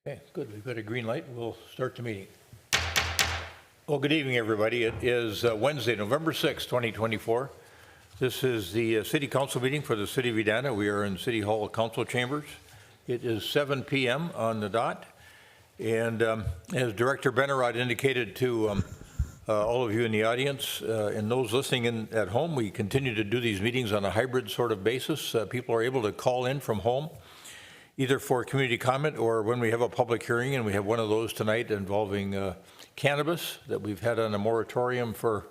Okay, good. We've got a green light. We'll start the meeting. Well, good evening, everybody. It is Wednesday, November 6, 2024. This is the City Council meeting for the City of Edina. We are in City Hall Council Chambers. It is 7 p.m. on the dot. And as Director Benarod indicated to all of you in the audience and those listening in at home, we continue to do these meetings on a hybrid sort of basis. People are able to call in from home, either for community comment or when we have a public hearing, and we have one of those tonight involving cannabis that we've had on a moratorium for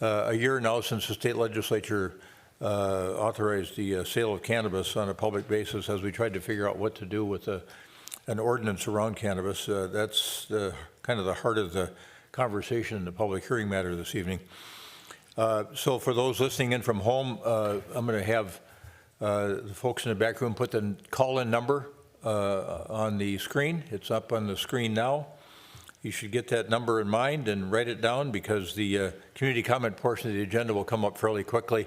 a year now since the state legislature authorized the sale of cannabis on a public basis as we tried to figure out what to do with an ordinance around cannabis. That's kind of the heart of the conversation in the public hearing matter this evening. So for those listening in from home, I'm going to have the folks in the back room put the call-in number on the screen. It's up on the screen now. You should get that number in mind and write it down because the community comment portion of the agenda will come up fairly quickly.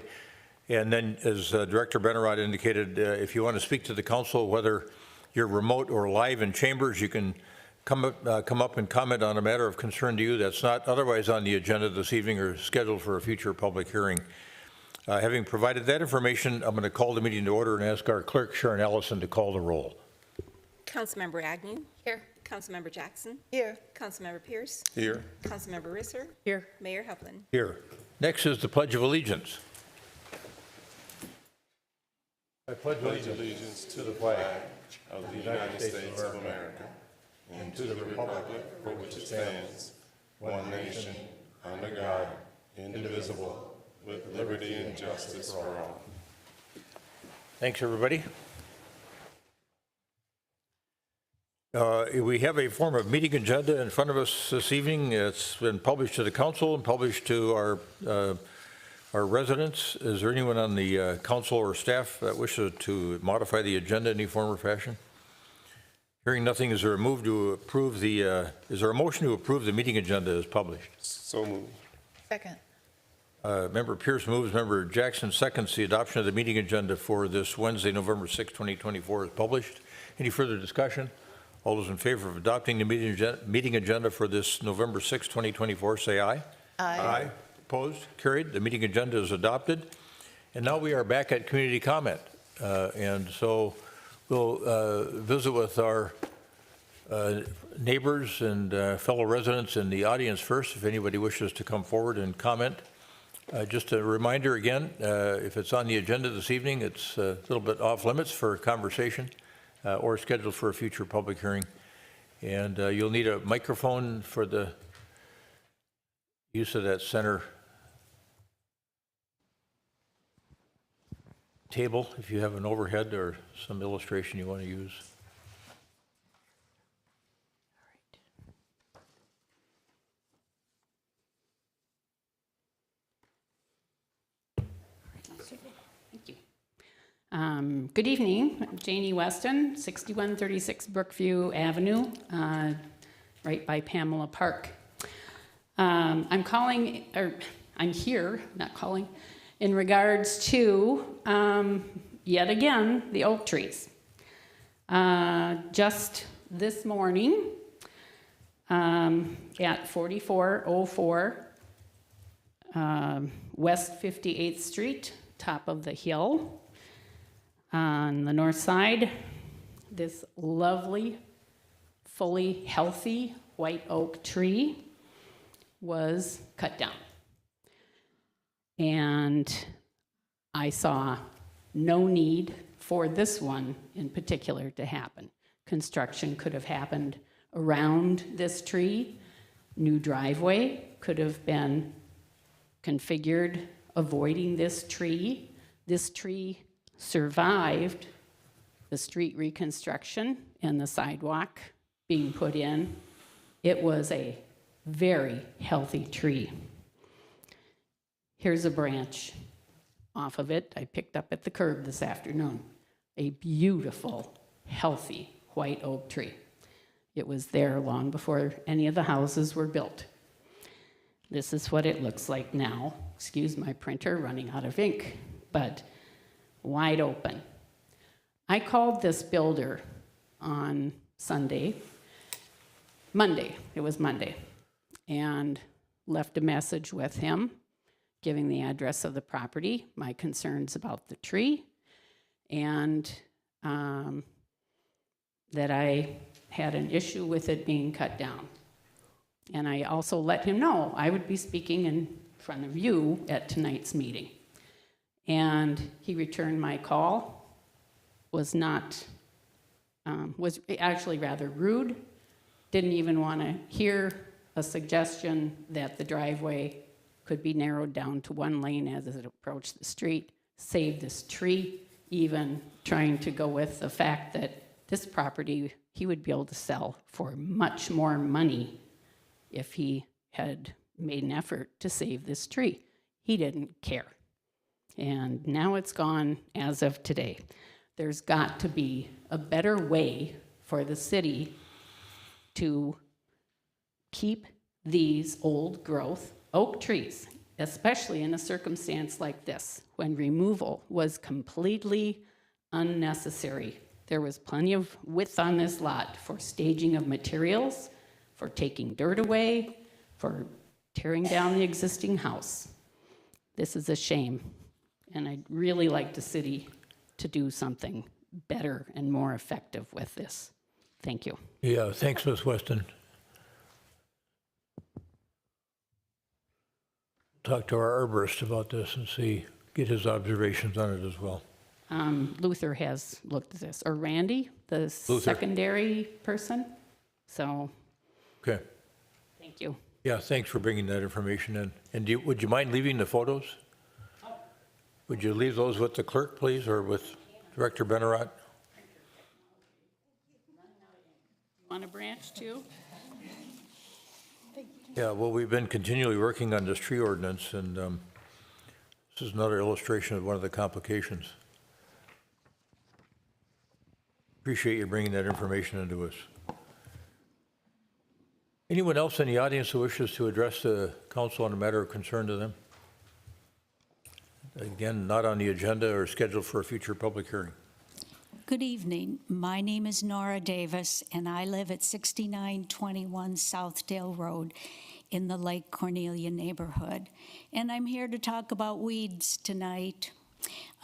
And then, as Director Benarod indicated, if you want to speak to the council, whether you're remote or live in chambers, you can come up and comment on a matter of concern to you that's not otherwise on the agenda this evening or scheduled for a future public hearing. Having provided that information, I'm going to call the meeting to order and ask our clerk, Sharon Allison, to call the roll. Councilmember Agnew. Here. Councilmember Jackson. Here. Councilmember Pierce. Here. Councilmember Risser. Here. Mayor Hovland. Here. Next is the Pledge of Allegiance. I pledge Allegiance to the flag of the United States of America and to the republic for which it stands, one nation, under God, indivisible, with liberty and justice for all. Thanks, everybody. We have a form of meeting agenda in front of us this evening. It's been published to the council and published to our residents. Is there anyone on the council or staff that wishes to modify the agenda in any form or fashion? Hearing nothing, is there a move to approve the? Is there a motion to approve the meeting agenda as published? So moved. Second. Member Pierce moves. Member Jackson seconds the adoption of the meeting agenda for this Wednesday, November 6, 2024 is published. Any further discussion? All those in favor of adopting the meeting agenda for this November 6, 2024, say aye. Aye. Aye. Opposed? Carried. The meeting agenda is adopted. And now we are back at community comment. And so we'll visit with our neighbors and fellow residents in the audience first, if anybody wishes to come forward and comment. Just a reminder again, if it's on the agenda this evening, it's a little bit off limits for conversation or scheduled for a future public hearing. And you'll need a microphone for the use of that center table if you have an overhead or some illustration you want to use. Thank you. Good evening. I'm Janie Weston, 6136 Brookview Avenue, right by Pamela Park. I'm here, not calling, in regards to, yet again, the oak trees. Just this morning, at 4404 West 58th Street, top of the hill, on the north side, this lovely, fully healthy white oak tree was cut down. And I saw no need for this one in particular to happen. Construction could have happened around this tree. New driveway could have been configured avoiding this tree. This tree survived the street reconstruction and the sidewalk being put in. It was a very healthy tree. Here's a branch off of it I picked up at the curb this afternoon. A beautiful, healthy white oak tree. It was there long before any of the houses were built. This is what it looks like now. Excuse my printer running out of ink, but wide open. I called this builder on Sunday Monday. It was Monday. And left a message with him, giving the address of the property, my concerns about the tree, and that I had an issue with it being cut down. And I also let him know I would be speaking in front of you at tonight's meeting. And he returned my call, was actually rather rude, didn't even want to hear a suggestion that the driveway could be narrowed down to one lane as it approached the street, save this tree, even trying to go with the fact that this property he would be able to sell for much more money if he had made an effort to save this tree. He didn't care. And now it's gone as of today. There's got to be a better way for the city to keep these old growth oak trees, especially in a circumstance like this, when removal was completely unnecessary. There was plenty of width on this lot for staging of materials, for taking dirt away, for tearing down the existing house. This is a shame, and I'd really like the city to do something better and more effective with this. Thank you. Yeah, thanks, Ms. Weston. Talk to our arborist about this and get his observations on it as well. Luther has looked at this, or Randy, the Luther. secondary person. So, Okay. thank you. Yeah, thanks for bringing that information in. And would you mind leaving the photos? Would you leave those with the clerk, please, or with Director Benarott? Want a branch too? Yeah, well, we've been continually working on this tree ordinance, and this is another illustration of one of the complications. Appreciate you bringing that information into us. Anyone else in the audience who wishes to address the council on a matter of concern to them? Again, not on the agenda or scheduled for a future public hearing. Good evening. My name is Nora Davis, and I live at 6921 Southdale Road in the Lake Cornelia neighborhood. And I'm here to talk about weeds tonight.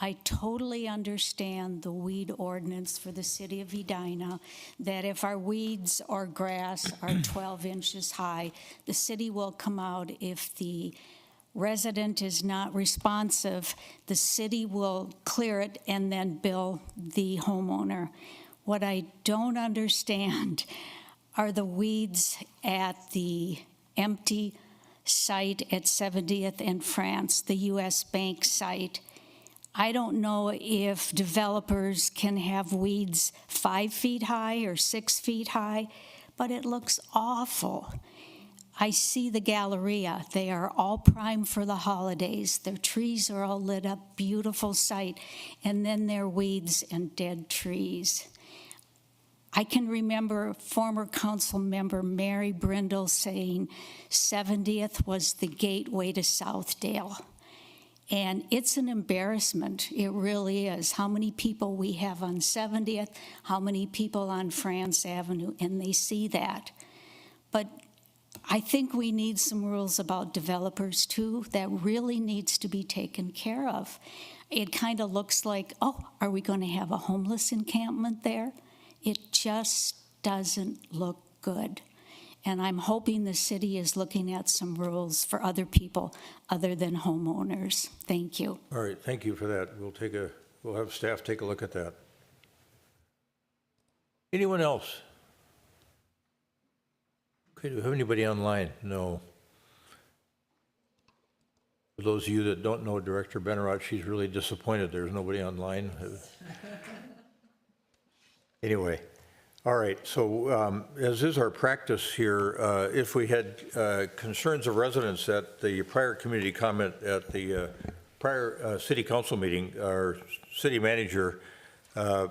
I totally understand the weed ordinance for the city of Edina, that if our weeds or grass are 12 inches high, the city will come out. If the resident is not responsive, the city will clear it and then bill the homeowner. What I don't understand are the weeds at the empty site at 70th and France, the US Bank site. I don't know if developers can have weeds 5 feet high or 6 feet high, but it looks awful. I see the Galleria. They are all primed for the holidays. Their trees are all lit up, beautiful sight, and then there are weeds and dead trees. I can remember former council member Mary Brindle saying 70th was the gateway to Southdale. And it's an embarrassment, it really is, how many people we have on 70th, how many people on France Avenue, and they see that. But I think we need some rules about developers too that really needs to be taken care of. It kind of looks like, oh, are we going to have a homeless encampment there? It just doesn't look good. And I'm hoping the city is looking at some rules for other people other than homeowners. Thank you. All right, thank you for that. We'll have staff take a look at that. Anyone else? Okay, do we have anybody online? No. For those of you that don't know Director Benarott, she's really disappointed there's nobody online. Anyway, all right, so as is our practice here, if we had concerns of residents at the prior community comment at the prior city council meeting, our city manager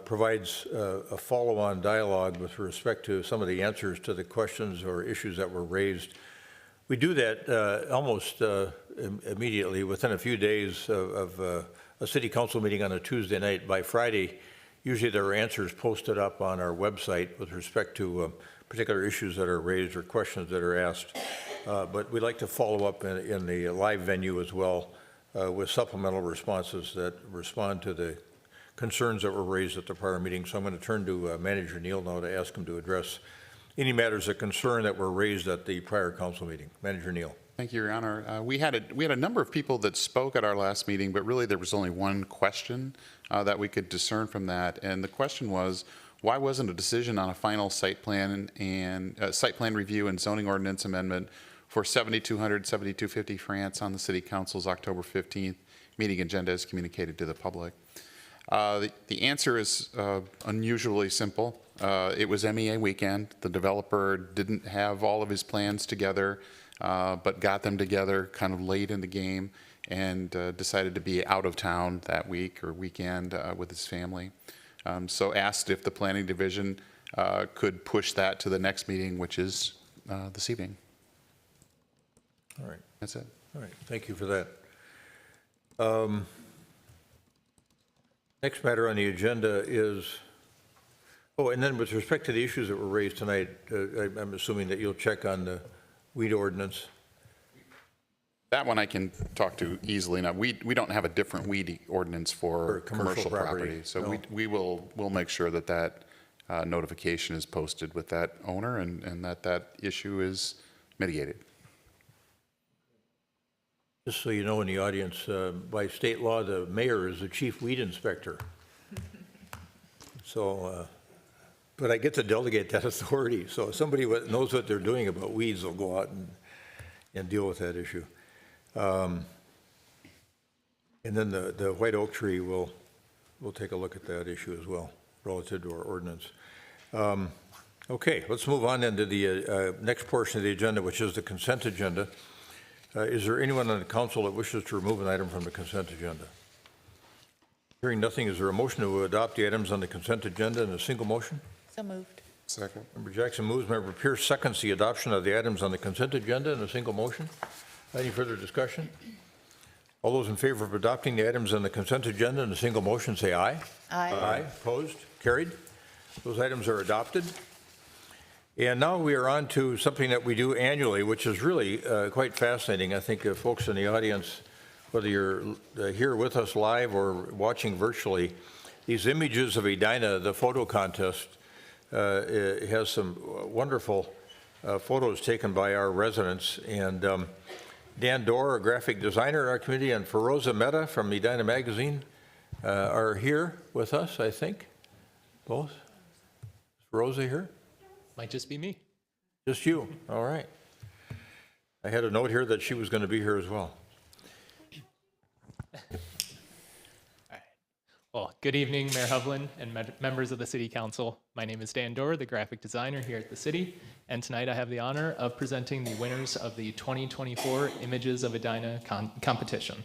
provides a follow-on dialogue with respect to some of the answers to the questions or issues that were raised. We do that almost immediately within a few days of a city council meeting on a Tuesday night. By Friday, usually there are answers posted up on our website with respect to particular issues that are raised or questions that are asked. But we'd like to follow up in the live venue as well with supplemental responses that respond to the concerns that were raised at the prior meeting. So I'm going to turn to Manager Neal now to ask him to address any matters of concern that were raised at the prior council meeting. Manager Neal. Thank you, Your Honor. We had a number of people that spoke at our last meeting, but really there was only one question that we could discern from that. And the question was, why wasn't a decision on a final site plan and site plan review and zoning ordinance amendment for 7200, 7250 France on the City Council's October 15th meeting agenda as communicated to the public? The answer is unusually simple. It was MEA weekend. The developer didn't have all of his plans together, but got them together kind of late in the game and decided to be out of town that week or weekend with his family. So asked if the planning division could push that to the next meeting, which is this evening. All right. That's it. All right. Thank you for that. Next matter on the agenda is, and then with respect to the issues that were raised tonight, I'm assuming that you'll check on the weed ordinance. That one I can talk to easily. Now, we don't have a different weed ordinance for commercial property. So no. we'll make sure that notification is posted with that owner and that issue is mitigated. Just so you know in the audience, by state law, the mayor is the chief weed inspector. So, but I get to delegate that authority. So if somebody knows what they're doing about weeds will go out and deal with that issue. And then the white oak tree, we'll take a look at that issue as well, relative to our ordinance. Okay, let's move on then to the next portion of the agenda, which is the consent agenda. Is there anyone on the council that wishes to remove an item from the consent agenda? Hearing nothing, is there a motion to adopt the items on the consent agenda in a single motion? So moved. Second. Member Jackson moves, Member Pierce seconds the adoption of the items on the consent agenda in a single motion. Any further discussion? All those in favor of adopting the items on the consent agenda in a single motion say aye. Aye. Aye. Opposed? Carried. Those items are adopted. And now we are on to something that we do annually, which is really quite fascinating. I think folks in the audience, whether you're here with us live or watching virtually, these images of Edina, the photo contest, has some wonderful photos taken by our residents. And Dan Dorr, a graphic designer in our community, and Feroza Mehta from Edina Magazine are here with us, I think. Both? Is Feroza here? Might just be me. Just you, all right. I had a note here that she was going to be here as well. Well, good evening, Mayor Hovland and members of the City Council. My name is Dan Dorr, the graphic designer here at the city, and tonight I have the honor of presenting the winners of the 2024 Images of Edina competition.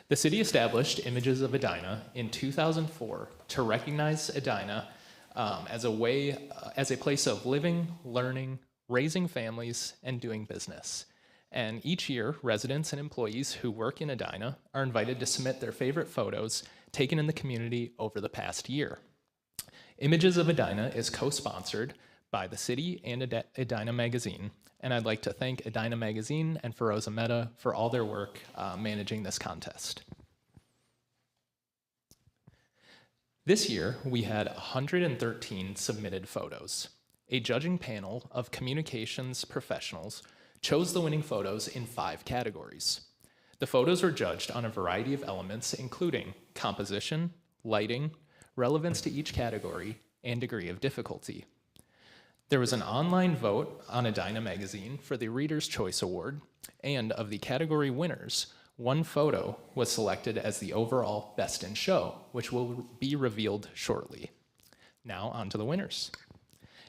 The city established Images of Edina in 2004 to recognize Edina as a place of living, learning, raising families, and doing business. And each year, residents and employees who work in Edina are invited to submit their favorite photos taken in the community over the past year. Images of Edina is co-sponsored by the city and Edina Magazine, and I'd like to thank Edina Magazine and Feroza Mehta for all their work managing this contest. This year, we had 113 submitted photos. A judging panel of communications professionals chose the winning photos in 5 categories. The photos were judged on a variety of elements, including composition, lighting, relevance to each category, and degree of difficulty. There was an online vote on Edina Magazine for the Reader's Choice Award, and of the category winners, one photo was selected as the overall best in show, which will be revealed shortly. Now on to the winners.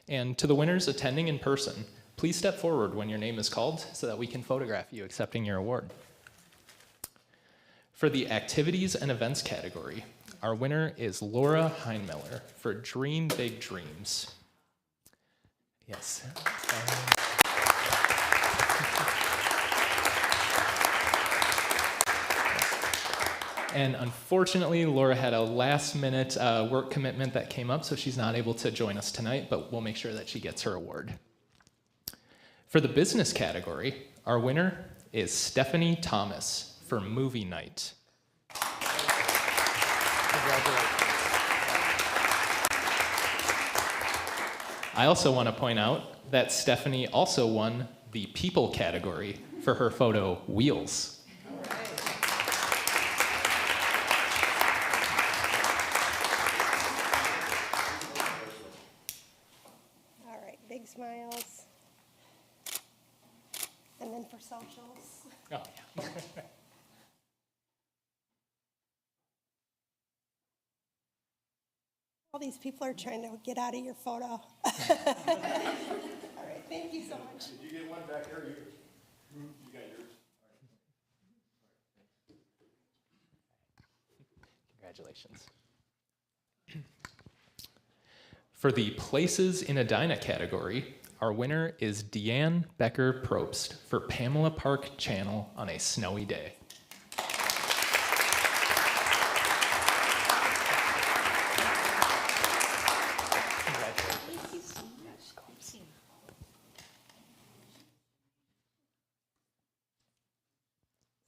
And to the winners attending in person, please step forward when your name is called so that we can photograph you accepting your award. For the activities and events category, our winner is Laura Heinmiller for Dream Big Dreams. Yes. And unfortunately, Laura had a last-minute work commitment that came up, so she's not able to join us tonight, but we'll make sure that she gets her award. For the business category, our winner is Stephanie Thomas for Movie Night. I also want to point out that Stephanie also won the people category for her photo, Wheels. All right, big smiles. And then for socials. Oh, yeah. All these people are trying to get out of your photo. All right, thank you so much. Did you get one back there? You got yours. Congratulations. For the Places in Edina category, our winner is Deanne Becker Probst for Pamela Park Channel on a snowy day.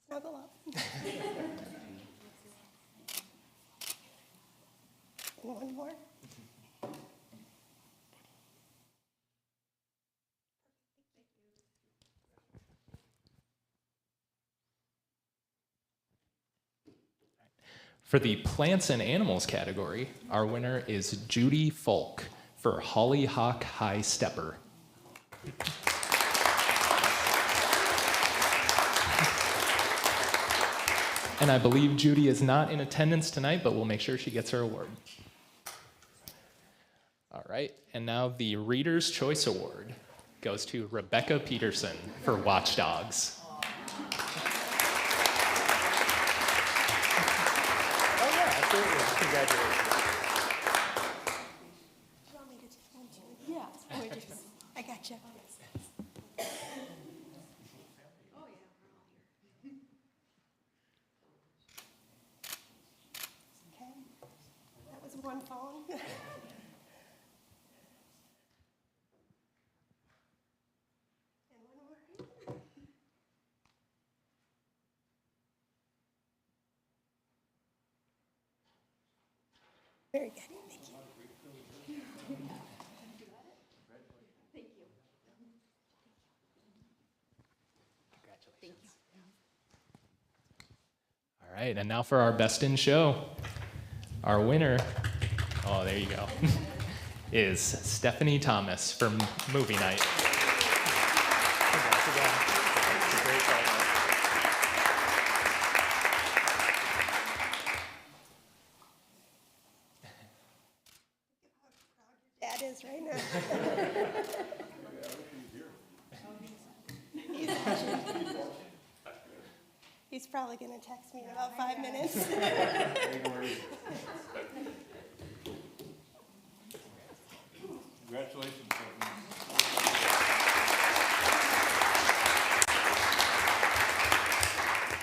Snuggle up. And one more. For the Plants and Animals category, our winner is Judy Folk for Hollyhock High Stepper. And I believe Judy is not in attendance tonight, but we'll make sure she gets her award. All right, and now the Reader's Choice Award goes to Rebecca Peterson for Watch Dogs. Oh yeah, absolutely. Congratulations. Do you want me to take one too? Yeah. Or just, I got you. Okay. That was one phone. And one more. Very good. Thank you. All right, and now for our Best in Show. Our winner, oh, there you go, is Stephanie Thomas from Movie Night. Congrats again. It's a great photo. Dad is right now. He's probably going to text me in about 5 minutes. Congratulations.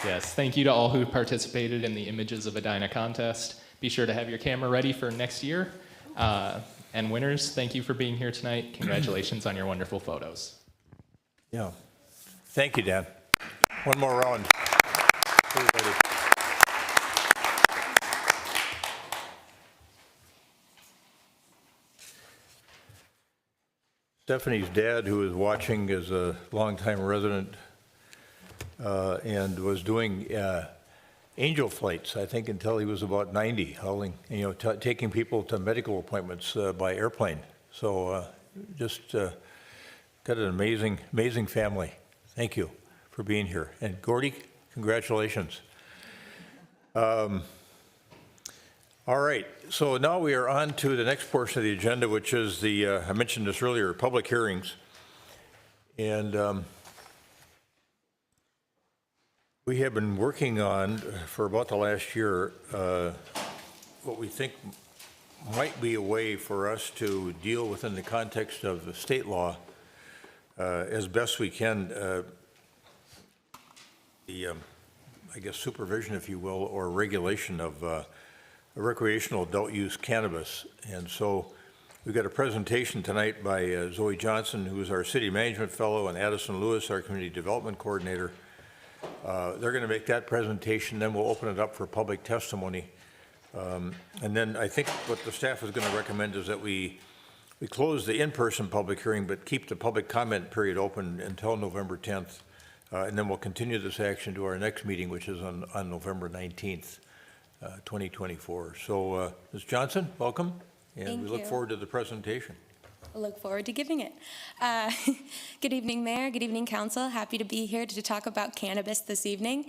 Yes, thank you to all who participated in the Images of Edina contest. Be sure to have your camera ready for next year. And winners, thank you for being here tonight. Congratulations on your wonderful photos. Yeah. Thank you, Dan. One more round. Everybody. Stephanie's dad, who is watching, is a longtime resident and was doing angel flights, I think, until he was about 90, hauling, taking people to medical appointments by airplane. So just got an amazing family. Thank you for being here. And Gordy, congratulations. All right, so now we are on to the next portion of the agenda, which is the, I mentioned this earlier, public hearings. And we have been working on, for about the last year, what we think might be a way for us to deal within the context of the state law as best we can. The I guess, supervision, if you will, or regulation of recreational adult use cannabis. And so we've got a presentation tonight by Zoe Johnson, who is our city management fellow, and Addison Lewis, our community development coordinator. They're going to make that presentation, then we'll open it up for public testimony. And then I think what the staff is going to recommend is that we close the in-person public hearing, but keep the public comment period open until November 10th. And then we'll continue this action to our next meeting, which is on November 19th, 2024. So, Ms. Johnson, welcome. And Thank we look you. forward to the presentation. I look forward to giving it. Good evening, Mayor. Good evening, Council. Happy to be here to talk about cannabis this evening,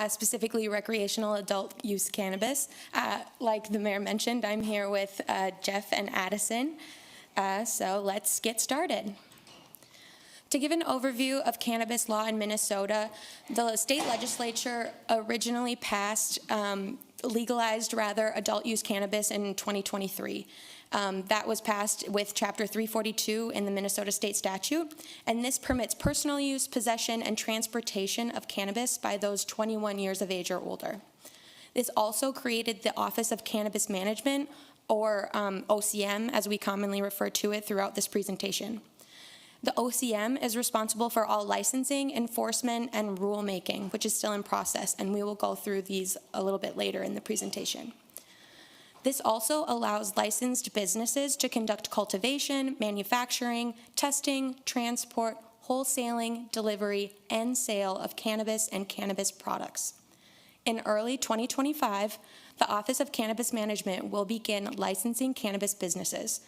specifically recreational adult use cannabis. Like the Mayor mentioned, I'm here with Jeff and Addison. So let's get started. To give an overview of cannabis law in Minnesota, the state legislature originally legalized adult use cannabis in 2023. That was passed with Chapter 342 in the Minnesota State Statute, and this permits personal use, possession, and transportation of cannabis by those 21 years of age or older. This also created the Office of Cannabis Management, or OCM, as we commonly refer to it throughout this presentation. The OCM is responsible for all licensing, enforcement, and rulemaking, which is still in process, and we will go through these a little bit later in the presentation. This also allows licensed businesses to conduct cultivation, manufacturing, testing, transport, wholesaling, delivery, and sale of cannabis and cannabis products. In early 2025, the Office of Cannabis Management will begin licensing cannabis businesses.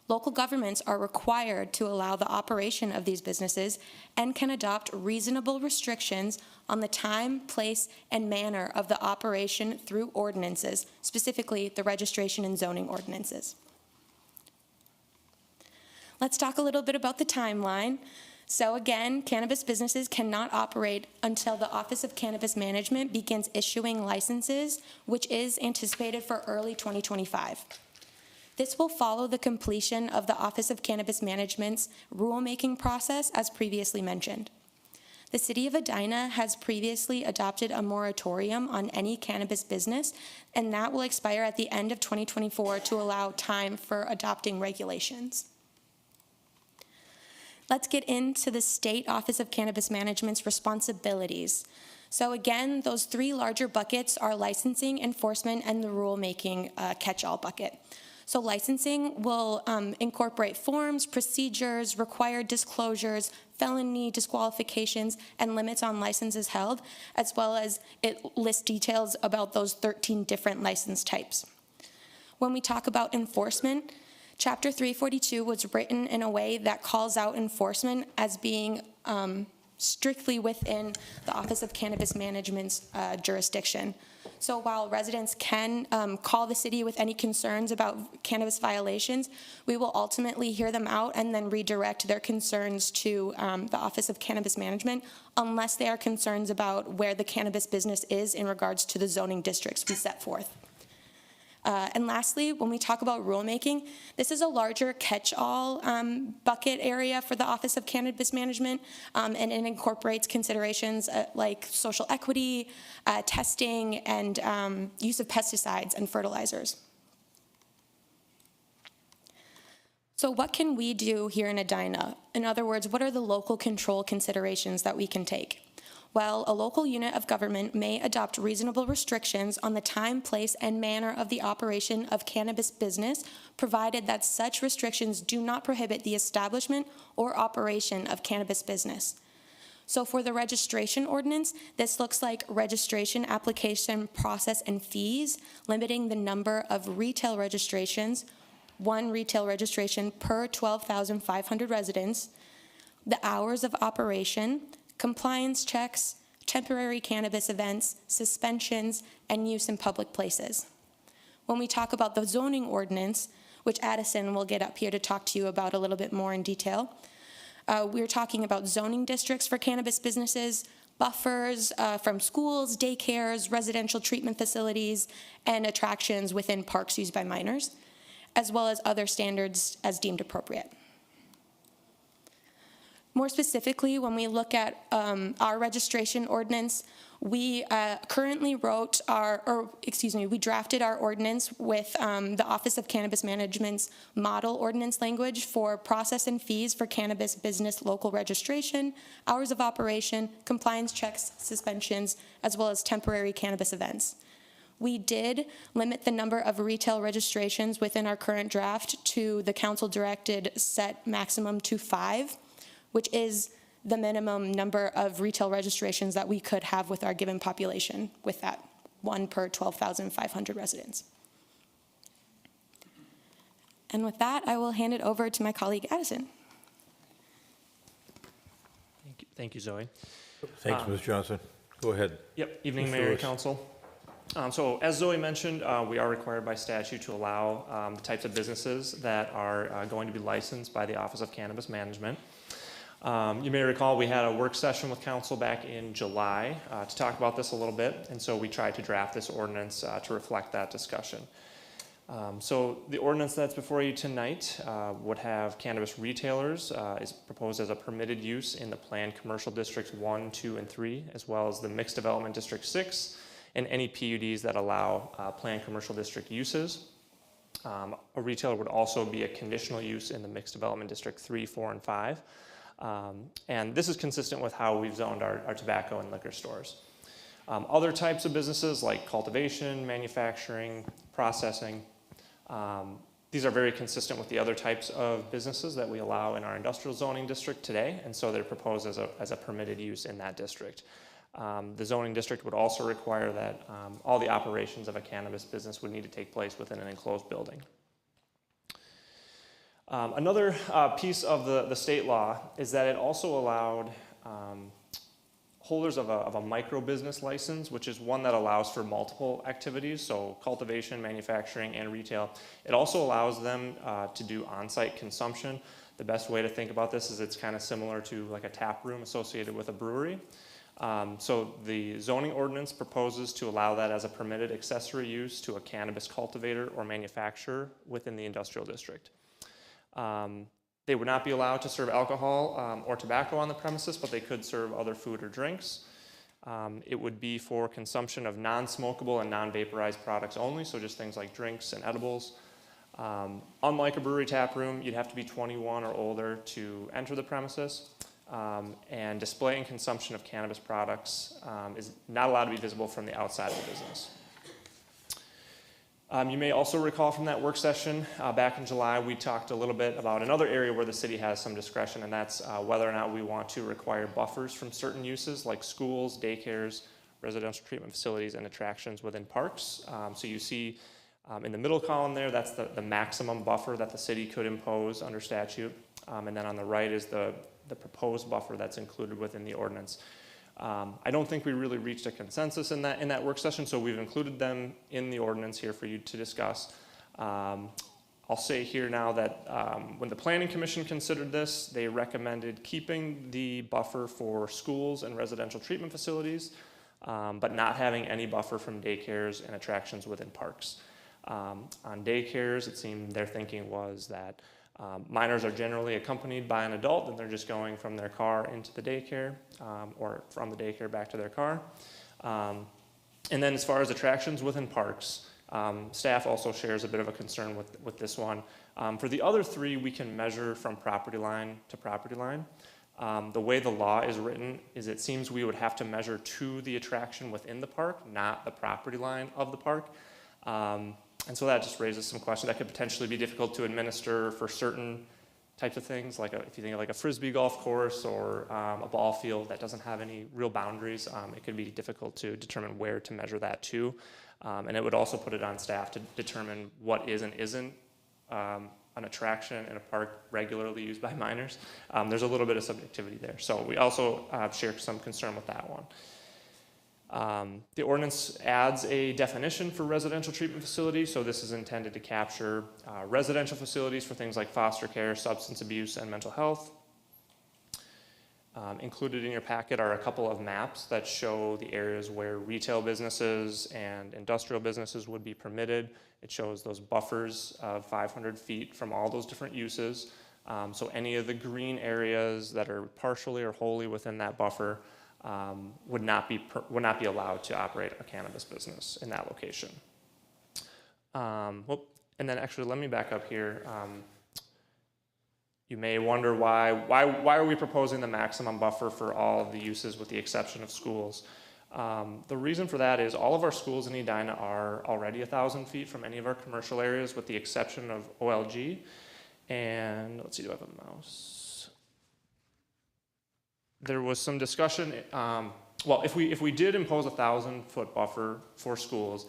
Local governments are required to allow the operation of these businesses and can adopt reasonable restrictions on the time, place, and manner of the operation through ordinances, specifically the registration and zoning ordinances. Let's talk a little bit about the timeline. So again, cannabis businesses cannot operate until the Office of Cannabis Management begins issuing licenses, which is anticipated for early 2025. This will follow the completion of the Office of Cannabis Management's rulemaking process, as previously mentioned. The City of Edina has previously adopted a moratorium on any cannabis business, and that will expire at the end of 2024 to allow time for adopting regulations. Let's get into the State Office of Cannabis Management's responsibilities. So again, those three larger buckets are licensing, enforcement, and the rulemaking catch-all bucket. So licensing will incorporate forms, procedures, required disclosures, felony disqualifications, and limits on licenses held, as well as it lists details about those 13 different license types. When we talk about enforcement, Chapter 342 was written in a way that calls out enforcement as being strictly within the Office of Cannabis Management's jurisdiction. So while residents can call the city with any concerns about cannabis violations, we will ultimately hear them out and then redirect their concerns to the Office of Cannabis Management, unless they are concerns about where the cannabis business is in regards to the zoning districts we set forth. And lastly, when we talk about rulemaking, this is a larger catch-all bucket area for the Office of Cannabis Management, and it incorporates considerations like social equity, testing, and use of pesticides and fertilizers. So what can we do here in Edina? In other words, what are the local control considerations that we can take? Well, a local unit of government may adopt reasonable restrictions on the time, place, and manner of the operation of cannabis business, provided that such restrictions do not prohibit the establishment or operation of cannabis business. So for the registration ordinance, this looks like registration, application, process, and fees, limiting the number of retail registrations, one retail registration per 12,500 residents, the hours of operation, compliance checks, temporary cannabis events, suspensions, and use in public places. When we talk about the zoning ordinance, which Addison will get up here to talk to you about a little bit more in detail, we're talking about zoning districts for cannabis businesses, buffers from schools, daycares, residential treatment facilities, and attractions within parks used by minors, as well as other standards as deemed appropriate. More specifically, when we look at our registration ordinance, we currently we drafted our ordinance with the Office of Cannabis Management's model ordinance language for process and fees for cannabis business local registration, hours of operation, compliance checks, suspensions, as well as temporary cannabis events. We did limit the number of retail registrations within our current draft to the council-directed set maximum to 5, which is the minimum number of retail registrations that we could have with our given population, with that 1 per 12,500 residents. And with that, I will hand it over to my colleague Addison. Thank you, Zoe. Thanks, Ms. Johnson. Go ahead. Yep, evening, Mr. Mayor and Lewis. Council. So as Zoe mentioned, we are required by statute to allow the types of businesses that are going to be licensed by the Office of Cannabis Management. You may recall we had a work session with council back in July to talk about this a little bit, and so we tried to draft this ordinance to reflect that discussion. So the ordinance that's before you tonight would have cannabis retailers is proposed as a permitted use in the planned commercial districts 1, 2, and 3, as well as the mixed development district 6, and any PUDs that allow planned commercial district uses. A retailer would also be a conditional use in the mixed development district 3, 4, and 5. And this is consistent with how we've zoned our tobacco and liquor stores. Other types of businesses like cultivation, manufacturing, processing, these are very consistent with the other types of businesses that we allow in our industrial zoning district today, and so they're proposed as a permitted use in that district. The zoning district would also require that all the operations of a cannabis business would need to take place within an enclosed building. Another piece of the state law is that it also allowed holders of a micro business license, which is one that allows for multiple activities, so cultivation, manufacturing, and retail. It also allows them to do on-site consumption. The best way to think about this is it's kind of similar to like a tap room associated with a brewery. So the zoning ordinance proposes to allow that as a permitted accessory use to a cannabis cultivator or manufacturer within the industrial district. They would not be allowed to serve alcohol or tobacco on the premises, but they could serve other food or drinks. It would be for consumption of non-smokable and non-vaporized products only, so just things like drinks and edibles. Unlike a brewery tap room, you'd have to be 21 or older to enter the premises. And display and consumption of cannabis products is not allowed to be visible from the outside of the business. You may also recall from that work session back in July, we talked a little bit about another area where the city has some discretion, and that's whether or not we want to require buffers from certain uses like schools, daycares, residential treatment facilities, and attractions within parks. So you see in the middle column there, that's the maximum buffer that the city could impose under statute. And then on the right is the proposed buffer that's included within the ordinance. I don't think we really reached a consensus in that work session, so we've included them in the ordinance here for you to discuss. I'll say here now that when the Planning Commission considered this, they recommended keeping the buffer for schools and residential treatment facilities, but not having any buffer from daycares and attractions within parks. On daycares, it seemed their thinking was that minors are generally accompanied by an adult, and they're just going from their car into the daycare or from the daycare back to their car. And then as far as attractions within parks, staff also shares a bit of a concern with this one. For the other three, we can measure from property line to property line. The way the law is written is it seems we would have to measure to the attraction within the park, not the property line of the park. And so that just raises some questions that could potentially be difficult to administer for certain types of things, like if you think of like a frisbee golf course or a ball field that doesn't have any real boundaries, it could be difficult to determine where to measure that to. And it would also put it on staff to determine what is and isn't an attraction in a park regularly used by minors. There's a little bit of subjectivity there. So we also share some concern with that one. The ordinance adds a definition for residential treatment facility, so this is intended to capture residential facilities for things like foster care, substance abuse, and mental health. Included in your packet are a couple of maps that show the areas where retail businesses and industrial businesses would be permitted. It shows those buffers of 500 feet from all those different uses. So any of the green areas that are partially or wholly within that buffer would not be allowed to operate a cannabis business in that location. And then actually, let me back up here. You may wonder why are we proposing the maximum buffer for all of the uses with the exception of schools? The reason for that is all of our schools in Edina are already 1,000 feet from any of our commercial areas with the exception of OLG. And let's see, do I have a mouse? There was some discussion, well, if we did impose a 1,000-foot buffer for schools,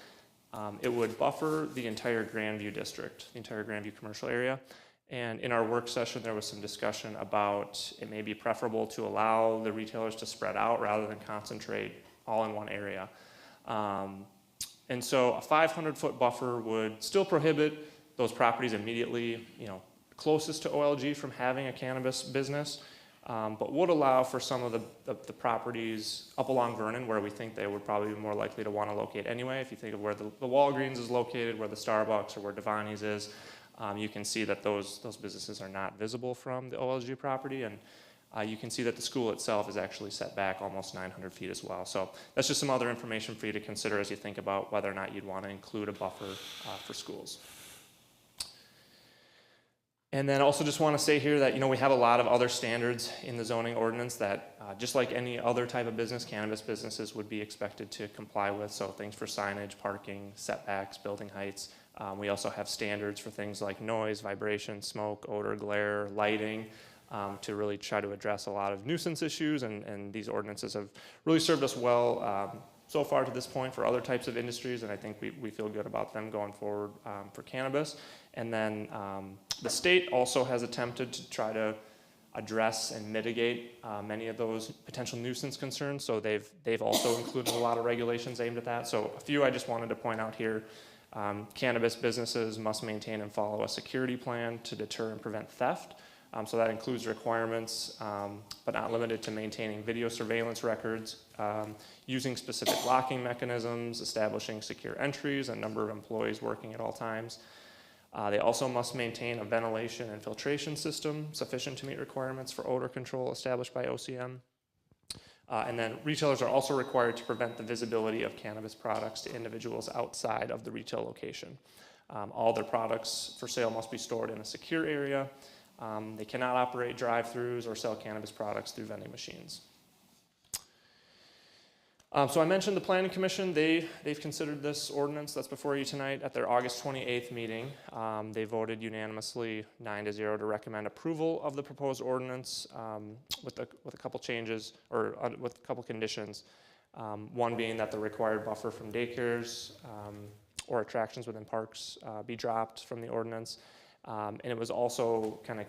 it would buffer the entire Grandview district, the entire Grandview commercial area. And in our work session, there was some discussion about it may be preferable to allow the retailers to spread out rather than concentrate all in one area. And so a 500-foot buffer would still prohibit those properties immediately, closest to OLG from having a cannabis business, but would allow for some of the properties up along Vernon where we think they would probably be more likely to want to locate anyway. If you think of where the Walgreens is located, where the Starbucks or where Devani's is, you can see that those businesses are not visible from the OLG property, and you can see that the school itself is actually set back almost 900 feet as well. So that's just some other information for you to consider as you think about whether or not you'd want to include a buffer for schools. And then also just want to say here that, we have a lot of other standards in the zoning ordinance that, just like any other type of business, cannabis businesses would be expected to comply with. So things for signage, parking, setbacks, building heights. We also have standards for things like noise, vibration, smoke, odor, glare, lighting, to really try to address a lot of nuisance issues. And these ordinances have really served us well so far to this point for other types of industries, and I think we feel good about them going forward for cannabis. And then the state also has attempted to try to address and mitigate many of those potential nuisance concerns. So they've also included a lot of regulations aimed at that. So a few I just wanted to point out here. Cannabis businesses must maintain and follow a security plan to deter and prevent theft. So that includes requirements, but not limited to maintaining video surveillance records, using specific locking mechanisms, establishing secure entries, a number of employees working at all times. They also must maintain a ventilation and filtration system sufficient to meet requirements for odor control established by OCM. And then retailers are also required to prevent the visibility of cannabis products to individuals outside of the retail location. All their products for sale must be stored in a secure area. They cannot operate drive-thrus or sell cannabis products through vending machines. So I mentioned the Planning Commission. They've considered this ordinance that's before you tonight at their August 28th meeting. They voted unanimously 9-0 to recommend approval of the proposed ordinance with a couple changes or with a couple conditions. One being that the required buffer from daycares or attractions within parks be dropped from the ordinance. And it was also kind of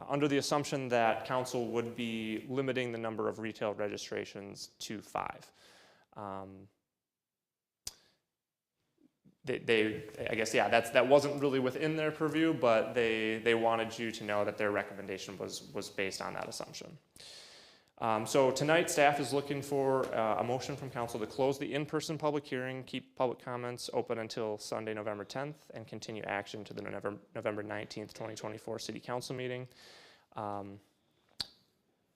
under the assumption that council would be limiting the number of retail registrations to 5. I guess, yeah, that wasn't really within their purview, but they wanted you to know that their recommendation was based on that assumption. So tonight, staff is looking for a motion from council to close the in-person public hearing, keep public comments open until Sunday, November 10th, and continue action to the November 19th, 2024 City Council meeting.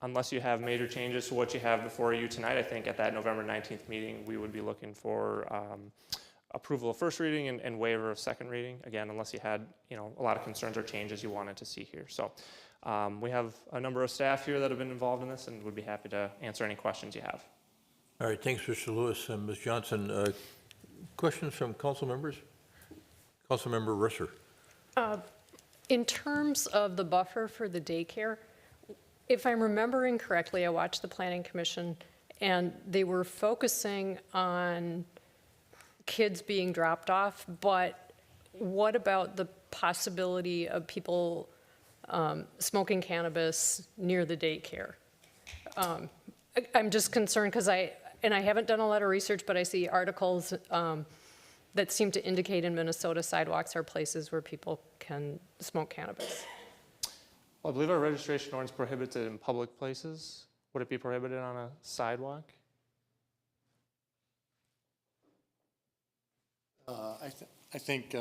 Unless you have major changes to what you have before you tonight, I think at that November 19th meeting, we would be looking for approval of first reading and waiver of second reading. Again, unless you had a lot of concerns or changes you wanted to see here. So we have a number of staff here that have been involved in this and would be happy to answer any questions you have. All right, thanks, Mr. Lewis and Ms. Johnson. Questions from council members? Councilmember Risser. In terms of the buffer for the daycare, if I'm remembering correctly, I watched the Planning Commission and they were focusing on kids being dropped off, but what about the possibility of people smoking cannabis near the daycare? I'm just concerned because I haven't done a lot of research, but I see articles that seem to indicate in Minnesota sidewalks are places where people can smoke cannabis. Well, I believe our registration ordinance prohibits it in public places. Would it be prohibited on a sidewalk? I think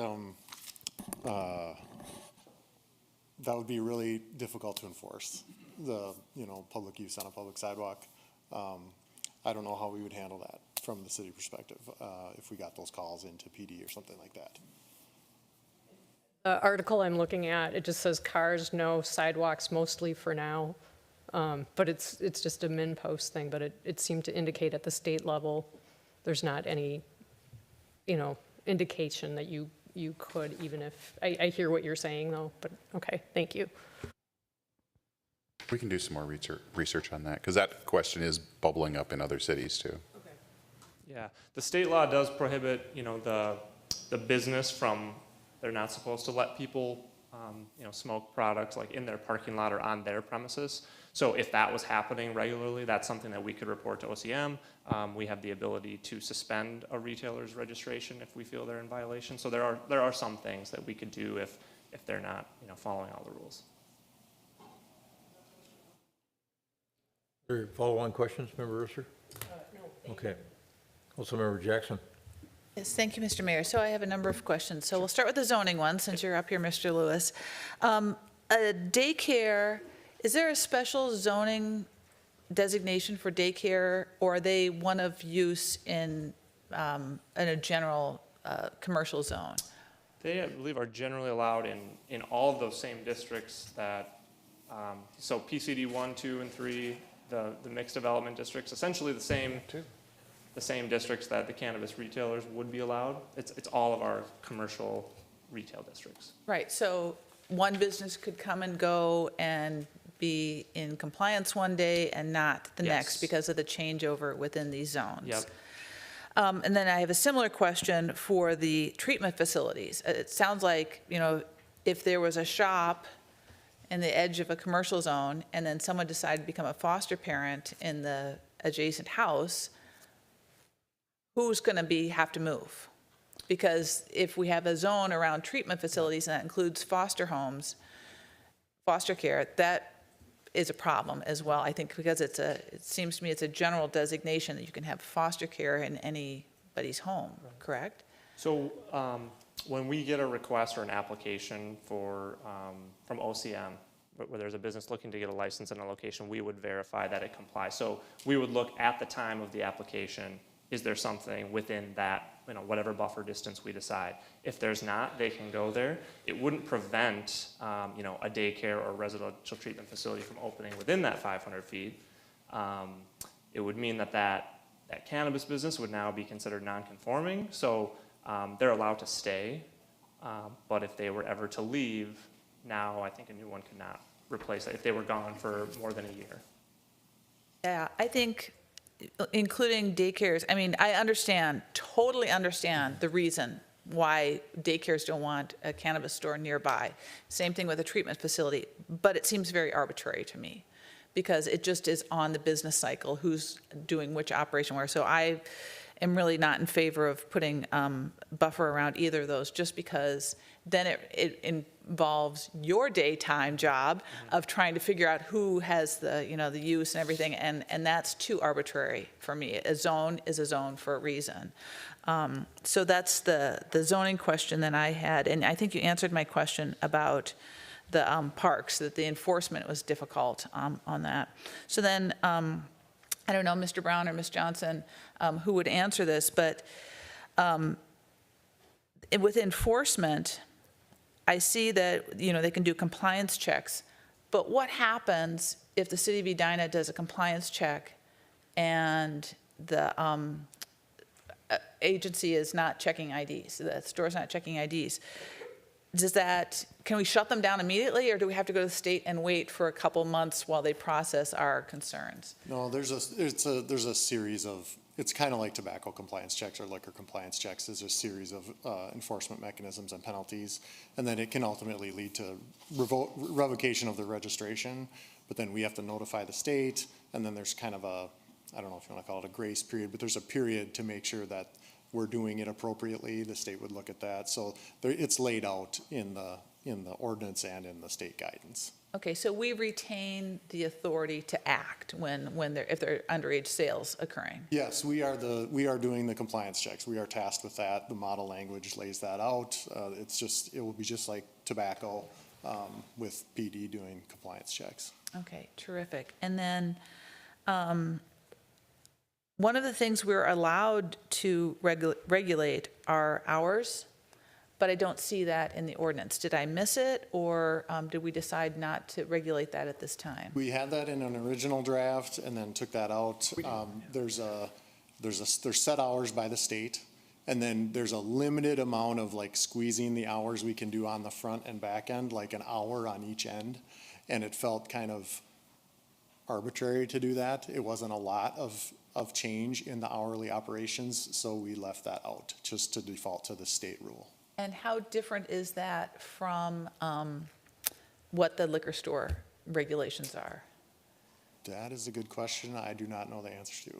That would be really difficult to enforce, the, public use on a public sidewalk. I don't know how we would handle that from the city perspective, if we got those calls into PD or something like that. The article I'm looking at, it just says cars, no sidewalks, mostly for now. But it's just a min post thing, but it seemed to indicate at the state level, there's not any, indication that you could, even if, I hear what you're saying though, but okay, thank you. We can do some more research on that, because that question is bubbling up in other cities too. Yeah, the state law does prohibit, the business from, they're not supposed to let people, smoke products like in their parking lot or on their premises. So if that was happening regularly, that's something that we could report to OCM. We have the ability to suspend a retailer's registration if we feel they're in violation. So there are some things that we could do if they're not, following all the rules. Follow-on questions, Member Risser? No. Okay. Councilmember Jackson. Yes, thank you, Mr. Mayor. So I have a number of questions. So we'll start with the zoning one, since you're up here, Mr. Lewis. A daycare, is there a special zoning designation for daycare, or are they one of use in a general commercial zone? They, I believe, are generally allowed in all of those same districts that, so PCD 1, 2, and 3, the mixed development districts, essentially the same districts that the cannabis retailers would be allowed. It's all of our commercial retail districts. Right, so one business could come and go and be in compliance one day and not the next Yes. because of the changeover within these zones. Yep. And then I have a similar question for the treatment facilities. It sounds like, if there was a shop in the edge of a commercial zone and then someone decided to become a foster parent in the adjacent house, who's going to have to move? Because if we have a zone around treatment facilities and that includes foster homes, foster care, that is a problem as well, I think, because it seems to me it's a general designation that you can have foster care in anybody's home, correct? So when we get a request or an application for, from OCM, where there's a business looking to get a license in a location, we would verify that it complies. So we would look at the time of the application, is there something within that, whatever buffer distance we decide? If there's not, they can go there. It wouldn't prevent, a daycare or residential treatment facility from opening within that 500 feet. It would mean that cannabis business would now be considered non-conforming. So they're allowed to stay, but if they were ever to leave, now I think a new one could not replace it if they were gone for more than a year. Yeah, I think including daycares, I totally understand the reason why daycares don't want a cannabis store nearby. Same thing with a treatment facility, but it seems very arbitrary to me because it just is on the business cycle, who's doing which operation where. So I am really not in favor of putting buffer around either of those, just because then it involves your daytime job of trying to figure out who has the, the use and everything, and that's too arbitrary for me. A zone is a zone for a reason. So that's the zoning question that I had, and I think you answered my question about the parks, that the enforcement was difficult on that. So then, I don't know, Mr. Brown or Ms. Johnson, who would answer this, but with enforcement, I see that, they can do compliance checks, but what happens if the city of Edina does a compliance check and the agency is not checking IDs, the store's not checking IDs? Can we shut them down immediately, or do we have to go to the state and wait for a couple months while they process our concerns? No, there's a series of, it's kind of like tobacco compliance checks or liquor compliance checks. There's a series of enforcement mechanisms and penalties, and then it can ultimately lead to revocation of the registration, but then we have to notify the state, and then there's kind of a, I don't know if you want to call it a grace period, but there's a period to make sure that we're doing it appropriately. The state would look at that. So it's laid out in the ordinance and in the state guidance. Okay, so we retain the authority to act if there are underage sales occurring? Yes, we are doing the compliance checks. We are tasked with that. The model language lays that out. It will be just like tobacco. with PD doing compliance checks. Okay, terrific. And then one of the things we're allowed to regulate are hours, but I don't see that in the ordinance. Did I miss it, or did we decide not to regulate that at this time? We had that in an original draft and then took that out. There's set hours by the state, and then there's a limited amount of like squeezing the hours we can do on the front and back end, like an hour on each end. And it felt kind of arbitrary to do that. It wasn't a lot of change in the hourly operations, so we left that out just to default to the state rule. And how different is that from what the liquor store regulations are? That is a good question. I do not know the answer to.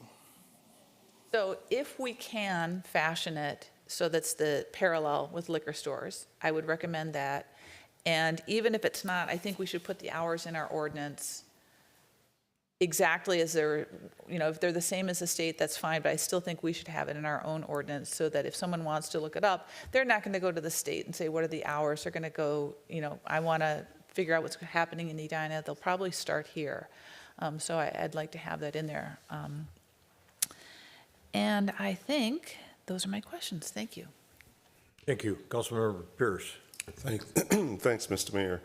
So if we can fashion it so that's the parallel with liquor stores, I would recommend that. And even if it's not, I think we should put the hours in our ordinance exactly as they're, if they're the same as the state, that's fine, but I still think we should have it in our own ordinance so that if someone wants to look it up, they're not going to go to the state and say, what are the hours? They're going to go, I want to figure out what's happening in Edina. They'll probably start here. So I'd like to have that in there. And I think those are my questions. Thank you. Thank you. Councilmember Pierce. Thanks, Mr. Mayor.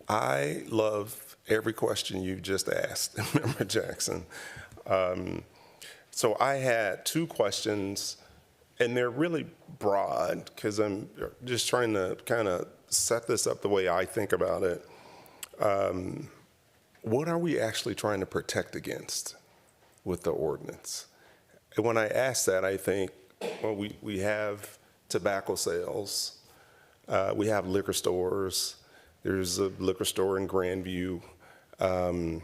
I love every question you just asked, Member Jackson. So I had two questions, and they're really broad because I'm just trying to kind of set this up the way I think about it. What are we actually trying to protect against with the ordinance? And when I ask that, I think, well, we have tobacco sales, we have liquor stores. There's a liquor store in Grandview. And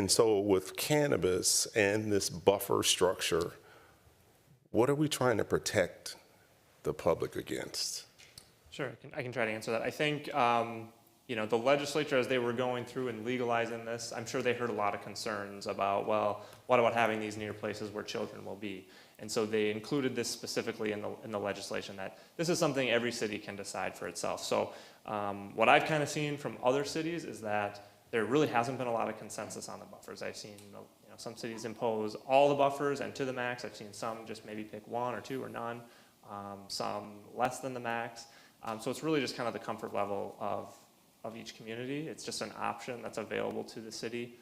so with cannabis and this buffer structure, what are we trying to protect the public against? Sure, I can try to answer that. I think, the legislature, as they were going through and legalizing this, I'm sure they heard a lot of concerns about, well, what about having these near places where children will be? And so they included this specifically in the legislation, that this is something every city can decide for itself. So what I've kind of seen from other cities is that there really hasn't been a lot of consensus on the buffers. I've seen some cities impose all the buffers and to the max. I've seen some just maybe pick one or two or none, some less than the max. So it's really just kind of the comfort level of each community. It's just an option that's available to the city.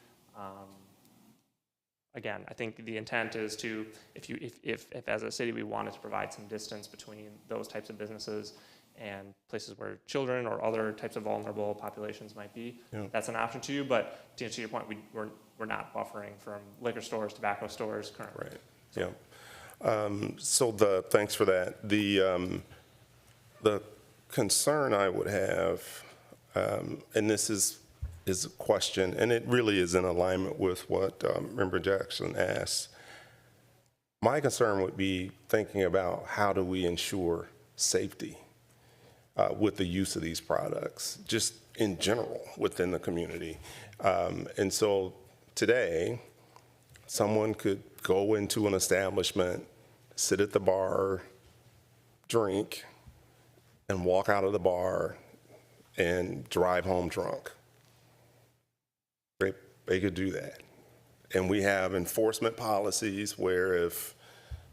Again, I think the intent is to, if as a city we wanted to provide some distance between those types of businesses and places where children or other types of vulnerable populations might be, that's an option to you. But to answer your point, we're not buffering from liquor stores, tobacco stores currently. Right. So thanks for that. The concern I would have, and this is a question, and it really is in alignment with what Member Jackson asked. My concern would be thinking about how do we ensure safety with the use of these products, just in general within the community. And so today, someone could go into an establishment, sit at the bar, drink, and walk out of the bar and drive home drunk. They could do that. And we have enforcement policies where if,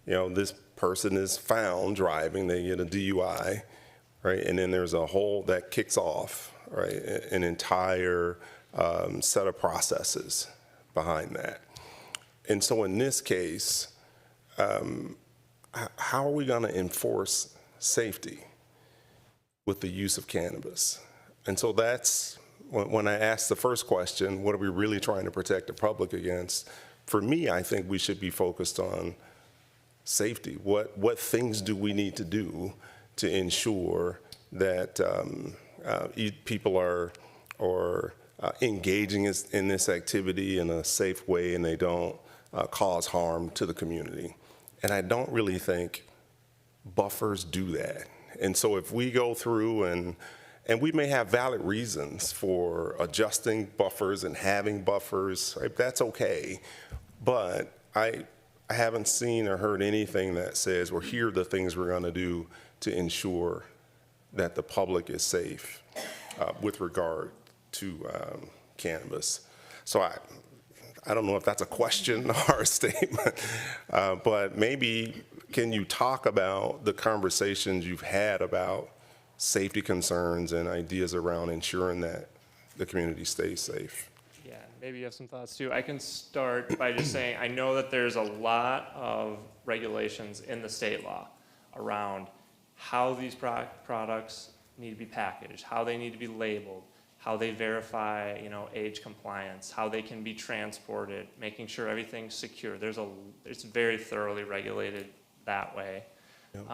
this person is found driving, they get a DUI, right? And then there's a whole, that kicks off, right, an entire set of processes behind that. And so in this case, how are we going to enforce safety with the use of cannabis? And so that's, when I asked the first question, what are we really trying to protect the public against? For me, I think we should be focused on safety. What things do we need to do to ensure that people are engaging in this activity in a safe way and they don't cause harm to the community? And I don't really think buffers do that. And so if we go through and we may have valid reasons for adjusting buffers and having buffers, right? That's okay. But I haven't seen or heard anything that says, well, here are the things we're going to do to ensure that the public is safe with regard to cannabis. So I don't know if that's a question or a statement, but maybe can you talk about the conversations you've had about safety concerns and ideas around ensuring that the community stays safe? Yeah, maybe you have some thoughts too. I can start by just saying, I know that there's a lot of regulations in the state law around how these products need to be packaged, how they need to be labeled, how they verify, age compliance, how they can be transported, making sure everything's secure. It's very thoroughly regulated that way. Yep.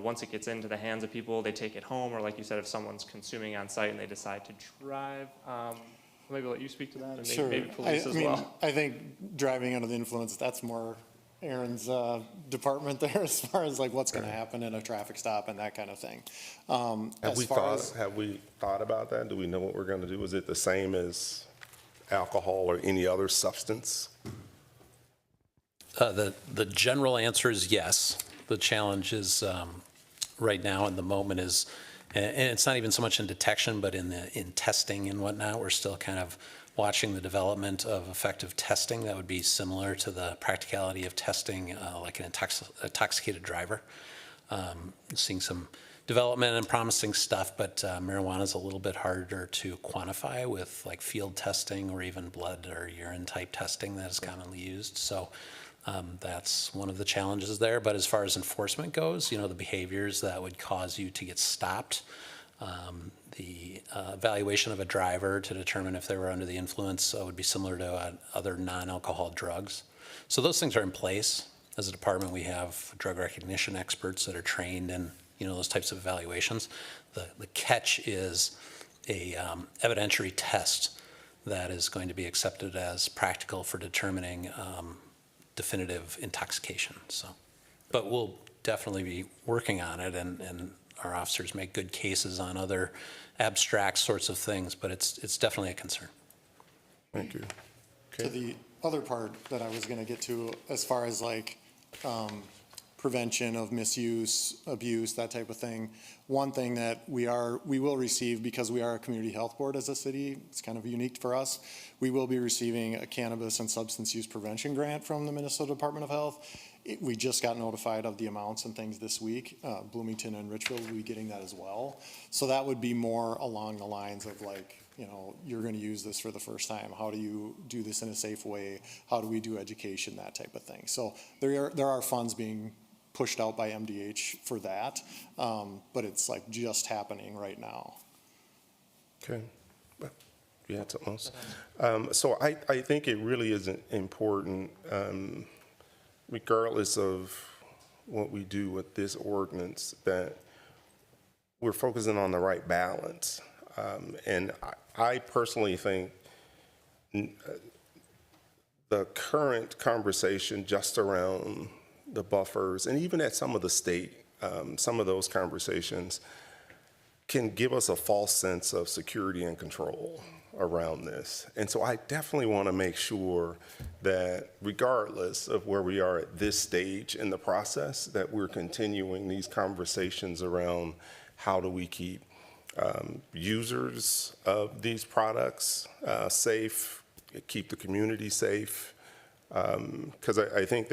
Once it gets into the hands of people, they take it home, or like you said, if someone's consuming on site and they decide to drive, maybe let you speak to that, and Sure. maybe police as well. I think driving under the influence, that's more Aaron's department there as far as like what's going to happen in a traffic stop and that kind of thing. Have we thought about that? Do we know what we're going to do? Is it the same as alcohol or any other substance? The general answer is yes. The challenge is right now in the moment is, and it's not even so much in detection, but in testing and whatnot. We're still kind of watching the development of effective testing that would be similar to the practicality of testing like an intoxicated driver. Seeing some development and promising stuff, but marijuana is a little bit harder to quantify with like field testing or even blood or urine type testing that is commonly used. So that's one of the challenges there. But as far as enforcement goes, the behaviors that would cause you to get stopped, the evaluation of a driver to determine if they were under the influence would be similar to other non-alcohol drugs. So those things are in place. As a department, we have drug recognition experts that are trained in those types of evaluations. The catch is a evidentiary test that is going to be accepted as practical for determining definitive intoxication. So, but we'll definitely be working on it, and our officers make good cases on other abstract sorts of things, but it's definitely a concern. Thank you. To the other part that I was going to get to, as far as like prevention of misuse, abuse, that type of thing. One thing that we will receive, because we are a community health board as a city, it's kind of unique for us. We will be receiving a cannabis and substance use prevention grant from the Minnesota Department of Health. We just got notified of the amounts and things this week. Bloomington and Richfield will be getting that as well. So that would be more along the lines of like, you're going to use this for the first time. How do you do this in a safe way? How do we do education, that type of thing? So there are funds being pushed out by MDH for that, but it's like just happening right now. Okay. You had something else? So I think it really is important, regardless of what we do with this ordinance, that we're focusing on the right balance. And I personally think the current conversation just around the buffers, and even at some of the state, some of those conversations can give us a false sense of security and control around this. And so I definitely want to make sure that regardless of where we are at this stage in the process, that we're continuing these conversations around how do we keep users of these products safe, keep the community safe, because I think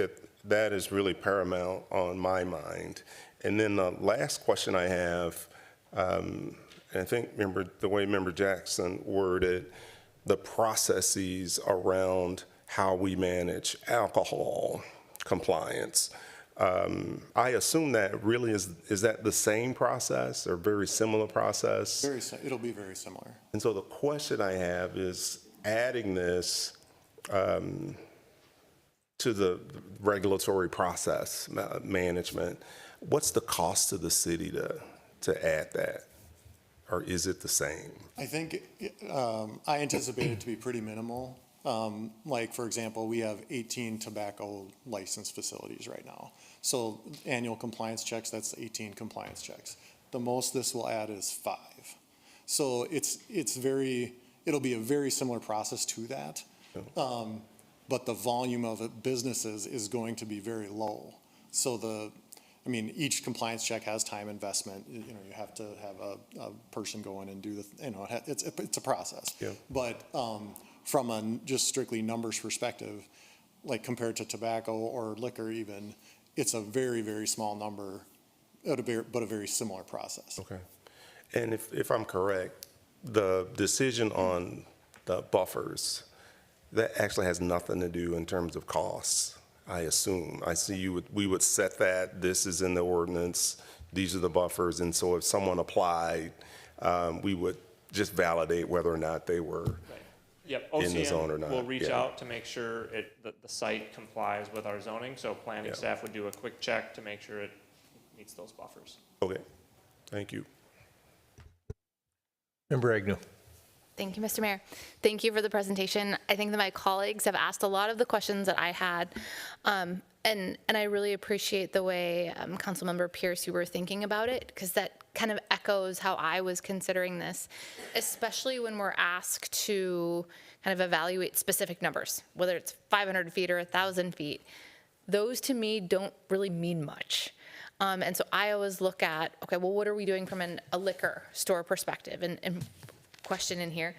that is really paramount on my mind. And then the last question I have, and I think the way Member Jackson worded the processes around how we manage alcohol compliance. I assume that really is that the same process or very similar process? It'll be very similar. And so the question I have is adding this to the regulatory process management. What's the cost to the city to add that? Or is it the same? I think I anticipate it to be pretty minimal. Like, for example, we have 18 tobacco licensed facilities right now. So annual compliance checks, that's 18 compliance checks. The most this will add is 5. So it'll be a very similar process to that. But the volume of businesses is going to be very low. So I mean, each compliance check has time investment. You know, you have to have a person go in and do the, you know, it's a process. Yeah. But from a just strictly numbers perspective, like compared to tobacco or liquor even, it's a very, very small number, but a very similar process. Okay. And if I'm correct, the decision on the buffers, that actually has nothing to do in terms of costs, I assume. I see we would set that, this is in the ordinance, these are the buffers, and so if someone applied, we would just validate whether or not they were Yep, in the zone or OCN not. will reach Yeah. out to make sure that the site complies with our zoning, so planning Yeah. staff would do a quick check to make sure it meets those buffers. Okay, thank you. Member Agnew. Thank you, Mr. Mayor. Thank you for the presentation. I think that my colleagues have asked a lot of the questions that I had. And I really appreciate the way, Councilmember Pierce, you were thinking about it, because that kind of echoes how I was considering this, especially when we're asked to kind of evaluate specific numbers, whether it's 500 feet or 1,000 feet. Those to me don't really mean much. And so I always look at, okay, well, what are we doing from a liquor store perspective? And question in here,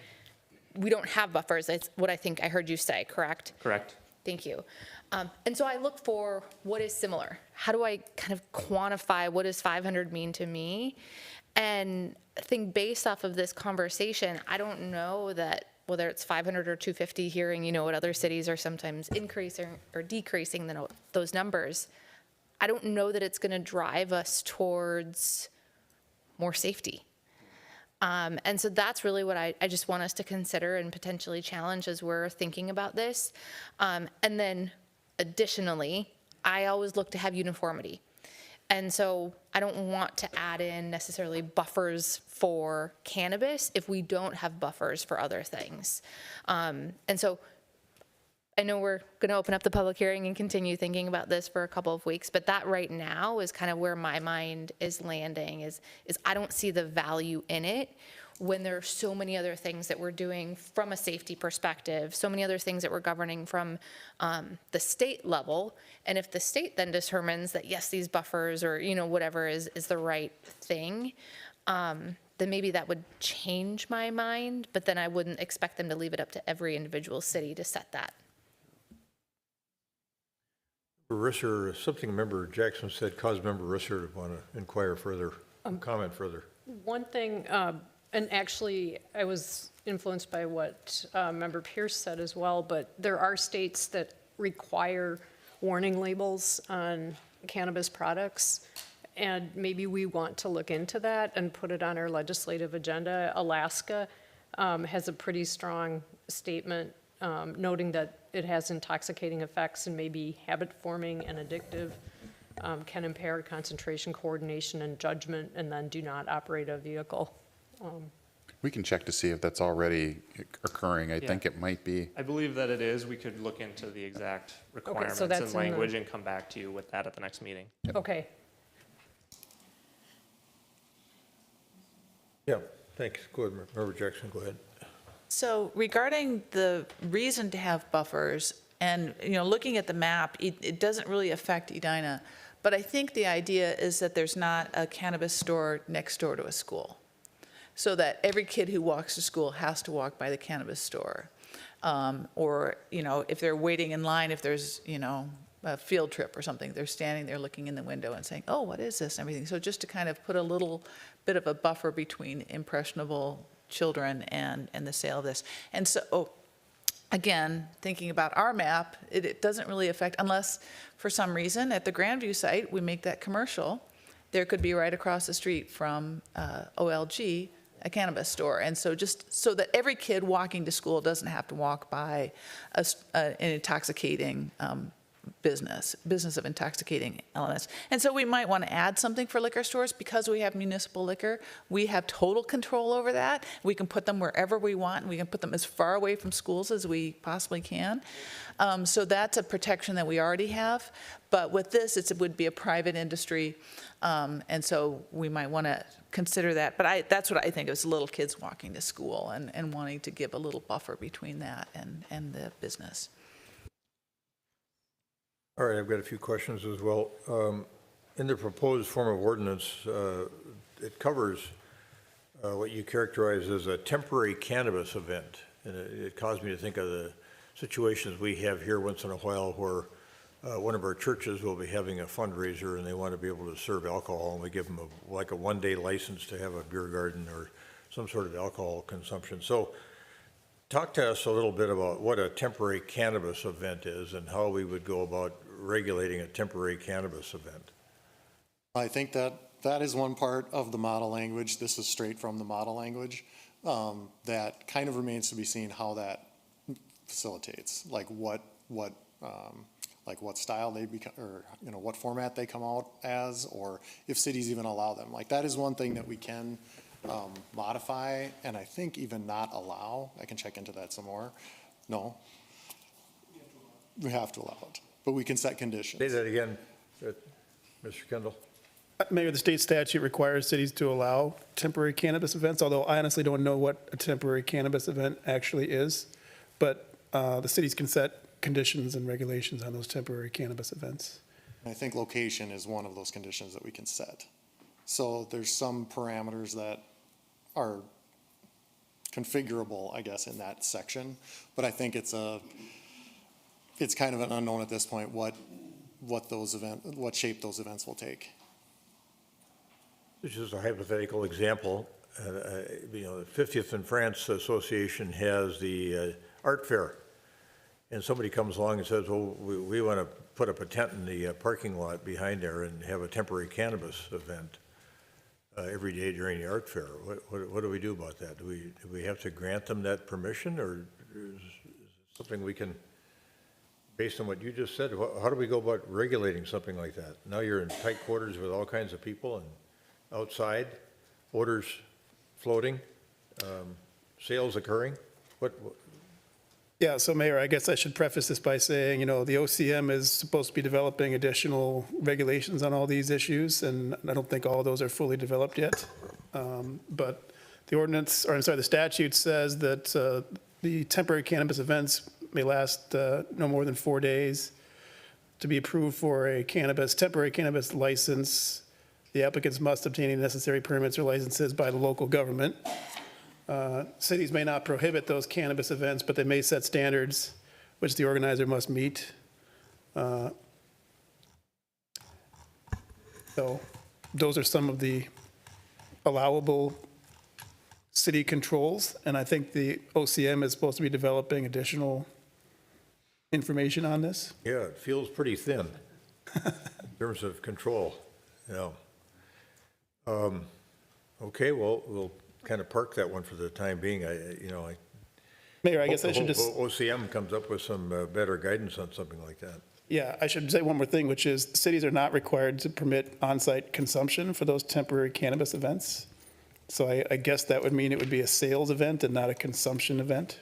we don't have buffers. It's what I think I heard you say, correct? Correct. Thank you. And so I look for what is similar. How do I kind of quantify what does 500 mean to me? And I think based off of this conversation, I don't know that whether it's 500 or 250, hearing, you know, what other cities are sometimes increasing or decreasing those numbers, I don't know that it's going to drive us towards more safety. And so that's really what I just want us to consider and potentially challenge as we're thinking about this. And then additionally, I always look to have uniformity. And so I don't want to add in necessarily buffers for cannabis if we don't have buffers for other things. And so I know we're going to open up the public hearing and continue thinking about this for a couple of weeks, but that right now is kind of where my mind is landing, is I don't see the value in it when there are so many other things that we're doing from a safety perspective, so many other things that we're governing from the state level. And if the state then determines that, yes, these buffers or, you know, whatever is the right thing, then maybe that would change my mind, but then I wouldn't expect them to leave it up to every individual city to set that. Risser, something Member Jackson said caused Member Risser to want to inquire further, comment further. One thing, and actually I was influenced by what Member Pierce said as well, but there are states that require warning labels on cannabis products, and maybe we want to look into that and put it on our legislative agenda. Alaska has a pretty strong statement noting that it has intoxicating effects and may be habit-forming and addictive, can impair concentration, coordination, and judgment, and then do not operate a vehicle. We can check to see if that's already occurring. I Yeah. think it might be. I believe that it is. We could look into the exact requirements that's and in the- language and come back to you with that at the next meeting. Okay. Yeah, thanks. Go ahead, Member Jackson, go ahead. So regarding the reason to have buffers, and, you know, looking at the map, it doesn't really affect Edina, but I think the idea is that there's not a cannabis store next door to a school, so that every kid who walks to school has to walk by the cannabis store. Or, you know, if they're waiting in line, if there's, you know, a field trip or something, they're standing there looking in the window and saying, oh, what is this, and everything. So just to kind of put a little bit of a buffer between impressionable children and the sale of this. And so, again, thinking about our map, it doesn't really affect, unless for some reason at the Grandview site, we make that commercial, there could be right across the street from OLG, a cannabis store. And so just so that every kid walking to school doesn't have to walk by an intoxicating business of intoxicating elements. And so we might want to add something for liquor stores. Because we have municipal liquor, we have total control over that. We can put them wherever we want, and we can put them as far away from schools as we possibly can. So that's a protection that we already have. But with this, it would be a private industry, and so we might want to consider that. But that's what I think, is little kids walking to school and wanting to give a little buffer between that and the business. All right, I've got a few questions as well. In the proposed form of ordinance, it covers what you characterize as a temporary cannabis event. And it caused me to think of the situations we have here once in a while where one of our churches will be having a fundraiser and they want to be able to serve alcohol, and we give them like a one-day license to have a beer garden or some sort of alcohol consumption. So talk to us a little bit about what a temporary cannabis event is and how we would go about regulating a temporary cannabis event. I think that is one part of the model language. This is straight from the model language. That kind of remains to be seen how that facilitates, like what style they become, or what format they come out as, or if cities even allow them. Like that is one thing that we can modify, and I think even not allow. I can check into that some more. No, we have to allow it, but we can set conditions. Say that again, Mr. Kendall. Mayor, the state statute requires cities to allow temporary cannabis events, although I honestly don't know what a temporary cannabis event actually is. But the cities can set conditions and regulations on those temporary cannabis events. I think location is one of those conditions that we can set. So there's some parameters that are configurable, I guess, in that section. But I think it's kind of an unknown at this point what shape those events will take. This is a hypothetical example. The 50th in France Association has the art fair, and somebody comes along and says, well, we want to put up a tent in the parking lot behind there and have a temporary cannabis event every day during the art fair. What do we do about that? Do we have to grant them that permission, or is it something we can, based on what you just said, how do we go about regulating something like that? Now you're in tight quarters with all kinds of people and outside, odors floating, sales occurring. Yeah, so Mayor, I guess I should preface this by saying, the OCM is supposed to be developing additional regulations on all these issues, and I don't think all of those are fully developed yet. But the statute says that the temporary cannabis events may last no more than 4 days. To be approved for a temporary cannabis license, the applicants must obtain any necessary permits or licenses by the local government. Cities may not prohibit those cannabis events, but they may set standards which the organizer must meet. So those are some of the allowable city controls, and I think the OCM is supposed to be developing additional information on this. Yeah, it feels pretty thin in terms of control. Okay, well, we'll kind of park that one for the time being. Mayor, I guess I should just... OCM comes up with some better guidance on something like that. Yeah, I should say one more thing, which is cities are not required to permit on-site consumption for those temporary cannabis events. So I guess that would mean it would be a sales event and not a consumption event.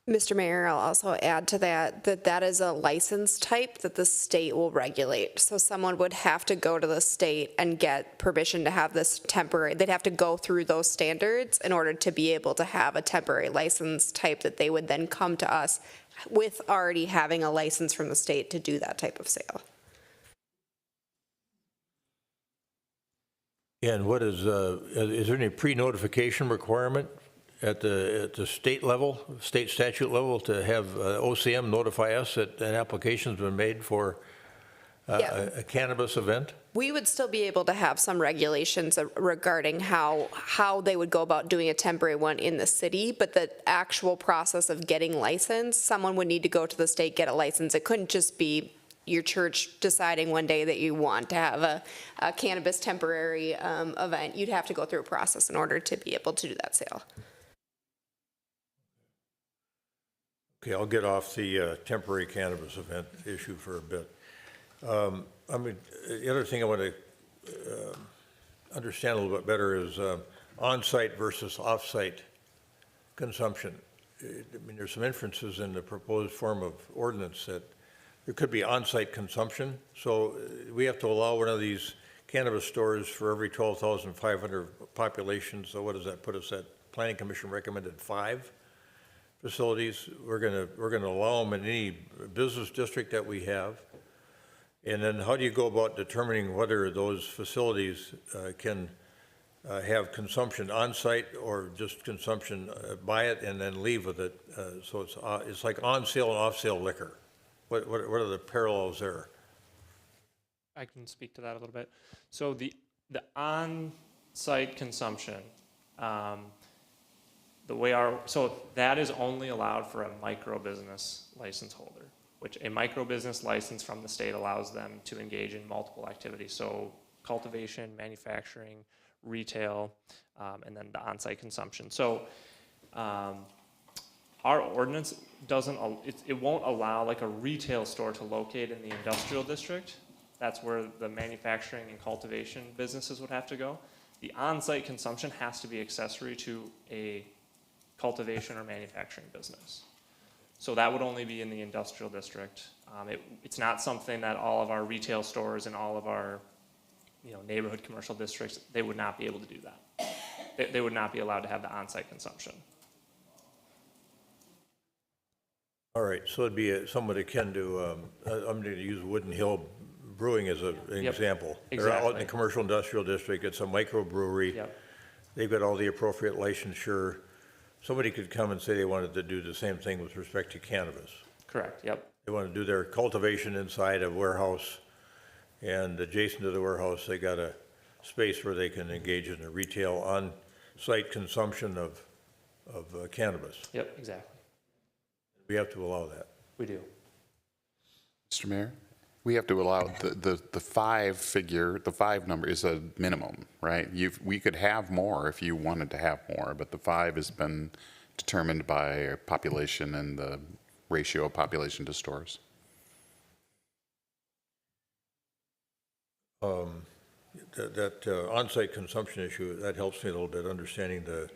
Mr. Mayor, I'll also add to that is a license type that the state will regulate. So someone would have to go to the state and get permission to have this temporary, they'd have to go through those standards in order to be able to have a temporary license type that they would then come to us with already having a license from the state to do that type of sale. And what is there any pre-notification requirement at the state level, state statute level, to have OCM notify us that an application's been made for a cannabis event? We would still be able to have some regulations regarding how they would go about doing a temporary one in the city, but the actual process of getting licensed, someone would need to go to the state, get a license. It couldn't just be your church deciding one day that you want to have a cannabis temporary event. You'd have to go through a process in order to be able to do that sale. Okay, I'll get off the temporary cannabis event issue for a bit. The other thing I want to understand a little bit better is on-site versus off-site consumption. There's some inferences in the proposed form of ordinance that there could be on-site consumption. So we have to allow one of these cannabis stores for every 12,500 population. So what does that put us at? Planning Commission recommended 5 facilities. We're going to allow them in any business district that we have. And then how do you go about determining whether those facilities can have consumption on-site or just consumption, buy it and then leave with it? So it's like on-sale and off-sale liquor. What are the parallels there? I can speak to that a little bit. So the on-site consumption, so that is only allowed for a micro business license holder, which a micro business license from the state allows them to engage in multiple activities. So cultivation, manufacturing, retail, and then the on-site consumption. So our ordinance it won't allow like a retail store to locate in the industrial district. That's where the manufacturing and cultivation businesses would have to go. The on-site consumption has to be accessory to a cultivation or manufacturing business. So that would only be in the industrial district. It's not something that all of our retail stores and all of our neighborhood commercial districts, they would not be able to do that. They would not be allowed to have the on-site consumption. All right, so it'd be somewhat akin to, I'm going to use Wooden Hill Brewing as an example. They're out in the commercial industrial district. It's a microbrewery. Yep. They've got all the appropriate licensure. Somebody could come and say they wanted to do the same thing with respect to cannabis. Correct, yep. They want to do their cultivation inside a warehouse, and adjacent to the warehouse, they got a space where they can engage in a retail on-site consumption of cannabis. Yep, exactly. We have to allow that. We do. Mr. Mayor, we have to allow the five number is a minimum, right? We could have more if you wanted to have more, but the 5 has been determined by population and the ratio of population to stores. That on-site consumption issue, that helps me a little bit, understanding the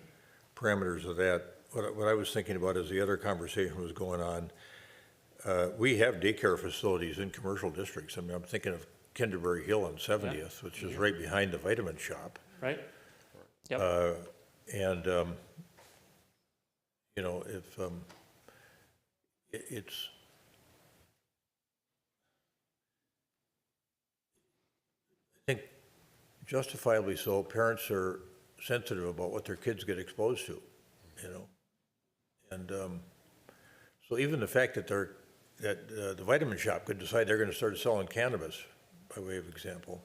parameters of that. What I was thinking about as the other conversation was going on, we have daycare facilities in commercial districts. I mean, I'm thinking of Kinderberry Hill on 70th, which is right behind the vitamin shop. Right. Yep. And, if it's, I think justifiably so, parents are sensitive about what their kids get exposed to, And so even the fact that the vitamin shop could decide they're going to start selling cannabis, by way of example,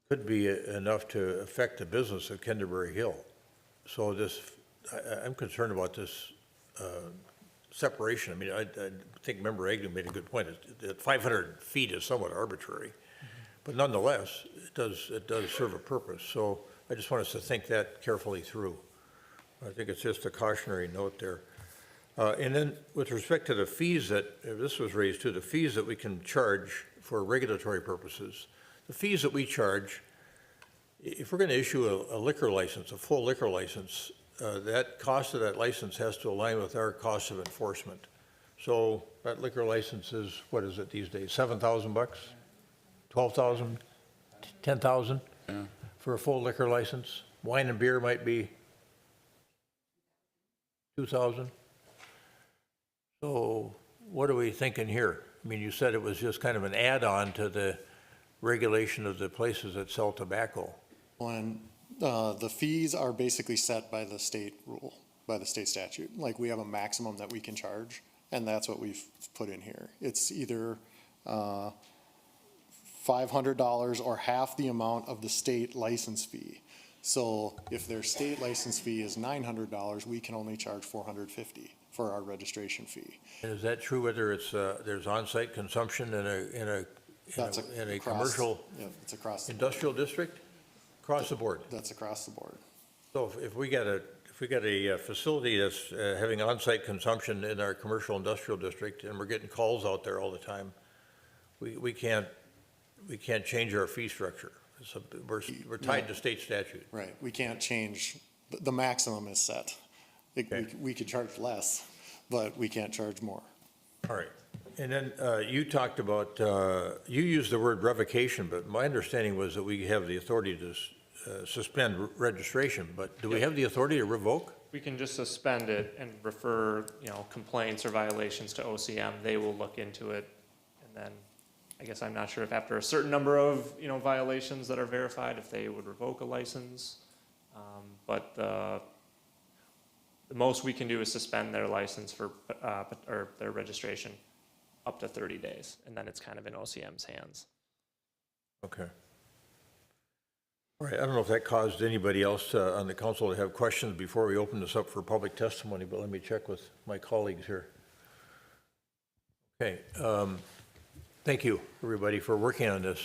could be enough to affect the business of Kinderberry Hill. So I'm concerned about this separation. I mean, I think Member Agnew made a good point. That 500 feet is somewhat arbitrary, but nonetheless, it does serve a purpose. So I just want us to think that carefully through. I think it's just a cautionary note there. And then with respect to the fees this was raised too, the fees that we can charge for regulatory purposes, the fees that we charge, if we're going to issue a liquor license, a full liquor license, that cost of that license has to align with our cost of enforcement. So that liquor license is, what is it these days, $7,000, $12,000, $10,000 for a full liquor license? Wine and beer might be $2,000. So what are we thinking here? I mean, you said it was just kind of an add-on to the regulation of the places that sell tobacco. When the fees are basically set by the state rule, by the state statute. Like, we have a maximum that we can charge, and that's what we've put in here. It's either $500 or half the amount of the state license fee. So if their state license fee is $900, we can only charge $450 for our registration fee. And is that true whether it's there's on-site consumption in a commercial it's across industrial district? Across the board? That's across the board. So if we got a facility that's having on-site consumption in our commercial industrial district, and we're getting calls out there all the time, we can't change our fee structure. We're tied to state statute. Right. We can't change. The maximum is set. We could charge less, but we can't charge more. All right. And then you talked about, you used the word revocation, but my understanding was that we have the authority to suspend registration, but do we have the authority to revoke? We can just suspend it and refer, complaints or violations to OCM. They will look into it and then I guess I'm not sure if after a certain number of, violations that are verified, if they would revoke a license. But the most we can do is suspend their license for, or their registration up to 30 days, and then it's kind of in OCM's hands. Okay. All right, I don't know if that caused anybody else on the council to have questions before we open this up for public testimony, but let me check with my colleagues here. Okay, thank you, everybody, for working on this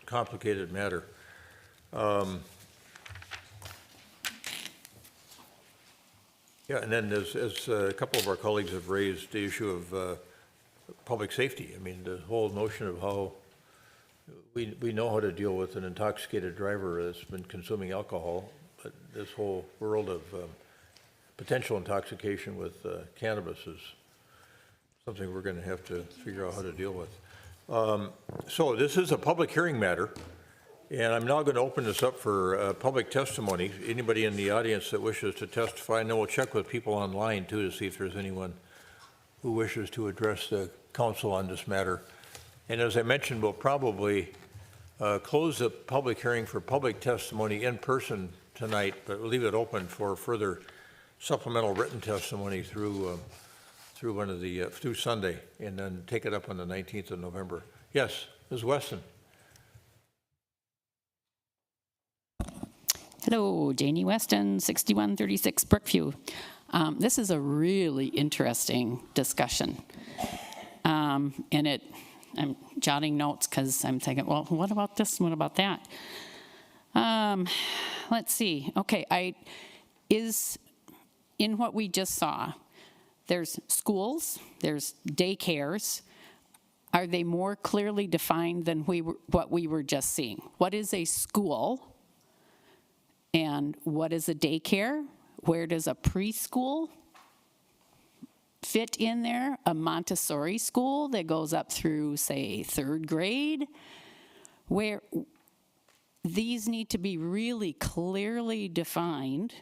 complicated matter. Yeah, and then as a couple of our colleagues have raised the issue of public safety. I mean, the whole notion of how we know how to deal with an intoxicated driver that's been consuming alcohol, but this whole world of potential intoxication with cannabis is something we're going to have to figure out how to deal with. So this is a public hearing matter, and I'm now going to open this up for public testimony. Anybody in the audience that wishes to testify, and then we'll check with people online too to see if there's anyone who wishes to address the council on this matter. And as I mentioned, we'll probably close the public hearing for public testimony in person tonight, but we'll leave it open for further supplemental written testimony through through Sunday, and then take it up on the 19th of November. Yes, Ms. Weston. Hello, Janie Weston, 6136 Brookview. This is a really interesting discussion. And I'm jotting notes because I'm thinking, well, what about this? What about that? Let's see. Okay, in what we just saw, there's schools, there's daycares. Are they more clearly defined than what we were just seeing? What is a school? And what is a daycare? Where does a preschool fit in there? A Montessori school that goes up through, say, 3rd grade? Where these need to be really clearly defined.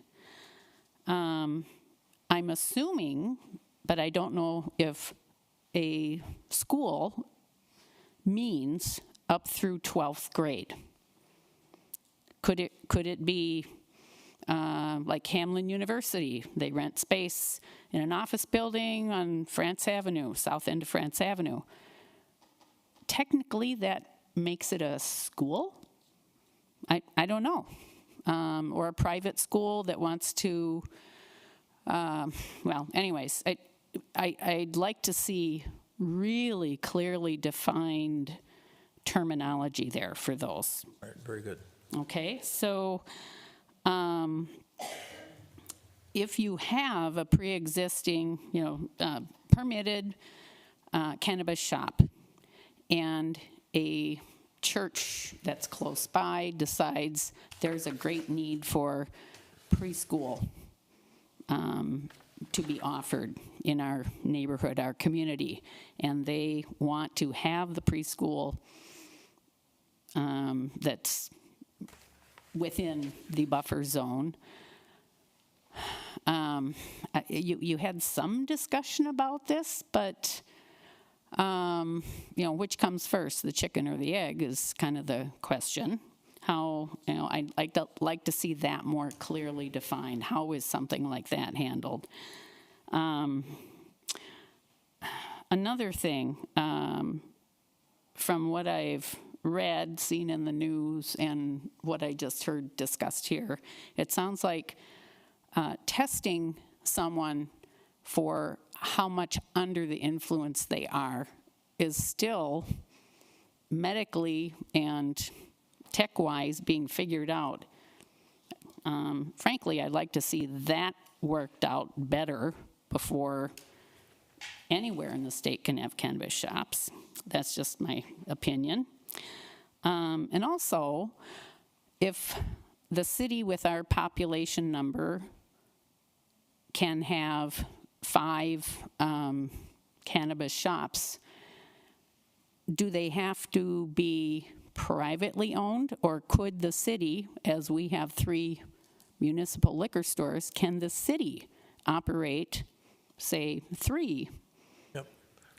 I'm assuming, but I don't know if a school means up through 12th grade. Could it be like Hamlin University? They rent space in an office building on France Avenue, south end of France Avenue. Technically, that makes it a school? I don't know. Or a private school that wants to, well, anyways, I'd like to see really clearly defined terminology there for those. All right, very good. Okay, so if you have a pre-existing, permitted cannabis shop, and a church that's close by decides there's a great need for preschool to be offered in our neighborhood, our community, and they want to have the preschool that's within the buffer zone. You had some discussion about this, but which comes first, the chicken or the egg, is kind of the question. How, I'd like to see that more clearly defined. How is something like that handled? Another thing, from what I've read, seen in the news, and what I just heard discussed here, it sounds like testing someone for how much under the influence they are is still medically and tech-wise being figured out. Frankly, I'd like to see that worked out better before anywhere in the state can have cannabis shops. That's just my opinion. And also, if the city with our population number can have 5 cannabis shops, do they have to be privately owned, or could the city, as we have 3 municipal liquor stores, can the city operate, say, 3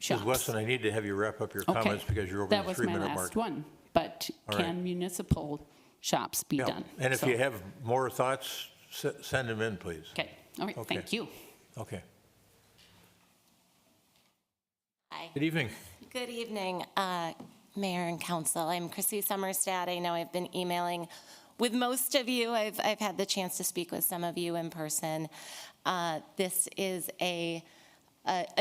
shops. Ms. Wesson, I need to have you wrap up your Okay. comments because you're over That the was my 3-minute mark. last one, but All right. can municipal shops be Yeah. done? And if So- you have more thoughts, send them in, please. Okay, all right, Okay. thank you. Okay. Hi. Good evening. Good evening, Mayor and Council. I'm Chrissy Summerstad. I know I've been emailing with most of you. I've had the chance to speak with some of you in person. This is a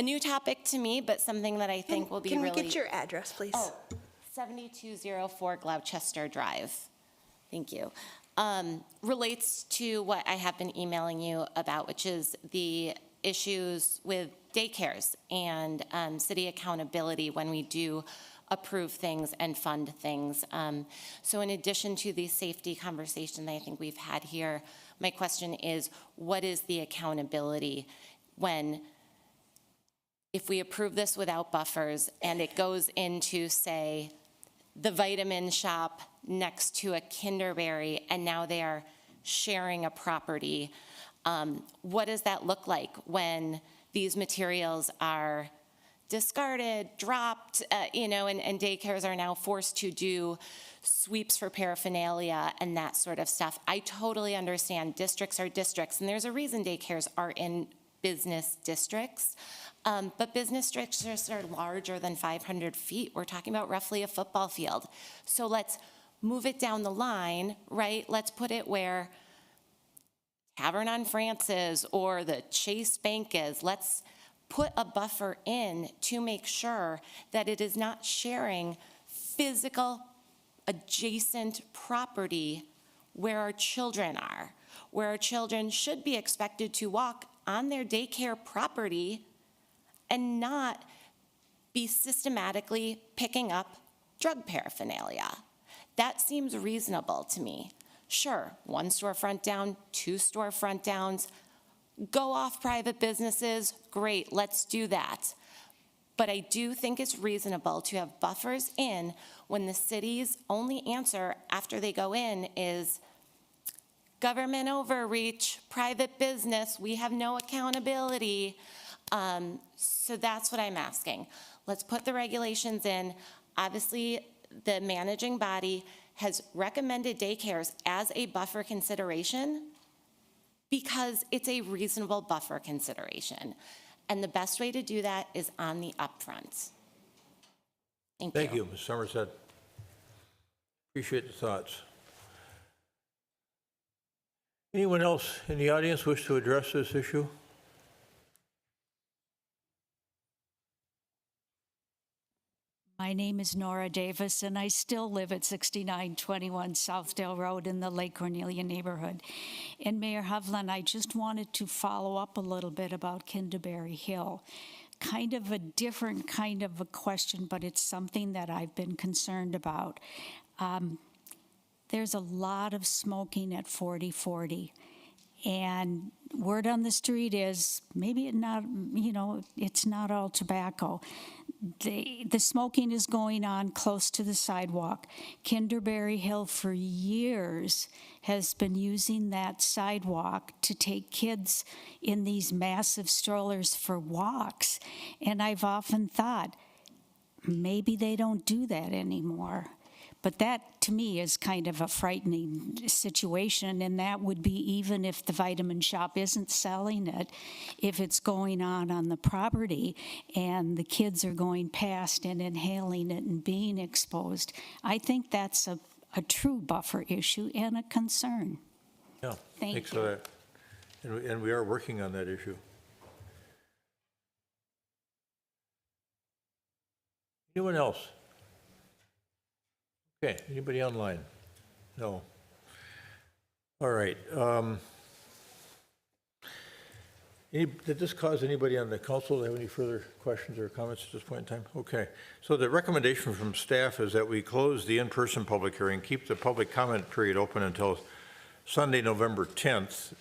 new topic to me, but something that I think will be Can really... we get your address, please? Oh, 7204 Gloucester Drive. Thank you. Relates to what I have been emailing you about, which is the issues with daycares and city accountability when we do approve things and fund things. So in addition to the safety conversation that I think we've had here, my question is, what is the accountability when, if we approve this without buffers and it goes into, say, the vitamin shop next to a Kinderberry, and now they are sharing a property? What does that look like when these materials are discarded, dropped, and daycares are now forced to do sweeps for paraphernalia and that sort of stuff? I totally understand districts are districts, and there's a reason daycares are in business districts. But business districts are larger than 500 feet. We're talking about roughly a football field. So let's move it down the line, right? Let's put it where Tavern on France is or the Chase Bank is. Let's put a buffer in to make sure that it is not sharing physical adjacent property where our children are, where our children should be expected to walk on their daycare property and not be systematically picking up drug paraphernalia. That seems reasonable to me. Sure, 1 storefront down, 2 storefront downs, go off private businesses, great, let's do that. But I do think it's reasonable to have buffers in when the city's only answer after they go in is government overreach, private business, we have no accountability. So that's what I'm asking. Let's put the regulations in. Obviously, the managing body has recommended daycares as a buffer consideration because it's a reasonable buffer consideration. And the best way to do that is on the upfront. Thank you. Thank you, Ms. Somerset. Appreciate the thoughts. Anyone else in the audience wish to address this issue? My name is Nora Davis, and I still live at 6921 Southdale Road in the Lake Cornelia neighborhood. And Mayor Hovland, I just wanted to follow up a little bit about Kinderberry Hill. Kind of a different kind of a question, but it's something that I've been concerned about. There's a lot of smoking at 4040. And word on the street is maybe it's not all tobacco. The smoking is going on close to the sidewalk. Kinderberry Hill for years has been using that sidewalk to take kids in these massive strollers for walks. And I've often thought, maybe they don't do that anymore. But that, to me, is kind of a frightening situation, and that would be even if the vitamin shop isn't selling it, if it's going on the property and the kids are going past and inhaling it and being exposed. I think that's a true buffer issue and a concern. Yeah, Thank thanks you. for that. And we are working on that issue. Anyone else? Okay, anybody online? No. All right. Did this cause anybody on the council to have any further questions or comments at this point in time? Okay. So the recommendation from staff is that we close the in-person public hearing, keep the public comment period open until Sunday, November 10th,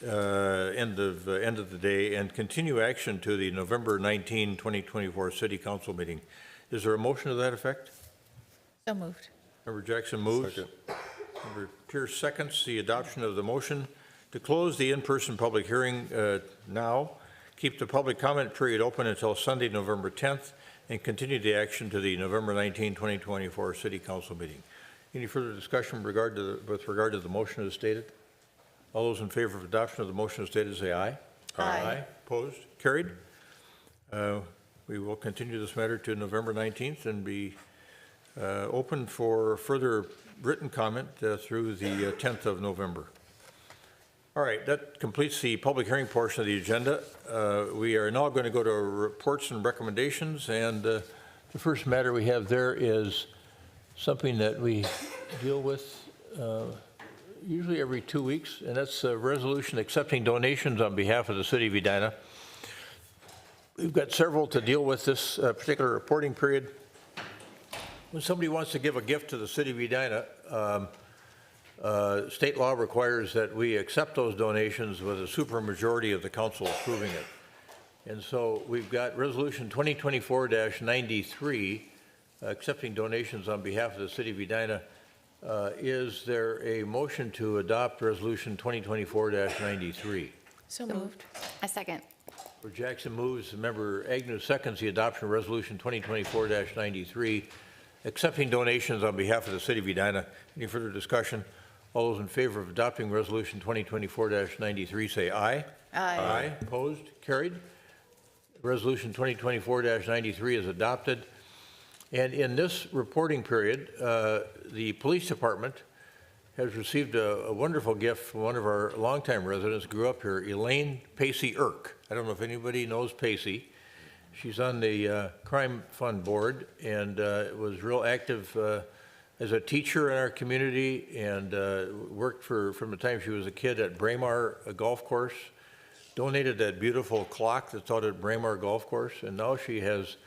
end of the day, and continue action to the November 19, 2024 City Council meeting. Is there a motion to that effect? So moved. Member Jackson moves. Second. Member Pierce seconds the adoption of the motion to close the in-person public hearing now, keep the public comment period open until Sunday, November 10th, and continue the action to the November 19, 2024 City Council meeting. Any further discussion with regard to the motion as stated? All those in favor of adoption of the motion as stated say aye. Aye. Opposed? Carried. We will continue this matter to November 19th and be open for further written comment through the 10th of November. All right, that completes the public hearing portion of the agenda. We are now going to go to reports and recommendations, and the first matter we have there is something that we deal with usually every 2 weeks, and that's a resolution accepting donations on behalf of the city of Edina. We've got several to deal with this particular reporting period. When somebody wants to give a gift to the city of Edina, state law requires that we accept those donations with a supermajority of the council approving it. And so we've got resolution 2024-93, accepting donations on behalf of the city of Edina. Is there a motion to adopt resolution 2024-93? So moved. A second. Member Jackson moves, Member Agnew seconds the adoption of resolution 2024-93, accepting donations on behalf of the city of Edina. Any further discussion? All those in favor of adopting resolution 2024-93 say aye. Aye. Opposed? Carried. Resolution 2024-93 is adopted. And in this reporting period, the police department has received a wonderful gift from one of our longtime residents, grew up here, Elaine Pacey Irk. I don't know if anybody knows Pacey. She's on the Crime Fund Board and was real active as a teacher in our community and worked from the time she was a kid at Braemar Golf Course, donated that beautiful clock that's out at Braemar Golf Course, and now she has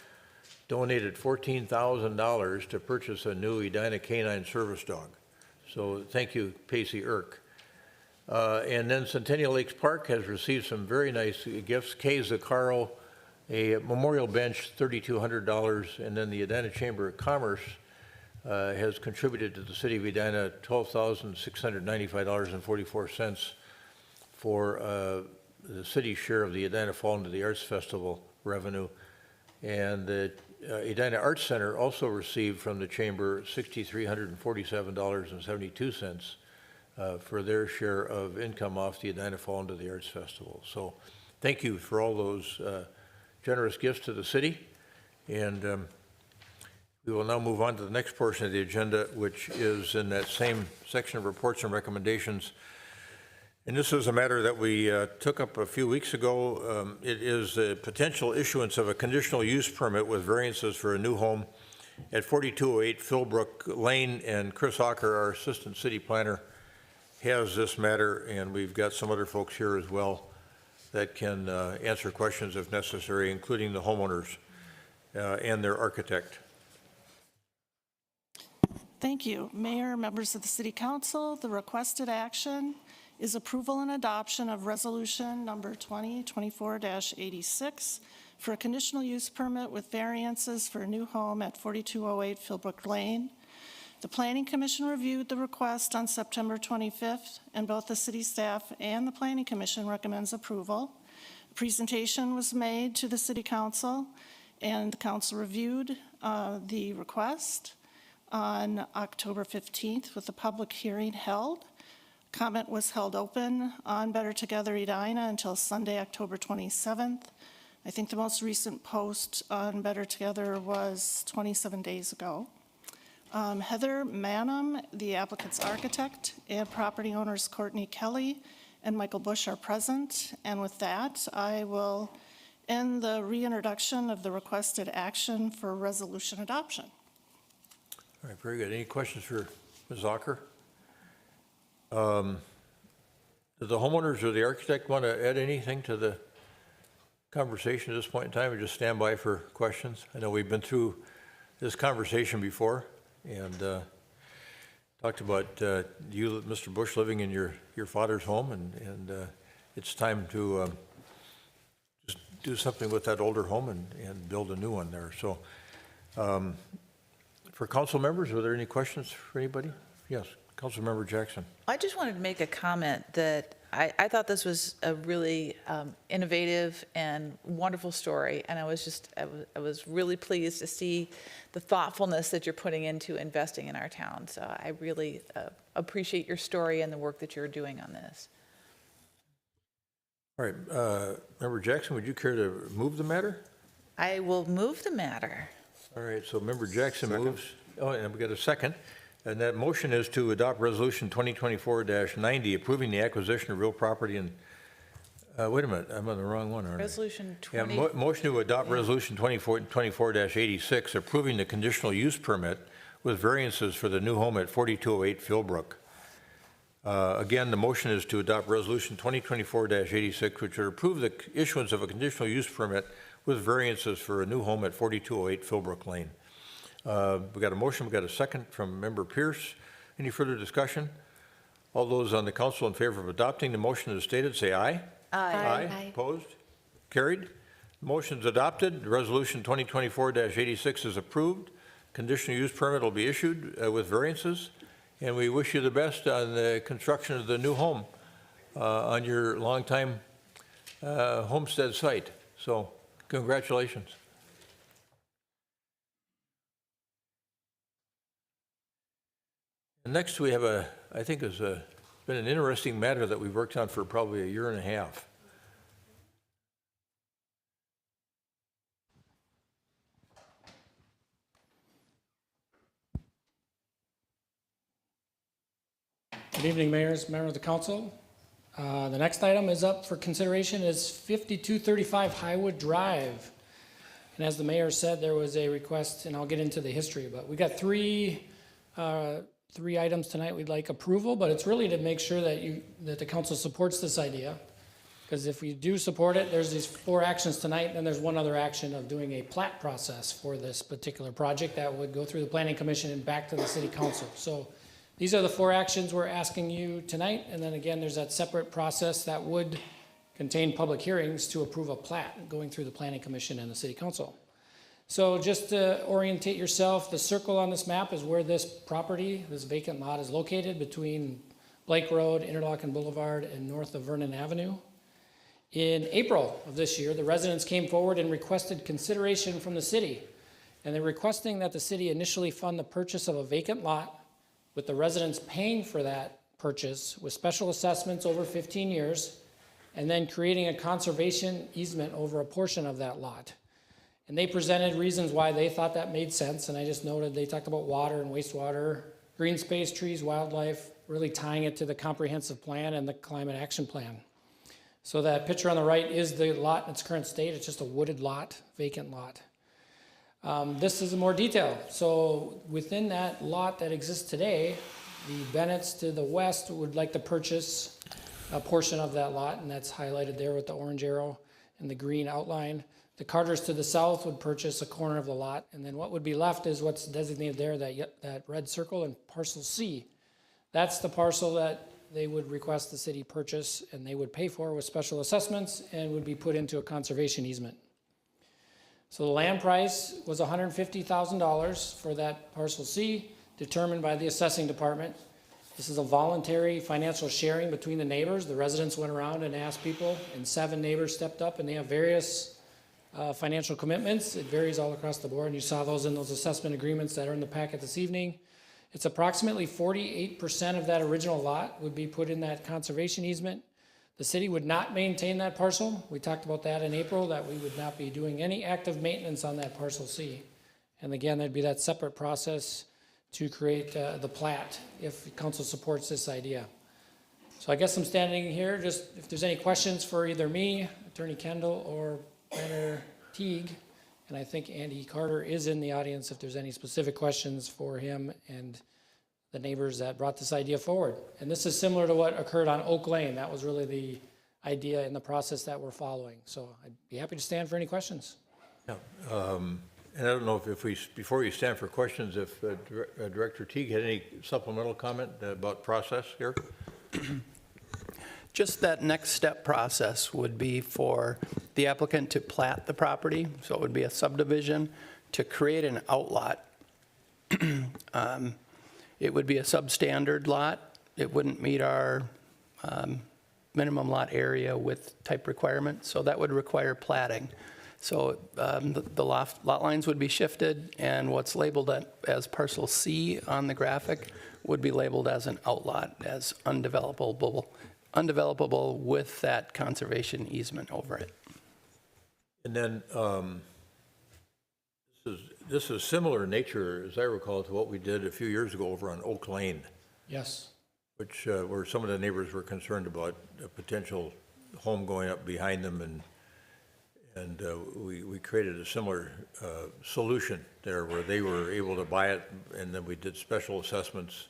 donated $14,000 to purchase a new Edina canine service dog. So thank you, Pacey Irk. And then Centennial Lakes Park has received some very nice gifts. Kay Zaccaro, a memorial bench, $3,200, and then the Edina Chamber of Commerce has contributed to the city of Edina $12,695.44 for the city's share of the Edina Fall into the Arts Festival revenue. And the Edina Arts Center also received from the Chamber $6,347.72 for their share of income off the Edina Fall into the Arts Festival. So thank you for all those generous gifts to the city. And we will now move on to the next portion of the agenda, which is in that same section of reports and recommendations. And this is a matter that we took up a few weeks ago. It is the potential issuance of a conditional use permit with variances for a new home at 4208 Philbrook Lane. And Chris Ocker, our assistant city planner, has this matter, and we've got some other folks here as well that can answer questions if necessary, including the homeowners and their architect. Thank you. Mayor, members of the City Council, the requested action is approval and adoption of resolution number 2024-86 for a conditional use permit with variances for a new home at 4208 Philbrook Lane. The Planning Commission reviewed the request on September 25th, and both the city staff and the Planning Commission recommends approval. A presentation was made to the City Council, and the Council reviewed the request on October 15th with a public hearing held. Comment was held open on Better Together Edina until Sunday, October 27th. I think the most recent post on Better Together was 27 days ago. Heather Manham, the applicant's architect, and property owners Courtney Kelly and Michael Bush are present. And with that, I will end the reintroduction of the requested action for resolution adoption. All right, very good. Any questions for Ms. Ocker? Do the homeowners or the architect want to add anything to the conversation at this point in time, or just stand by for questions? I know we've been through this conversation before and talked about you, Mr. Bush, living in your father's home, and it's time to just do something with that older home and build a new one there. So for council members, were there any questions for anybody? Yes, Councilmember Jackson. I just wanted to make a comment that I thought this was a really innovative and wonderful story, and I was really pleased to see the thoughtfulness that you're putting into investing in our town. So I really appreciate your story and the work that you're doing on this. All right, Member Jackson, would you care to move the matter? I will move the matter. All right, so Member Jackson moves, oh, and we got a second. And that motion is to adopt Resolution 2024-90, approving the acquisition of real property in, wait a minute, I'm on the wrong one, aren't I? Resolution Yeah, 20. motion to adopt Resolution 24-86, approving the conditional use permit with variances for the new home at 4208 Philbrook. Again, the motion is to adopt Resolution 2024-86, which would approve the issuance of a conditional use permit with variances for a new home at 4208 Philbrook Lane. We got a motion, we got a second from Member Pierce. Any further discussion? All those on the council in favor of adopting the motion as stated, say aye. Aye. Opposed? Carried. Motion's adopted. Resolution 2024-86 is approved. Conditional use permit will be issued with variances. And we wish you the best on the construction of the new home on your longtime homestead site. So congratulations. And next we have I think it's been an interesting matter that we've worked on for probably a year and a half. Good evening, mayors, members of the council. The next item is up for consideration is 5235 Highwood Drive. And as the mayor said, there was a request, and I'll get into the history, but we got three items tonight we'd like approval, but it's really to make sure that the council supports this idea. Because if we do support it, there's these 4 actions tonight, and there's one other action of doing a plat process for this particular project that would go through the planning commission and back to the city council. So these are the 4 actions we're asking you tonight, and then again, there's that separate process that would contain public hearings to approve a plat going through the planning commission and the city council. So just to orientate yourself, the circle on this map is where this property, this vacant lot, is located between Blake Road, Interlochen Boulevard, and north of Vernon Avenue. In April of this year, the residents came forward and requested consideration from the city. And they're requesting that the city initially fund the purchase of a vacant lot, with the residents paying for that purchase with special assessments over 15 years, and then creating a conservation easement over a portion of that lot. And they presented reasons why they thought that made sense, and I just noted they talked about water and wastewater, green space, trees, wildlife, really tying it to the comprehensive plan and the climate action plan. So that picture on the right is the lot in its current state. It's just a wooded lot, vacant lot. This is in more detail. So within that lot that exists today, the Bennett's to the west would like to purchase a portion of that lot, and that's highlighted there with the orange arrow and the green outline. The Carters to the south would purchase a corner of the lot, and then what would be left is what's designated there, that red circle, and parcel C. That's the parcel that they would request the city purchase, and they would pay for with special assessments and would be put into a conservation easement. So the land price was $150,000 for that parcel C, determined by the assessing department. This is a voluntary financial sharing between the neighbors. The residents went around and asked people, and 7 neighbors stepped up, and they have various financial commitments. It varies all across the board, and you saw those in those assessment agreements that are in the packet this evening. It's approximately 48% of that original lot would be put in that conservation easement. The city would not maintain that parcel. We talked about that in April, that we would not be doing any active maintenance on that parcel C. And again, there'd be that separate process to create the plat if council supports this idea. So I guess I'm standing here, just if there's any questions for either me, Attorney Kendall, or Planner Teague, and I think Andy Carter is in the audience if there's any specific questions for him and the neighbors that brought this idea forward. And this is similar to what occurred on Oak Lane. That was really the idea in the process that we're following. So I'd be happy to stand for any questions. Yeah, and I don't know if we, before you stand for questions, if Director Teague had any supplemental comment about process here? Just that next step process would be for the applicant to plat the property, so it would be a subdivision, to create an outlot. It would be a substandard lot. It wouldn't meet our minimum lot area width type requirement, so that would require platting. So the lot lines would be shifted, and what's labeled as parcel C on the graphic would be labeled as an outlot, as undevelopable with that conservation easement over it. And then this is similar in nature, as I recall, to what we did a few years ago over on Oak Lane, Yes. which where some of the neighbors were concerned about a potential home going up behind them, and we created a similar solution there where they were able to buy it, and then we did special assessments.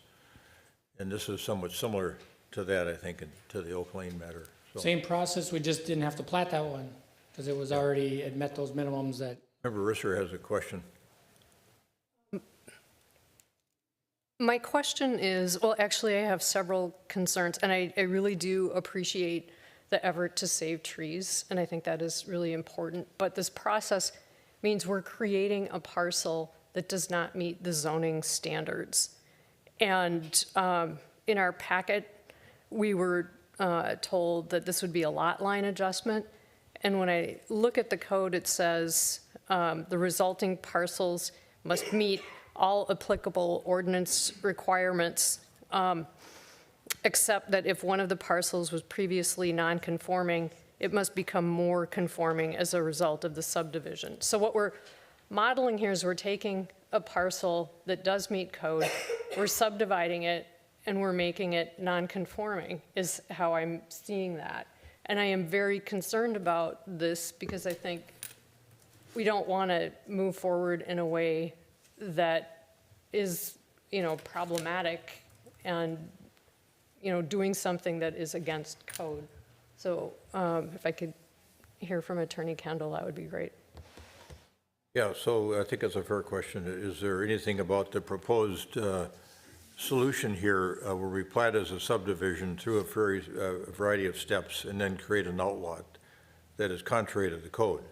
And this is somewhat similar to that, I think, to the Oak Lane matter. So, Same process, we just didn't have to plat that one because it was already, it met those minimums that. Member Risser has a question. My question is, well, actually, I have several concerns, and I really do appreciate the effort to save trees, and I think that is really important. But this process means we're creating a parcel that does not meet the zoning standards. And in our packet, we were told that this would be a lot line adjustment. And when I look at the code, it says the resulting parcels must meet all applicable ordinance requirements, except that if one of the parcels was previously non-conforming, it must become more conforming as a result of the subdivision. So what we're modeling here is we're taking a parcel that does meet code, we're subdividing it, and we're making it non-conforming, is how I'm seeing that. And I am very concerned about this because I think we don't want to move forward in a way that is, problematic and, doing something that is against code. So if I could hear from Attorney Kendall, that would be great. Yeah, so I think that's a fair question. Is there anything about the proposed solution here where we plat as a subdivision through a variety of steps and then create an outlot that is contrary to the code?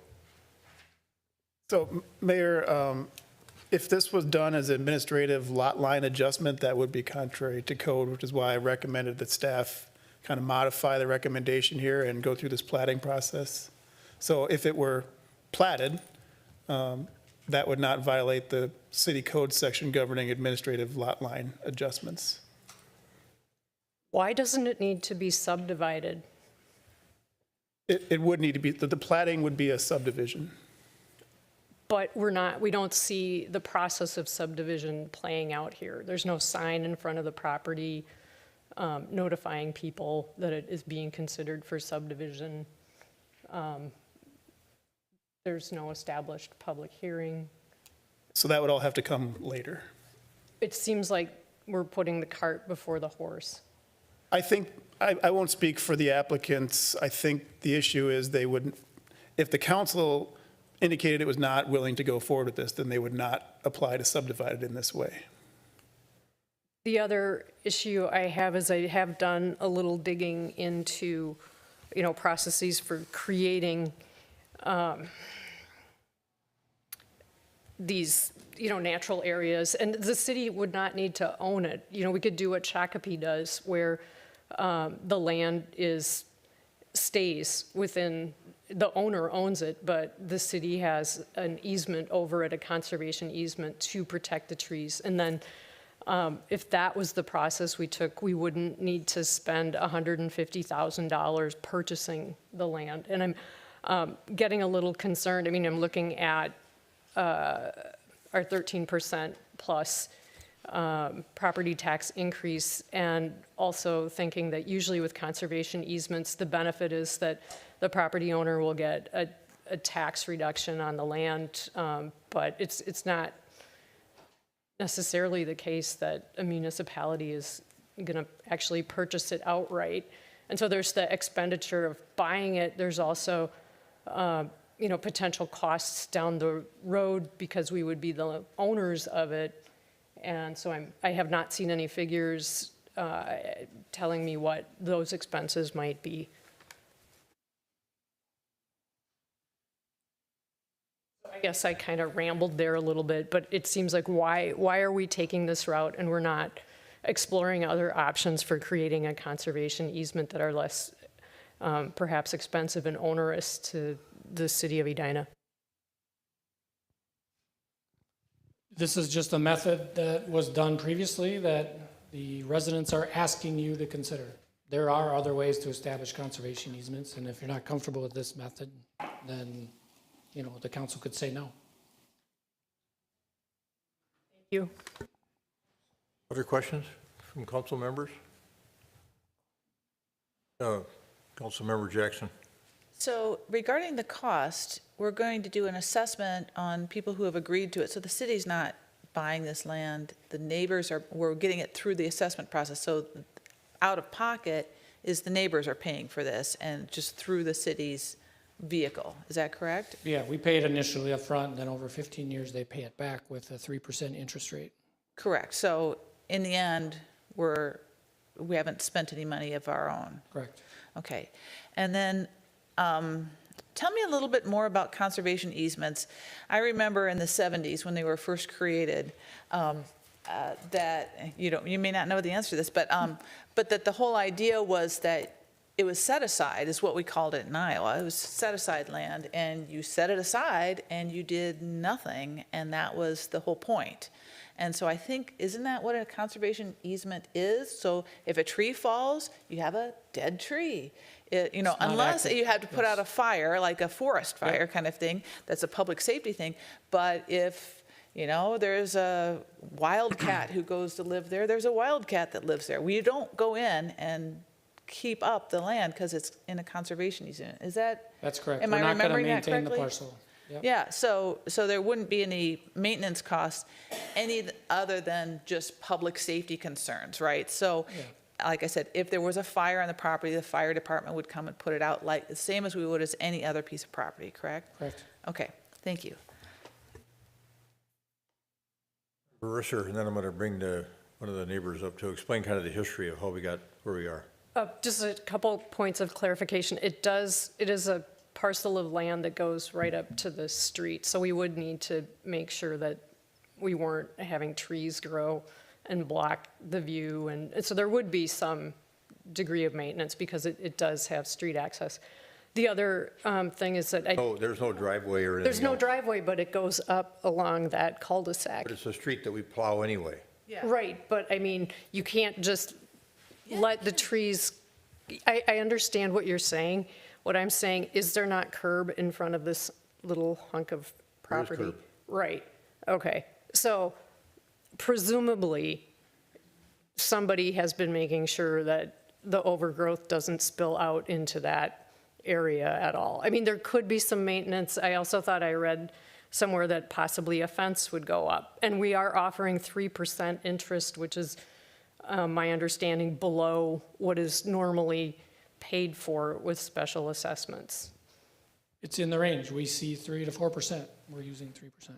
So, Mayor, if this was done as administrative lot line adjustment, that would be contrary to code, which is why I recommended that staff kind of modify the recommendation here and go through this platting process. So if it were platted, that would not violate the city code section governing administrative lot line adjustments. Why doesn't it need to be subdivided? It would need to be, the platting would be a subdivision. But we don't see the process of subdivision playing out here. There's no sign in front of the property notifying people that it is being considered for subdivision. There's no established public hearing. So that would all have to come later. It seems like we're putting the cart before the horse. I think, I won't speak for the applicants. I think the issue is they wouldn't, if the council indicated it was not willing to go forward with this, then they would not apply to subdivide it in this way. The other issue I have is I have done a little digging into, processes for creating these, natural areas, and the city would not need to own it. We could do what Shakopee does, where the land stays within, the owner owns it, but the city has an easement over it, a conservation easement to protect the trees. And then if that was the process we took, we wouldn't need to spend $150,000 purchasing the land. And I'm getting a little concerned. I mean, I'm looking at our 13% plus property tax increase, and also thinking that usually with conservation easements, the benefit is that the property owner will get a tax reduction on the land, but it's not necessarily the case that a municipality is going to actually purchase it outright. And so there's the expenditure of buying it. There's also potential costs down the road because we would be the owners of it. And so I have not seen any figures telling me what those expenses might be. I guess I kind of rambled there a little bit, but it seems like why are we taking this route and we're not exploring other options for creating a conservation easement that are less perhaps expensive and onerous to the city of Edina. This is just a method that was done previously that the residents are asking you to consider. There are other ways to establish conservation easements, and if you're not comfortable with this method, then, the council could say no. Thank you. Other questions from council members? Councilmember Jackson. So regarding the cost, we're going to do an assessment on people who have agreed to it. So the city's not buying this land. The neighbors we're getting it through the assessment process. So out of pocket is the neighbors are paying for this and just through the city's vehicle. Is that correct? Yeah, we pay it initially up front, and then over 15 years, they pay it back with a 3% interest rate. Correct. So in the end, we haven't spent any money of our own. Correct. Okay. And then tell me a little bit more about conservation easements. I remember in the 70s when they were first created, that you may not know the answer to this, but that the whole idea was that it was set aside, is what we called it in Iowa. It was set aside land, and you set it aside and you did nothing, and that was the whole point. And so I think, isn't that what a conservation easement is? So if a tree falls, you have a dead tree. Unless you have to put out a fire, like a forest fire kind of thing, that's a public safety thing. But if, there's a wildcat who goes to live there, there's a wildcat that lives there. We don't go in and keep up the land because it's in a conservation easement. Is that? That's correct. Am We're I not going to remembering that maintain the correctly? parcel. Yep. Yeah, so there wouldn't be any maintenance costs, any other than just public safety concerns, right? So, like I said, if there was a fire on the property, the fire department would come and put it out like the same as we would as any other piece of property, correct? Correct. Okay, thank you. Risser, and then I'm going to bring one of the neighbors up to explain kind of the history of how we got where we are. Just a couple points of clarification. It is a parcel of land that goes right up to the street, so we would need to make sure that we weren't having trees grow and block the view, and so there would be some degree of maintenance because it does have street access. The other thing is that there's no driveway or anything. there's no else. driveway, but it goes up along that cul-de-sac. But it's a street that we plow anyway. Yeah. Right, but I mean, you can't just let the trees, I understand what you're saying. What I'm saying, is there not curb in front of this little hunk of property? curb. Right, okay. So presumably, somebody has been making sure that the overgrowth doesn't spill out into that area at all. I mean, there could be some maintenance. I also thought I read somewhere that possibly a fence would go up. And we are offering 3% interest, which is, my understanding, below what is normally paid for with special assessments. It's in the range. We see 3 to 4%. We're using 3%.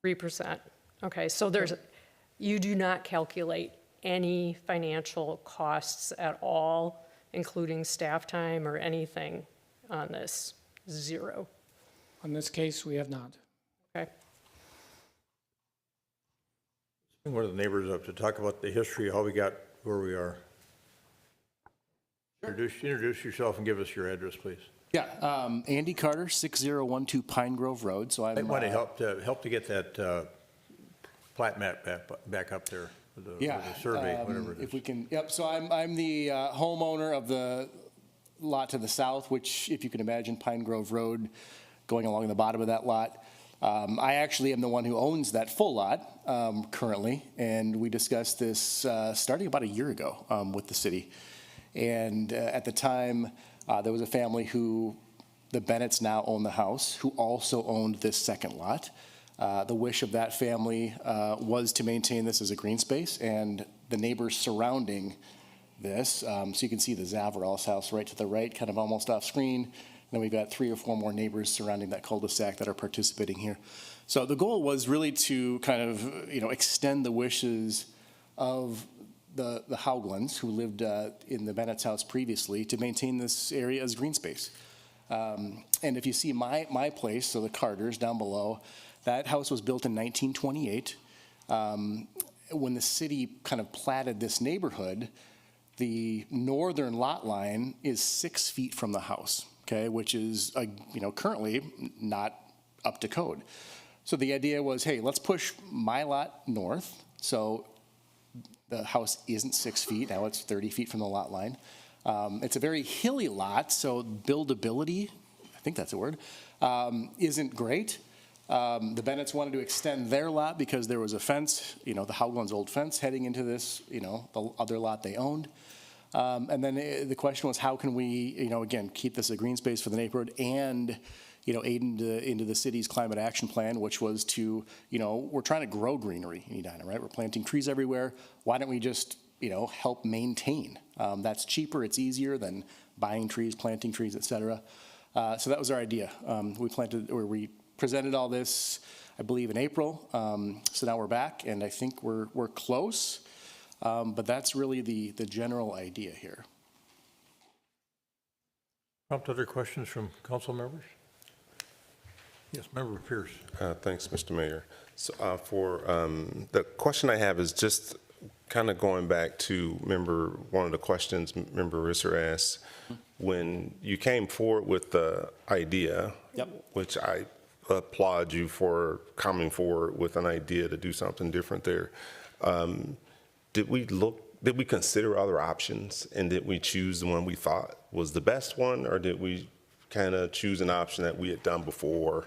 3%. Okay, so you do not calculate any financial costs at all, including staff time or anything on this? Zero. On this case, we have not. Okay. Bring one of the neighbors up to talk about the history of how we got where we are. Introduce yourself and give us your address, please. Yeah, Andy Carter, 6012 Pine Grove Road. So I want to help to get that plat map back up there with the survey, whatever it is. If we can, yep. So I'm the homeowner of the lot to the south, which, if you can imagine, Pine Grove Road going along the bottom of that lot. I actually am the one who owns that full lot currently, and we discussed this starting about a year ago with the city. And at the time, there was a family who, the Bennetts now own the house, who also owned this second lot. The wish of that family was to maintain this as a green space, and the neighbors surrounding this, so you can see the Zavaral's house right to the right, kind of almost off screen. And then we've got 3 or 4 more neighbors surrounding that cul-de-sac that are participating here. So the goal was really to kind of, extend the wishes of the Hauglins, who lived in the Bennett's house previously, to maintain this area as green space. And if you see my place, so the Carters down below, that house was built in 1928. When the city kind of platted this neighborhood, The northern lot line is 6 feet from the house, okay, which is, currently not up to code. So the idea was, hey, let's push my lot north, so the house isn't 6 feet, now it's 30 feet from the lot line. It's a very hilly lot, so buildability, I think that's a word, isn't great. The Bennetts wanted to extend their lot because there was a fence, the Haugland's old fence heading into this, the other lot they owned. And then the question was, how can we, again, keep this a green space for the neighborhood and, aid into the city's climate action plan, which was to, we're trying to grow greenery in Edina, right? We're planting trees everywhere. Why don't we just, help maintain? That's cheaper, it's easier than buying trees, planting trees, et cetera. So that was our idea. We presented all this, I believe, in April. So now we're back, and I think we're close. But that's really the general idea here. Prompt other questions from council members? Yes, Member Pierce. Thanks, Mr. Mayor. So for the question I have is just kind of going back to one of the questions Member Risser asked when you came forward with the idea, which I applaud you for coming forward with an idea to do something different there. Did we consider other options, and did we choose the one we thought was the best one, or did we kind of choose an option that we had done before?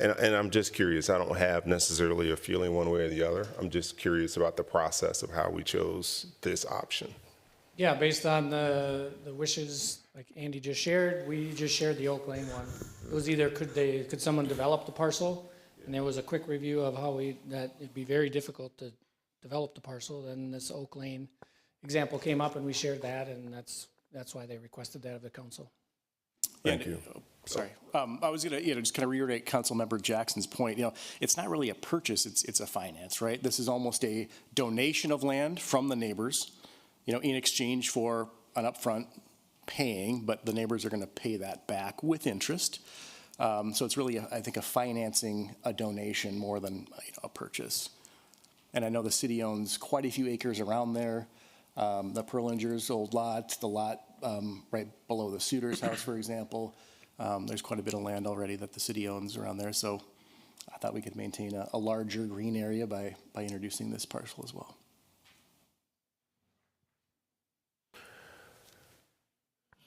And I'm just curious. I don't have necessarily a feeling one way or the other. I'm just curious about the process of how we chose this option. Yeah, based on the wishes like Andy just shared, we just shared the Oak Lane one. It was either could someone develop the parcel, and there was a quick review of how that it'd be very difficult to develop the parcel. Then this Oak Lane example came up, and we shared that, and that's why they requested that of the council. Thank you. Sorry. I was going to just kind of reiterate Councilmember Jackson's point. It's not really a purchase, it's a finance, right? This is almost a donation of land from the neighbors, in exchange for an upfront paying, but the neighbors are going to pay that back with interest. So it's really, I think, a donation more than a purchase. And I know the city owns quite a few acres around there. The Perlinger's old lot, the lot right below the Suter's house, for example. There's quite a bit of land already that the city owns around there. So I thought we could maintain a larger green area by introducing this parcel as well.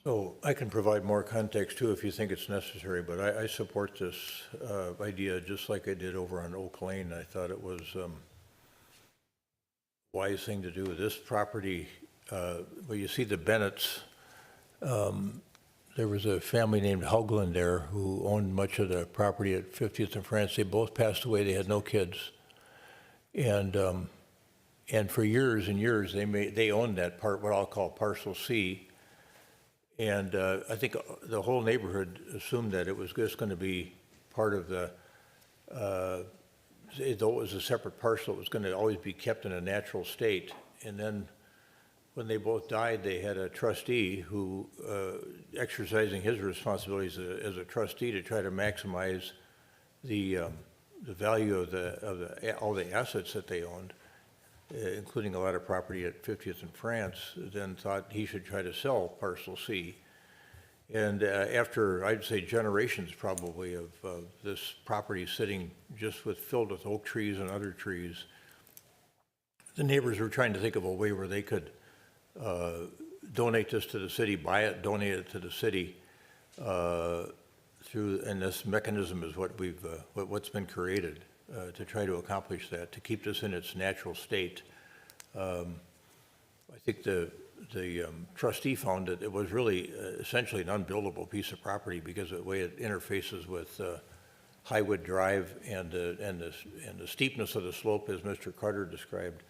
So I can provide more context too if you think it's necessary, but I support this idea just like I did over on Oak Lane. I thought it was wise thing to do with this property. Well, you see the Bennetts, there was a family named Haugland there who owned much of the property at 50th and France. They both passed away. They had no kids. And for years and years, they owned that part, what I'll call Parcel C. And I think the whole neighborhood assumed that it was just going to be part of the, though it was a separate parcel, it was going to always be kept in a natural state. And then when they both died, they had a trustee who, exercising his responsibilities as a trustee to try to maximize the value of all the assets that they owned, including a lot of property at 50th and France, then thought he should try to sell Parcel C. And after, I'd say, generations probably of this property sitting just filled with oak trees and other trees, the neighbors were trying to think of a way where they could donate this to the city, buy it, donate it to the city and this mechanism is what's been created to try to accomplish that, to keep this in its natural state. I think the trustee found that it was really essentially an unbuildable piece of property because of the way it interfaces with Highwood Drive and the steepness of the slope, as Mr. Carter described.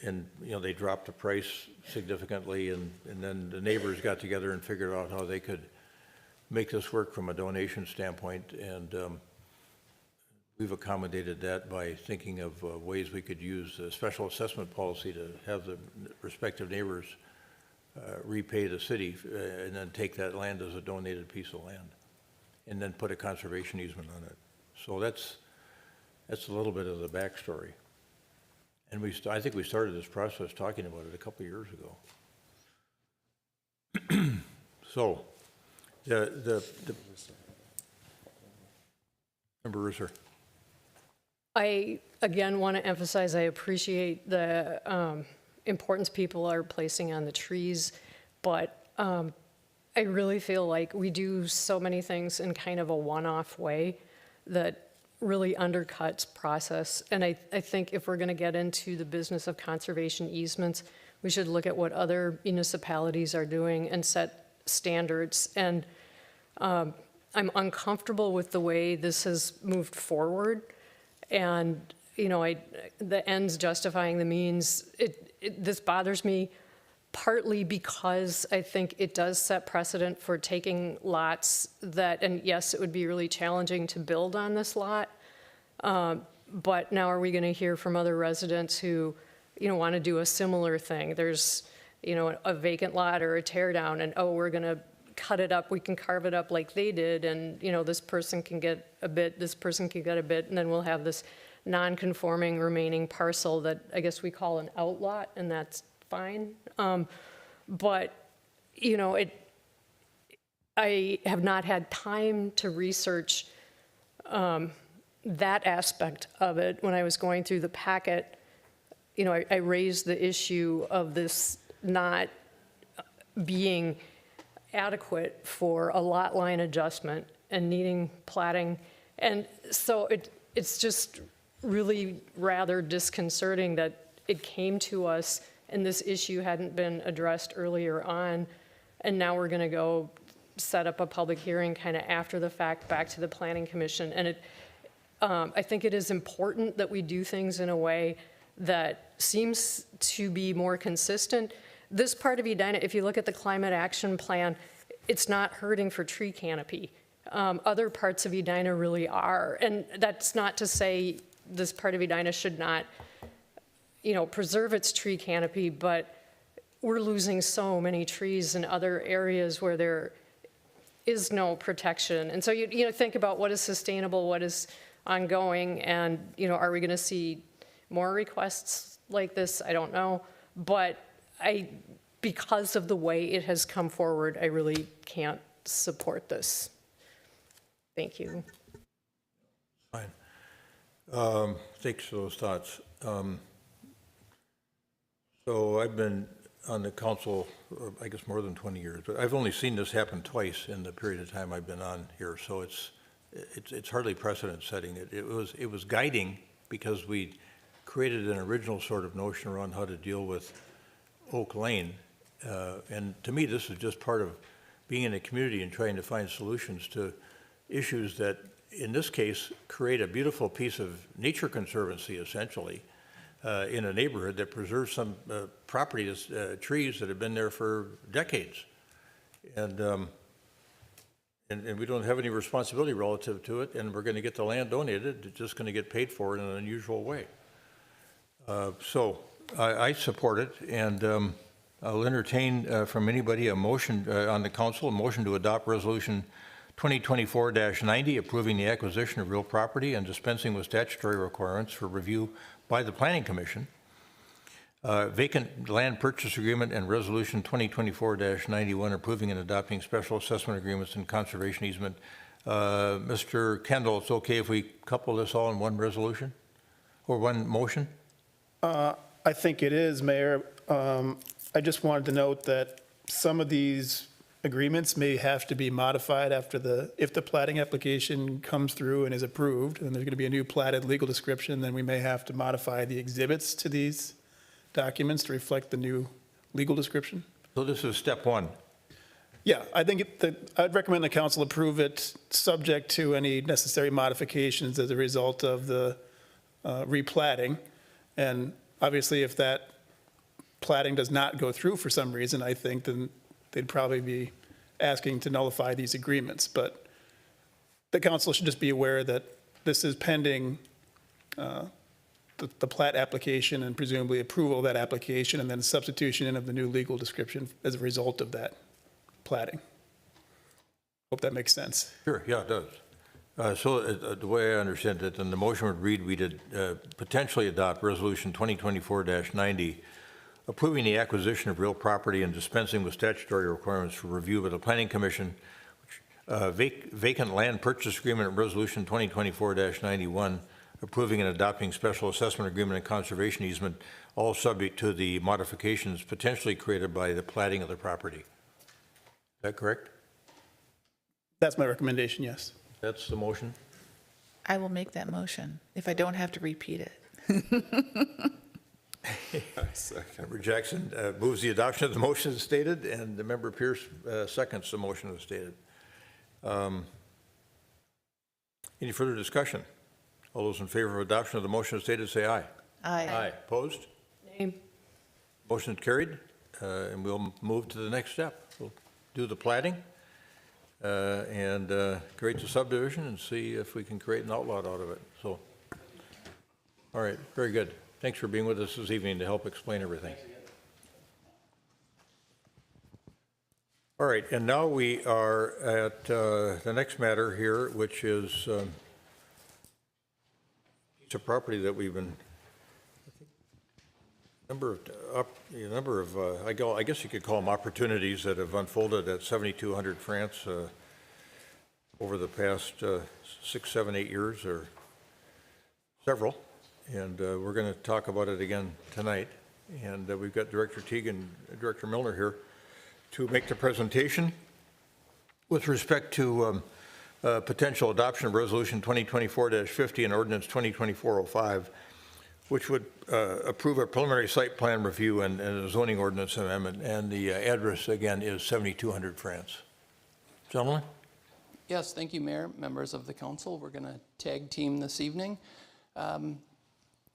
And they dropped the price significantly, and then the neighbors got together and figured out how they could make this work from a donation standpoint, and we've accommodated that by thinking of ways we could use a special assessment policy to have the respective neighbors repay the city and then take that land as a donated piece of land, and then put a conservation easement on it. So that's a little bit of the backstory. And I think we started this process talking about it a couple of years ago. So, the Member Risser. I, again, want to emphasize, I appreciate the importance people are placing on the trees, but I really feel like we do so many things in kind of a one-off way that really undercuts process. And I think if we're going to get into the business of conservation easements, we should look at what other municipalities are doing and set standards. And I'm uncomfortable with the way this has moved forward. And, you know, the ends justifying the means, this bothers me partly because I think it does set precedent for taking lots that, and yes, it would be really challenging to build on this lot, but now are we going to hear from other residents who, you know, want to do a similar thing? There's, you know, a vacant lot or a tear down, and oh, we're going to cut it up, we can carve it up like they did, and, you know, this person can get a bit, this person can get a bit, and then we'll have this non-conforming remaining parcel that I guess we call an outlot, and that's fine. But, you know, I have not had time to research that aspect of it. When I was going through the packet, you know, I raised the issue of this not being adequate for a lot line adjustment and needing platting. And so it's just really rather disconcerting that it came to us and this issue hadn't been addressed earlier on, and now we're going to go set up a public hearing kind of after the fact back to the Planning Commission. And I think it is important that we do things in a way that seems to be more consistent. This part of Edina, if you look at the Climate Action Plan, it's not hurting for tree canopy. Other parts of Edina really are. And that's not to say this part of Edina should not, you know, preserve its tree canopy, but we're losing so many trees in other areas where there is no protection. And so you know, think about what is sustainable, what is ongoing, and, you know, are we going to see more requests like this? I don't know. But because of the way it has come forward, I really can't support this. Thank you. Fine. Thanks for those thoughts. So I've been on the council, I guess, more than 20 years, but I've only seen this happen twice in the period of time I've been on here. So it's hardly precedent setting. It was guiding because we created an original sort of notion around how to deal with Oak Lane. And to me, this is just part of being in a community and trying to find solutions to issues that, in this case, create a beautiful piece of nature conservancy, essentially, in a neighborhood that preserves some property, trees that have been there for decades. And we don't have any responsibility relative to it, and we're going to get the land donated. It's just going to get paid for in an unusual way. So I support it, and I'll entertain from anybody a motion on the council, a motion to adopt resolution 2024-90, approving the acquisition of real property and dispensing with statutory requirements for review by the Planning Commission. Vacant land purchase agreement and resolution 2024-91, approving and adopting special assessment agreements and conservation easement. Mr. Kendall, it's okay if we couple this all in one resolution or one motion? I think it is, Mayor. I just wanted to note that some of these agreements may have to be modified if the platting application comes through and is approved, and there's going to be a new platted legal description, then we may have to modify the exhibits to these documents to reflect the new legal description. So this is step one. Yeah, I think I'd recommend the council approve it subject to any necessary modifications as a result of the replatting. And obviously, if that platting does not go through for some reason, I think then they'd probably be asking to nullify these agreements. But the council should just be aware that this is pending the plat application and presumably approval of that application, and then substitution in of the new legal description as a result of that platting. Hope that makes sense. Sure, yeah, it does. The way I understand it, then the motion would read, we did potentially adopt Resolution 2024-90, approving the acquisition of real property and dispensing with statutory requirements for review by the Planning Commission, vacant land purchase agreement and Resolution 2024-91, approving and adopting special assessment agreement and conservation easement, all subject to the modifications potentially created by the platting of the property. Is that correct? That's my recommendation, yes. That's the motion? I will make that motion if I don't have to repeat it. Member Jackson moves the adoption of the motion as stated, and the Member Pierce seconds the motion as stated. Any further discussion? All those in favor of adoption of the motion as stated, say aye. Aye. Opposed? Name. Motion carried, and we'll move to the next step. We'll do the platting and create the subdivision and see if we can create an outlot out of it. So, all right, very good. Thanks for being with us this evening to help explain everything. All right, and now we are at the next matter here, which is a piece of property that we've been, I guess you could call them opportunities that have unfolded at 7200 France over the past 6, 7, 8 years, or several. And we're going to talk about it again tonight. And we've got Director Teague and Director Milner here to make the presentation with respect to potential adoption of Resolution 2024-50 and Ordinance 2024-05, which would approve a preliminary site plan review and a zoning ordinance amendment. And the address, again, is 7200 France. Gentlemen? Yes, thank you, Mayor, members of the council. We're going to tag team this evening.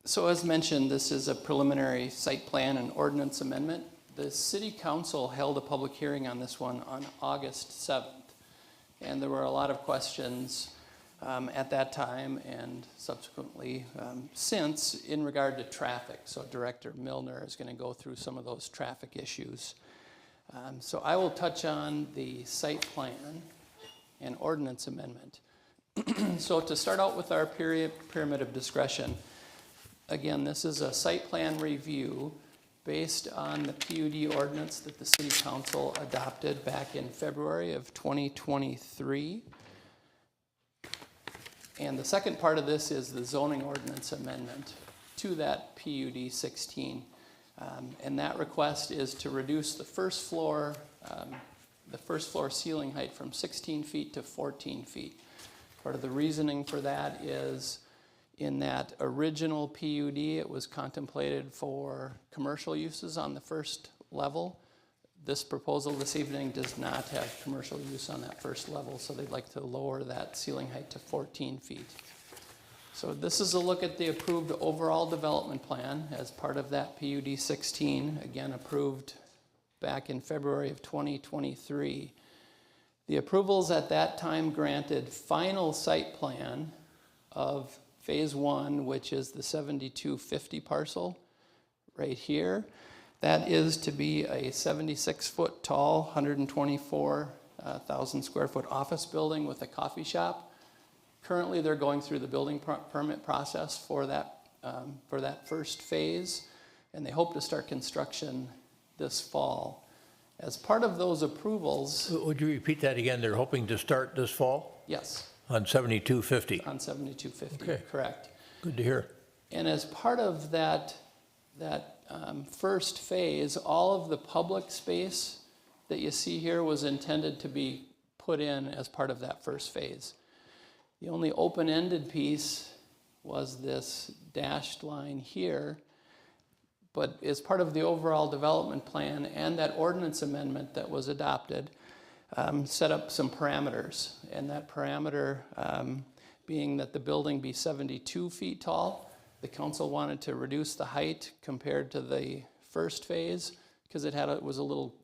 So as mentioned, this is a preliminary site plan and ordinance amendment. The City Council held a public hearing on this one on August 7th, and there were a lot of questions at that time and subsequently since in regard to traffic. So Director Milner is going to go through some of those traffic issues. So I will touch on the site plan and ordinance amendment. So to start out with our pyramid of discretion, again, this is a site plan review based on the PUD ordinance that the City Council adopted back in February of 2023. And the second part of this is the zoning ordinance amendment to that PUD 16. And that request is to reduce the first floor ceiling height from 16 feet to 14 feet. Part of the reasoning for that is in that original PUD, it was contemplated for commercial uses on the first level. This proposal this evening does not have commercial use on that first level, so they'd like to lower that ceiling height to 14 feet. So this is a look at the approved overall development plan as part of that PUD 16, again approved back in February of 2023. The approvals at that time granted final site plan of Phase 1, which is the 7250 parcel right here. That is to be a 76-foot tall, 124,000 square foot office building with a coffee shop. Currently, they're going through the building permit process for that first phase, and they hope to start construction this fall. As part of those approvals... Would you repeat that again? They're hoping to start this fall? Yes. On 7250? On 7250, okay. Correct. Good to hear. And as part of that first phase, all of the public space that you see here was intended to be put in as part of that first phase. The only open-ended piece was this dashed line here, but as part of the overall development plan and that ordinance amendment that was adopted, set up some parameters, and that parameter being that the building be 72 feet tall. The council wanted to reduce the height compared to the first phase because it was a little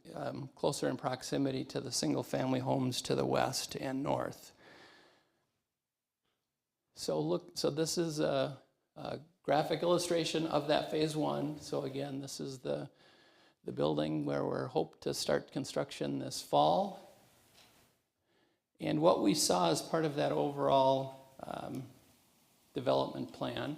closer in proximity to the single-family homes to the west and north. So this is a graphic illustration of that Phase 1. So again, this is the building where we're hope to start construction this fall. And what we saw as part of that overall development plan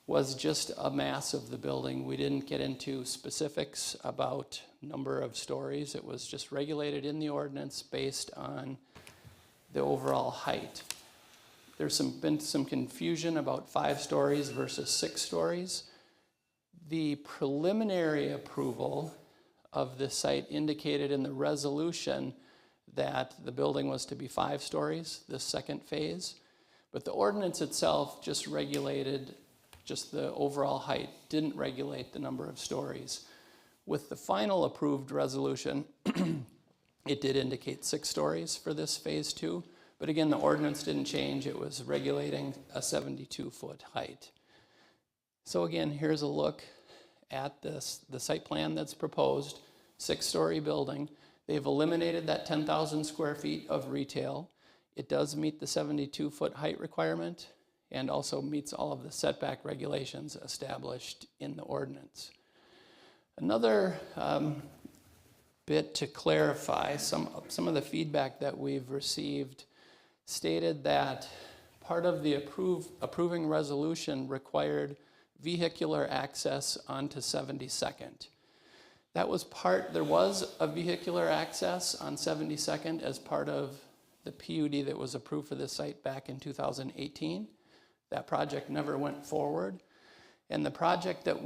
was just a mass of the building. We didn't get into specifics about number of stories. It was just regulated in the ordinance based on the overall height. There's been some confusion about 5 stories versus 6 stories. The preliminary approval of the site indicated in the resolution that the building was to be 5 stories, this second phase. But the ordinance itself just regulated just the overall height, didn't regulate the number of stories. With the final approved resolution, it did indicate 6 stories for this phase 2. But again, the ordinance didn't change. It was regulating a 72-foot height. So again, here's a look at the site plan that's proposed, 6-story building. They've eliminated that 10,000 square feet of retail. It does meet the 72-foot height requirement and also meets all of the setback regulations established in the ordinance. Another bit to clarify, some of the feedback that we've received stated that part of the approving resolution required vehicular access onto 72nd. That was there was a vehicular access on 72nd as part of the PUD that was approved for this site back in 2018. That project never went forward. And the project that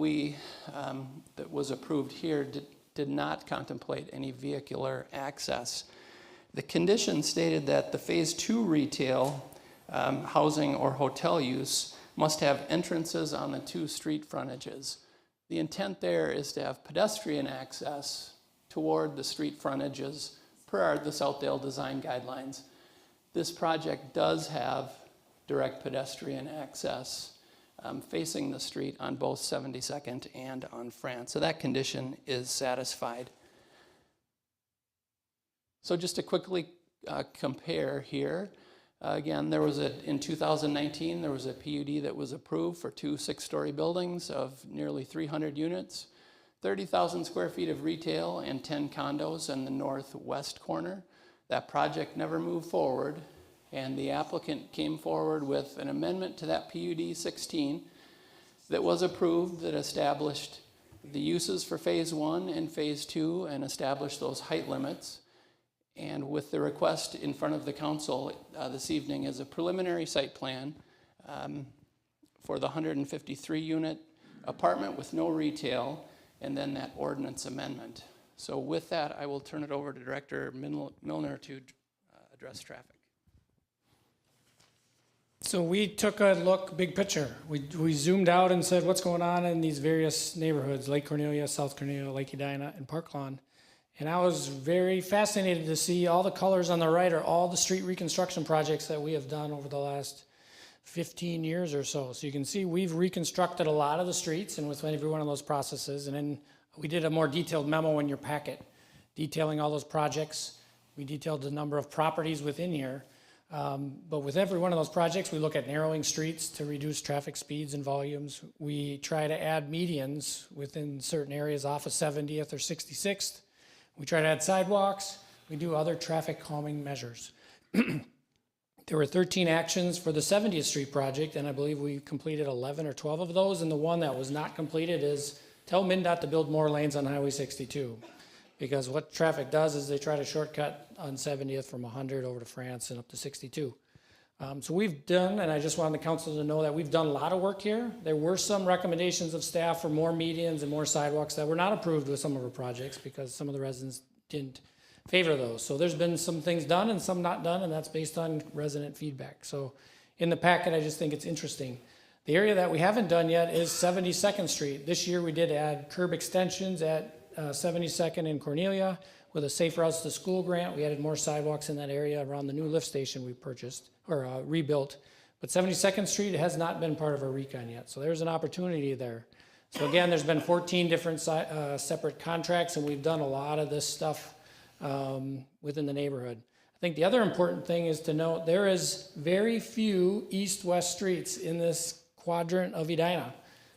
that was approved here did not contemplate any vehicular access. The condition stated that the phase 2 retail, housing or hotel use must have entrances on the 2 street frontages. The intent there is to have pedestrian access toward the street frontages per the Southdale design guidelines. This project does have direct pedestrian access facing the street on both 72nd and on France. So that condition is satisfied. So just to quickly compare here, again, in 2019, there was a PUD that was approved for 2 6-story buildings of nearly 300 units, 30,000 square feet of retail and 10 condos in the northwest corner. That project never moved forward, and the applicant came forward with an amendment to that PUD 16 that was approved that established the uses for phase 1 and phase 2 and established those height limits. And with the request in front of the council this evening is a preliminary site plan for the 153 unit apartment with no retail, and then that ordinance amendment. So with that, I will turn it over to Director Milner to address traffic. So we took a look, big picture. We zoomed out and said, what's going on in these various neighborhoods, Lake Cornelia, South Cornelia, Lake Edina, and Park Lawn. And I was very fascinated to see all the colors on the right are all the street reconstruction projects that we have done over the last 15 years or so. So you can see we've reconstructed a lot of the streets and with every one of those processes. And then we did a more detailed memo in your packet detailing all those projects. We detailed the number of properties within here. But with every one of those projects, we look at narrowing streets to reduce traffic speeds and volumes. We try to add medians within certain areas off of 70th or 66th. We try to add sidewalks. We do other traffic calming measures. There were 13 actions for the 70th Street project, and I believe we completed 11 or 12 of those. And the one that was not completed is tell MnDOT to build more lanes on Highway 62. Because what traffic does is they try to shortcut on 70th from 100 over to France and up to 62. So we've done, and I just wanted the council to know that we've done a lot of work here. There were some recommendations of staff for more medians and more sidewalks that were not approved with some of our projects because some of the residents didn't favor those. So there's been some things done and some not done, and that's based on resident feedback. So in the packet, I just think it's interesting. The area that we haven't done yet is 72nd Street. This year we did add curb extensions at 72nd in Cornelia with a Safe Routes to School grant. We added more sidewalks in that area around the new lift station we purchased or rebuilt. But 72nd Street has not been part of our recon yet. So there's an opportunity there. So again, there's been 14 different separate contracts, and we've done a lot of this stuff within the neighborhood. I think the other important thing is to note there is very few east-west streets in this quadrant of Edina.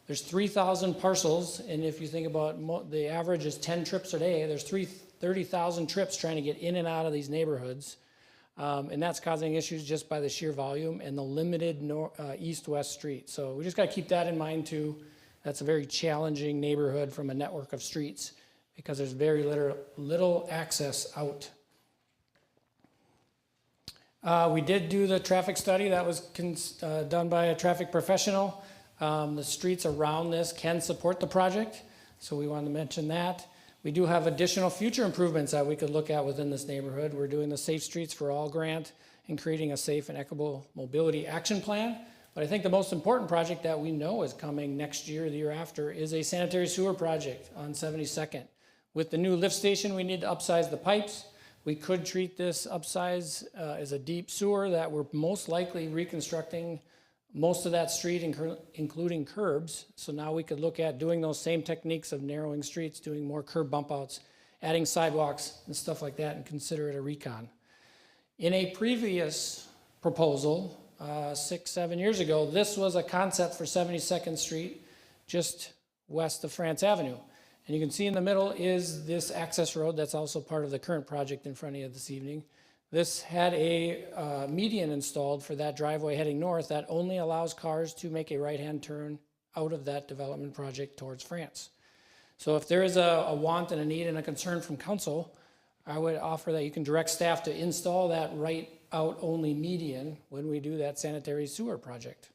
There's 3,000 parcels, and if you think about the average is 10 trips a day, there's 30,000 trips trying to get in and out of these neighborhoods. And that's causing issues just by the sheer volume and the limited east-west street. So we just got to keep that in mind too. That's a very challenging neighborhood from a network of streets because there's very little access out. We did do the traffic study that was done by a traffic professional. The streets around this can support the project, so we wanted to mention that. We do have additional future improvements that we could look at within this neighborhood. We're doing the Safe Streets for All grant and creating a safe and equitable mobility action plan. But I think the most important project that we know is coming next year, the year after, is a sanitary sewer project on 72nd. With the new lift station, we need to upsize the pipes. We could treat this upsize as a deep sewer that we're most likely reconstructing most of that street, including curbs. So now we could look at doing those same techniques of narrowing streets, doing more curb bump outs, adding sidewalks and stuff like that, and consider it a recon. In a previous proposal, 6-7 years ago, this was a concept for 72nd Street, just west of France Avenue. And you can see in the middle is this access road that's also part of the current project in front of you this evening. This had a median installed for that driveway heading north that only allows cars to make a right-hand turn out of that development project towards France. So if there is a want and a need and a concern from council, I would offer that you can direct staff to install that right out only median when we do that sanitary sewer project.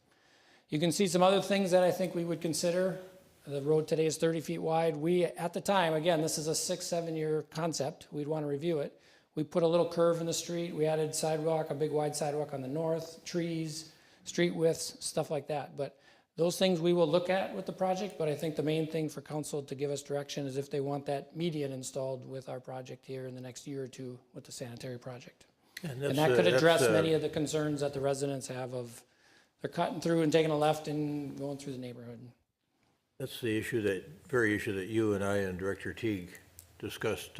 You can see some other things that I think we would consider. The road today is 30 feet wide. We, at the time, again, this is a 6-7 year concept. We'd want to review it. We put a little curve in the street. We added sidewalk, a big wide sidewalk on the north, trees, street widths, stuff like that. But those things we will look at with the project, but I think the main thing for council to give us direction is if they want that median installed with our project here in the next year or two with the sanitary project. And that could address many of the concerns that the residents have of they're cutting through and taking a left and going through the neighborhood. That's the very issue that you and I and Director Teague discussed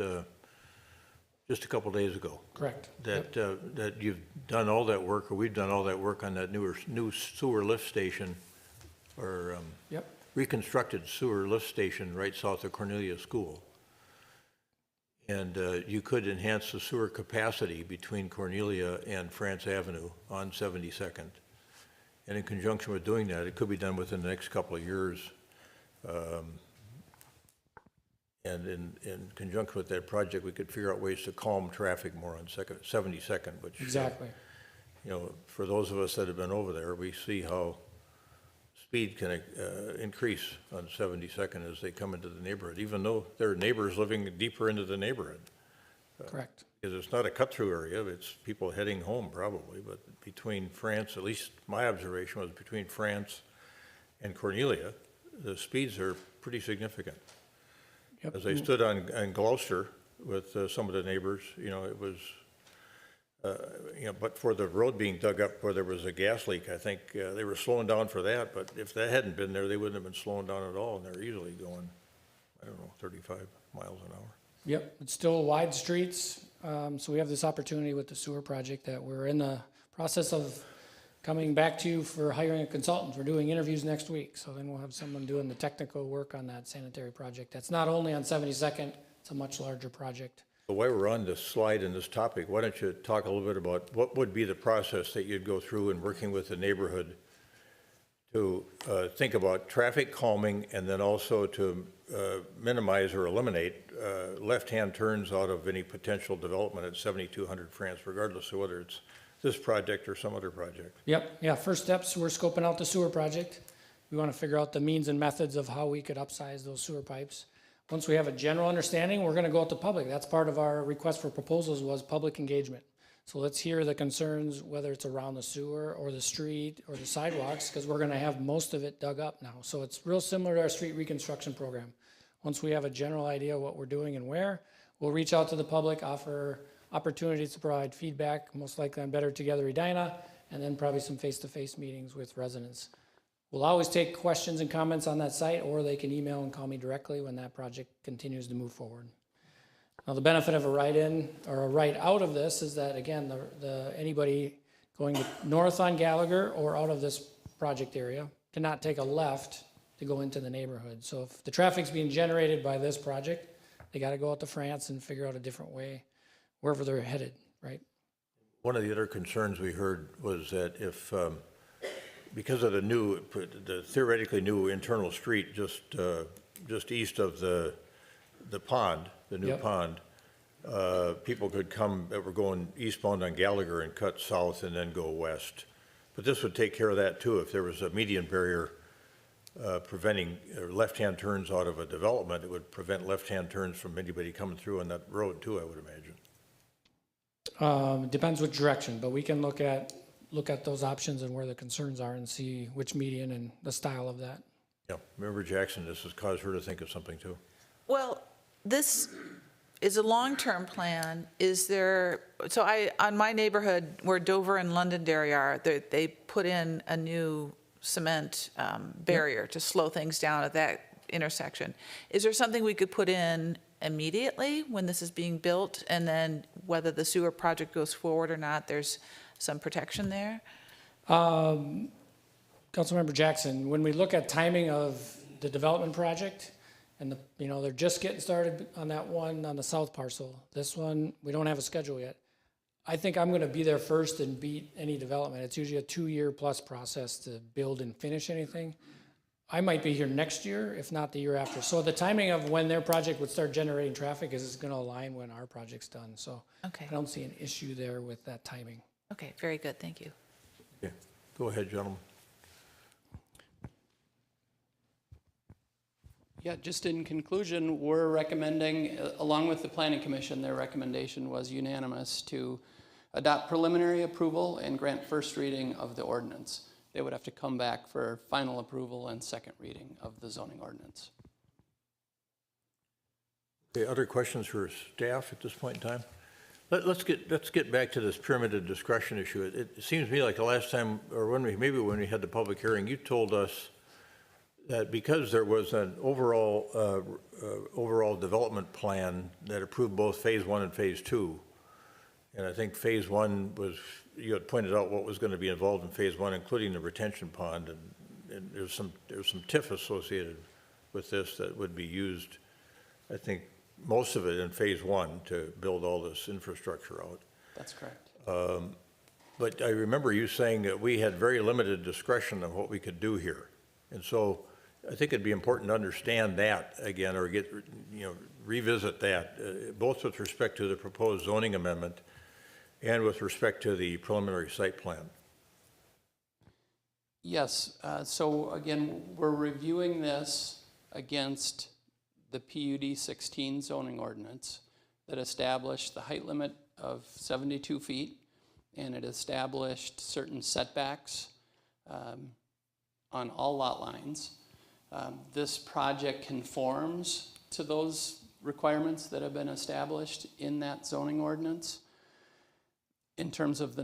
just a couple days ago. Correct. That you've done all that work, or we've done all that work on that new sewer lift station, or reconstructed sewer lift station right south of Cornelia School. And you could enhance the sewer capacity between Cornelia and France Avenue on 72nd. And in conjunction with doing that, it could be done within the next couple of years. And in conjunction with that project, we could figure out ways to calm traffic more on 72nd, which, exactly. You know, for those of us that have been over there, we see how speed can increase on 72nd as they come into the neighborhood, even though there are neighbors living deeper into the neighborhood. Correct. Because it's not a cut-through area, it's people heading home probably, but between France, at least my observation was between France and Cornelia, the speeds are pretty significant. Yep. As I stood on Gloucester with some of the neighbors, you know, it was, you know, but for the road being dug up where there was a gas leak, I think they were slowing down for that, but if that hadn't been there, they wouldn't have been slowing down at all, and they're easily going, I don't know, 35 miles an hour. Yep, it's still wide streets, so we have this opportunity with the sewer project that we're in the process of coming back to you for hiring a consultant. We're doing interviews next week, so then we'll have someone doing the technical work on that sanitary project. That's not only on 72nd, it's a much larger project. So while we're on this slide and this topic, why don't you talk a little bit about what would be the process that you'd go through in working with the neighborhood to think about traffic calming and then also to minimize or eliminate left-hand turns out of any potential development at 7200 France, regardless of whether it's this project or some other project. Yep, yeah, first steps, we're scoping out the sewer project. We want to figure out the means and methods of how we could upsize those sewer pipes. Once we have a general understanding, we're going to go out to public. That's part of our request for proposals was public engagement. So let's hear the concerns, whether it's around the sewer or the street or the sidewalks, because we're going to have most of it dug up now. So it's real similar to our street reconstruction program. Once we have a general idea of what we're doing and where, we'll reach out to the public, offer opportunities to provide feedback, most likely on Better Together Edina, and then probably some face-to-face meetings with residents. We'll always take questions and comments on that site, or they can email and call me directly when that project continues to move forward. Now, the benefit of a write-in or a write-out of this is that, again, anybody going north on Gallagher or out of this project area cannot take a left to go into the neighborhood. So if the traffic's being generated by this project, they got to go out to France and figure out a different way wherever they're headed, right? One of the other concerns we heard was that if, because of the theoretically new internal street just east of the pond, the new Yep. pond, people could come that were going eastbound on Gallagher and cut south and then go west. But this would take care of that too. If there was a median barrier preventing left-hand turns out of a development, it would prevent left-hand turns from anybody coming through on that road too, I would imagine. Depends which direction, but we can look at those options and where the concerns are and see which median and the style of that. Yeah, Member Jackson, this has caused her to think of something too. Well, this is a long-term plan. Is there, on my neighborhood where Dover and Londonderry are, they put in a new cement barrier to slow things down at that intersection. Is there something we could put in immediately when this is being built, and then whether the sewer project goes forward or not, there's some protection there? Councilmember Jackson, when we look at timing of the development project, and they're just getting started on that one on the south parcel. This one, we don't have a schedule yet. I think I'm gonna be there first and beat any development. It's usually a 2-year plus process to build and finish anything. I might be here next year, if not the year after. So the timing of when their project would start generating traffic is gonna align when our project's done. So Okay. I don't see an issue there with that timing. Okay, very good, thank you. Yeah, go ahead, gentlemen. Yeah, just in conclusion, we're recommending, along with the Planning Commission, their recommendation was unanimous to adopt preliminary approval and grant first reading of the ordinance. They would have to come back for final approval and second reading of the zoning ordinance. Okay, other questions for staff at this point in time? Let's get back to this pyramided discretion issue. It seems to me like the last time, or maybe when we had the public hearing, you told us that because there was an overall development plan that approved both Phase 1 and Phase 2, and I think Phase 1 was, you had pointed out what was going to be involved in Phase 1, including the retention pond, and there's some TIF associated with this that would be used, I think, most of it in Phase 1 to build all this infrastructure out. That's correct. But I remember you saying that we had very limited discretion on what we could do here. And so I think it'd be important to understand that again, or revisit that, both with respect to the proposed zoning amendment and with respect to the preliminary site plan. Yes, so again, we're reviewing this against the PUD 16 zoning ordinance that established the height limit of 72 feet, and it established certain setbacks on all lot lines. This project conforms to those requirements that have been established in that zoning ordinance. In terms of the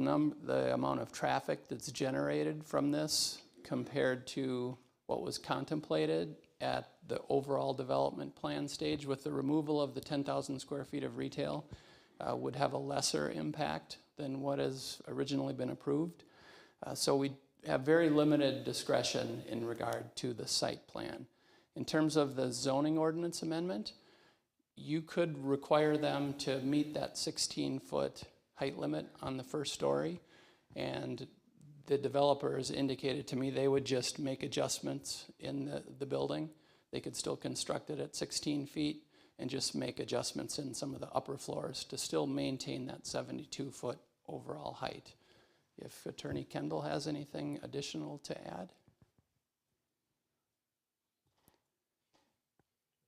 amount of traffic that's generated from this compared to what was contemplated at the overall development plan stage with the removal of the 10,000 square feet of retail would have a lesser impact than what has originally been approved. So we have very limited discretion in regard to the site plan. In terms of the zoning ordinance amendment, you could require them to meet that 16-foot height limit on the first story, and the developers indicated to me they would just make adjustments in the building. They could still construct it at 16 feet and just make adjustments in some of the upper floors to still maintain that 72-foot overall height. If Attorney Kendall has anything additional to add?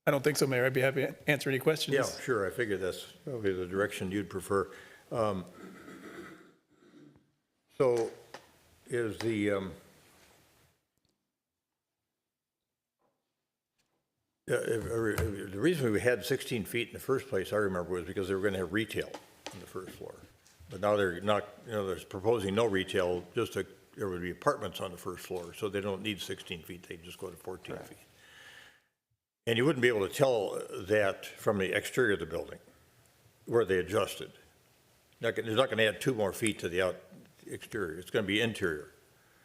I don't think so, Mayor. I'd be happy to answer any questions. Yeah, sure. I figured that's probably the direction you'd prefer. So is the reason we had 16 feet in the first place, I remember, was because they were going to have retail on the first floor. But now they're not, they're proposing no retail, there would be apartments on the first floor, so they don't need 16 feet, they just go to 14 feet. And you wouldn't be able to tell that from the exterior of the building, where they adjusted. They're not going to add 2 more feet to the exterior, it's going to be interior.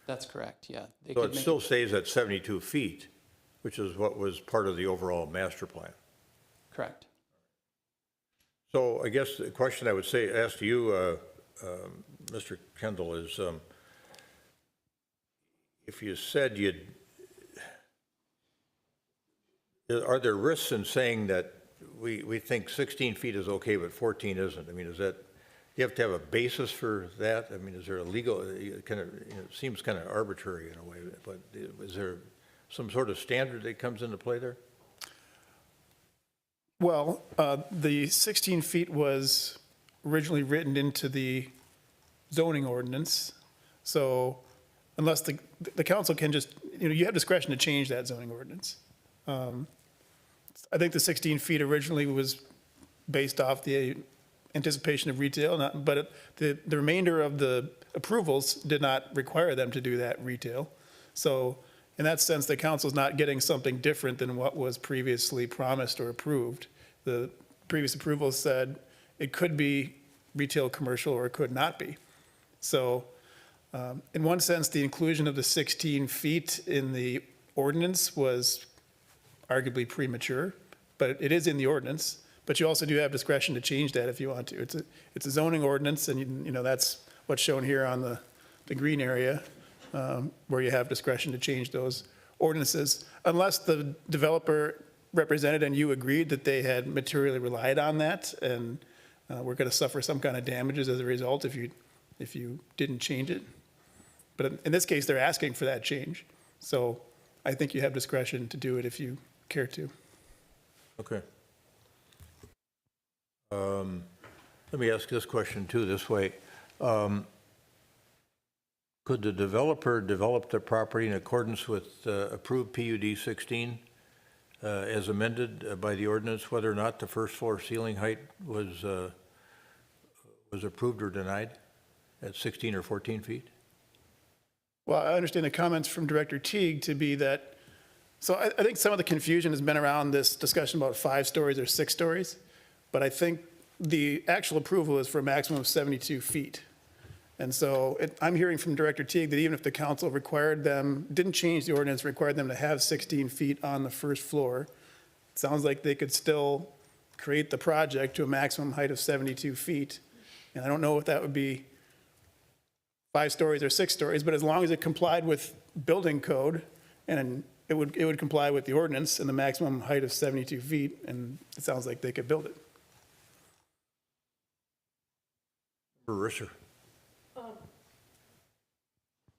That's correct, yeah. So it still stays at 72 feet, which is what was part of the overall master plan. Correct. So I guess the question I would ask you, Mr. Kendall, is if you said are there risks in saying that we think 16 feet is okay, but 14 isn't? I mean, is that, you have to have a basis for that? I mean, is there a legal, it seems kind of arbitrary in a way, but is there some sort of standard that comes into play there? Well, the 16 feet was originally written into the zoning ordinance. So unless the council can just, you have discretion to change that zoning ordinance. I think the 16 feet originally was based off the anticipation of retail, but the remainder of the approvals did not require them to do that retail. So in that sense, the council's not getting something different than what was previously promised or approved. The previous approval said it could be retail, commercial, or it could not be. So in one sense, the inclusion of the 16 feet in the ordinance was arguably premature, but it is in the ordinance. But you also do have discretion to change that if you want to. It's a zoning ordinance, and that's what's shown here on the green area, where you have discretion to change those ordinances, unless the developer represented and you agreed that they had materially relied on that, and we're going to suffer some kind of damages as a result if you didn't change it. But in this case, they're asking for that change. So I think you have discretion to do it if you care to. Okay. Let me ask this question too, this way. Could the developer develop the property in accordance with approved PUD 16 as amended by the ordinance, whether or not the first floor ceiling height was approved or denied at 16 or 14 feet? Well, I understand the comments from Director Teague to be that, so I think some of the confusion has been around this discussion about 5 stories or 6 stories, but I think the actual approval is for a maximum of 72 feet. And so I'm hearing from Director Teague that even if the council required them, didn't change the ordinance, required them to have 16 feet on the first floor, it sounds like they could still create the project to a maximum height of 72 feet. And I don't know if that would be 5 stories or 6 stories, but as long as it complied with building code, and it would comply with the ordinance and the maximum height of 72 feet, and it sounds like they could build it. Risser.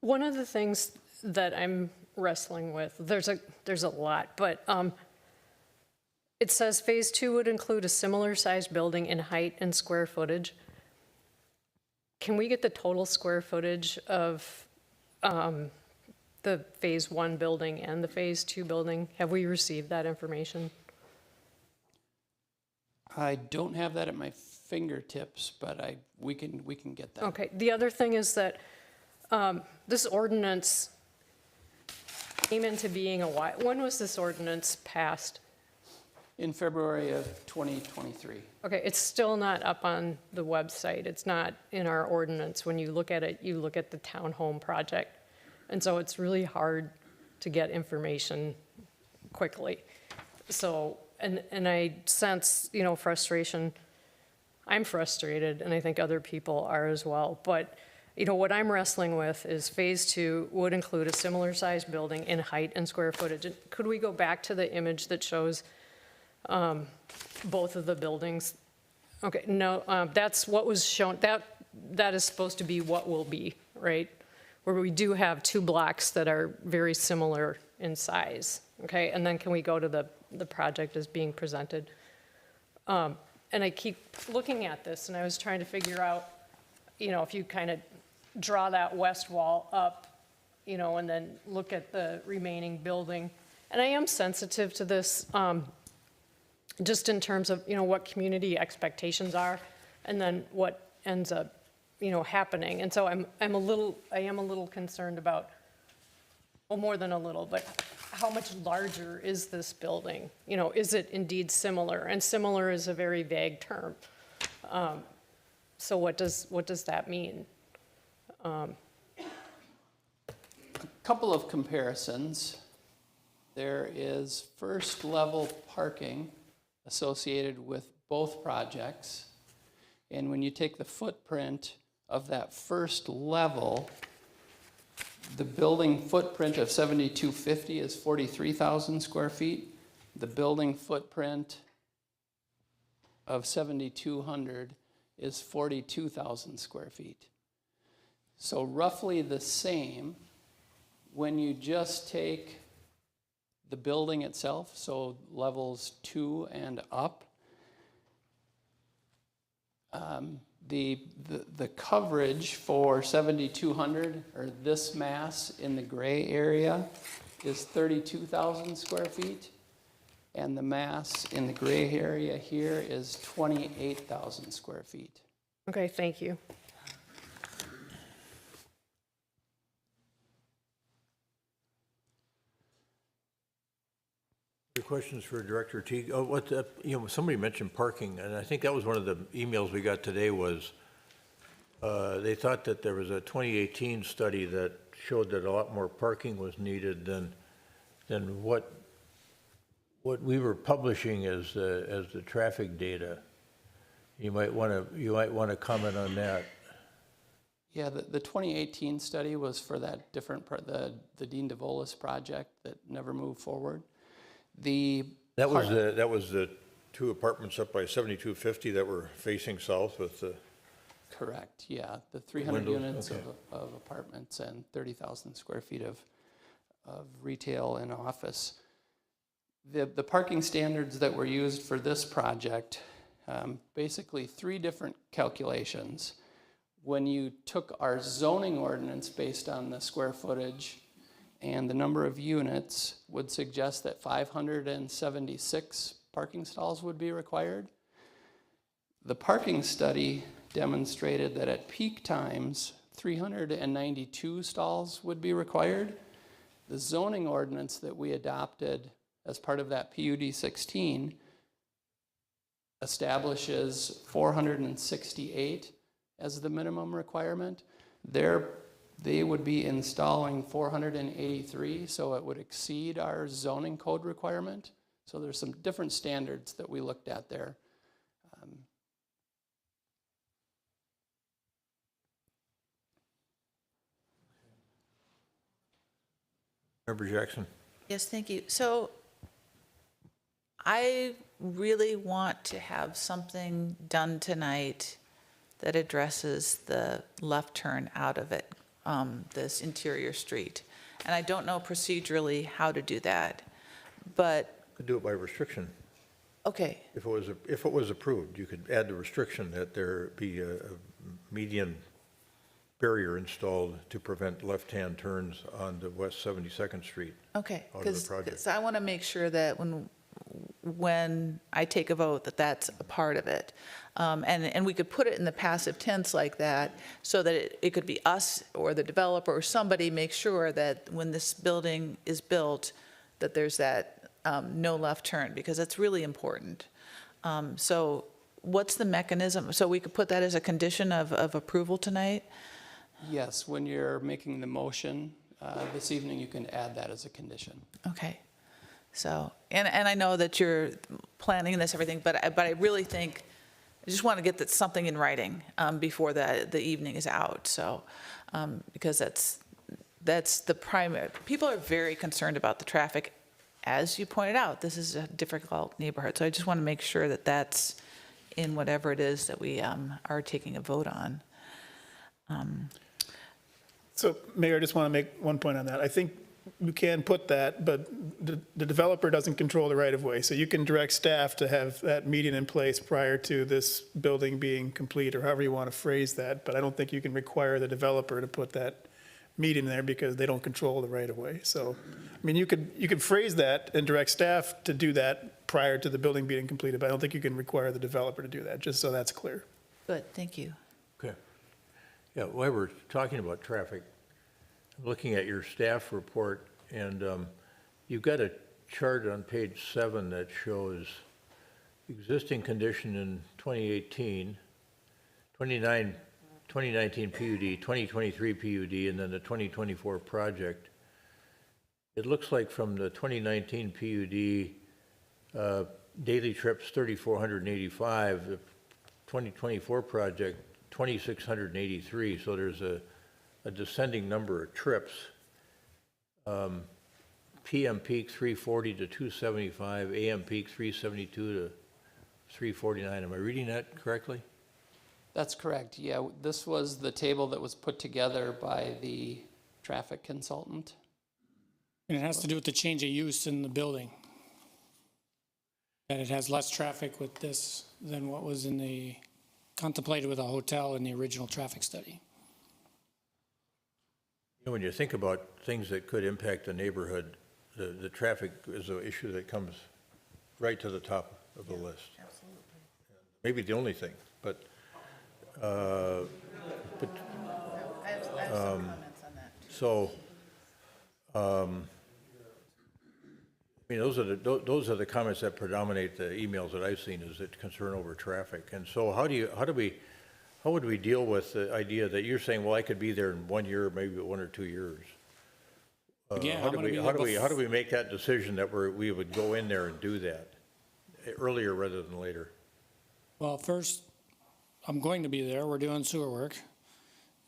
One of the things that I'm wrestling with, there's a lot, but it says phase 2 would include a similar sized building in height and square footage. Can we get the total square footage of the phase 1 building and the phase 2 building? Have we received that information? I don't have that at my fingertips, but we can get that. Okay, the other thing is that this ordinance came into being a while. When was this ordinance passed? In February of 2023. Okay, it's still not up on the website. It's not in our ordinance. When you look at it, you look at the townhome project. And so it's really hard to get information quickly. So, and I sense, frustration. I'm frustrated, and I think other people are as well. But, what I'm wrestling with is phase 2 would include a similar sized building in height and square footage. And could we go back to the image that shows both of the buildings? Okay, no, that's what was shown. That is supposed to be what will be, right? Where we do have 2 blocks that are very similar in size, okay? And then can we go to the project as being presented? And I keep looking at this, and I was trying to figure out, if you kind of draw that west wall up, and then look at the remaining building. And I am sensitive to this, just in terms of, what community expectations are, and then what ends up, happening. And so I am a little concerned about, well, more than a little, but how much larger is this building? Is it indeed similar? And similar is a very vague term. So what does that mean? A couple of comparisons. There is first level parking associated with both projects. And when you take the footprint of that first level, the building footprint of 7250 is 43,000 square feet. The building footprint of 7200 is 42,000 square feet. So roughly the same when you just take the building itself, so levels 2 and up. The coverage for 7,200, or this mass in the gray area, is 32,000 square feet. And the mass in the gray area here is 28,000 square feet. Okay, thank you. Any questions for Director Teague? Oh, somebody mentioned parking, and I think that was one of the emails we got today was they thought that there was a 2018 study that showed that a lot more parking was needed than what we were publishing as the traffic data. You might want to comment on that. Yeah, the 2018 study was for that different part, the Dean DeVolis project that never moved forward. That was the 2 apartments up by 7250 that were facing south with the. Correct, yeah, the 300 windows, units okay. of apartments and 30,000 square feet of retail and office. The parking standards that were used for this project, basically 3 different calculations. When you took our zoning ordinance based on the square footage and the number of units, would suggest that 576 parking stalls would be required. The parking study demonstrated that at peak times, 392 stalls would be required. The zoning ordinance that we adopted as part of that PUD 16 establishes 468 as the minimum requirement. They would be installing 483, so it would exceed our zoning code requirement. So there's some different standards that we looked at there. Member Jackson. Yes, thank you. So I really want to have something done tonight that addresses the left turn out of it, this interior street. And I don't know procedurally how to do that, but. Could do it by restriction. Okay. If it was approved, you could add the restriction that there be a median barrier installed to prevent left-hand turns on the West 72nd Street. Okay, out of the project. because I want to make sure that when I take a vote, that that's a part of it. And we could put it in the passive tense like that, so that it could be us or the developer or somebody make sure that when this building is built, that there's that no left turn, because it's really important. So what's the mechanism? So we could put that as a condition of approval tonight? Yes, when you're making the motion this evening, you can add that as a condition. Okay. So, and I know that you're planning this, everything, but I really think, I just want to get something in writing before the evening is out. So, because that's the primary, people are very concerned about the traffic. As you pointed out, this is a difficult neighborhood. So I just want to make sure that that's in whatever it is that we are taking a vote on. So, Mayor, I just want to make one point on that. I think you can put that, but the developer doesn't control the right-of-way. So you can direct staff to have that meeting in place prior to this building being complete, or however you want to phrase that. But I don't think you can require the developer to put that meeting there because they don't control the right-of-way. So, I mean, you could phrase that and direct staff to do that prior to the building being completed, but I don't think you can require the developer to do that, just so that's clear. Good, thank you. Okay. Yeah, while we're talking about traffic, I'm looking at your staff report, and you've got a chart on page 7 that shows existing condition in 2018, 2019 PUD, 2023 PUD, and then the 2024 project. It looks like from the 2019 PUD, daily trips 3,485, the 2024 project 2,683, so there's a descending number of trips. PM peak 340 to 275, AM peak 372 to 349. Am I reading that correctly? That's correct, yeah. This was the table that was put together by the traffic consultant. And it has to do with the change of use in the building. That it has less traffic with this than what was in the, contemplated with a hotel in the original traffic study. You know, when you think about things that could impact the neighborhood, the traffic is an issue that comes right to the top of the list. Absolutely. Maybe the only thing, but I have some comments on that. so, I mean, those are the comments that predominate the emails that I've seen, is that concern over traffic. And so how would we deal with the idea that you're saying, well, I could be there in 1 year, maybe 1 or 2 years? Again, How do we make that decision that we would go in there and do that earlier rather than later? Well, first, I'm going to be there. We're doing sewer work.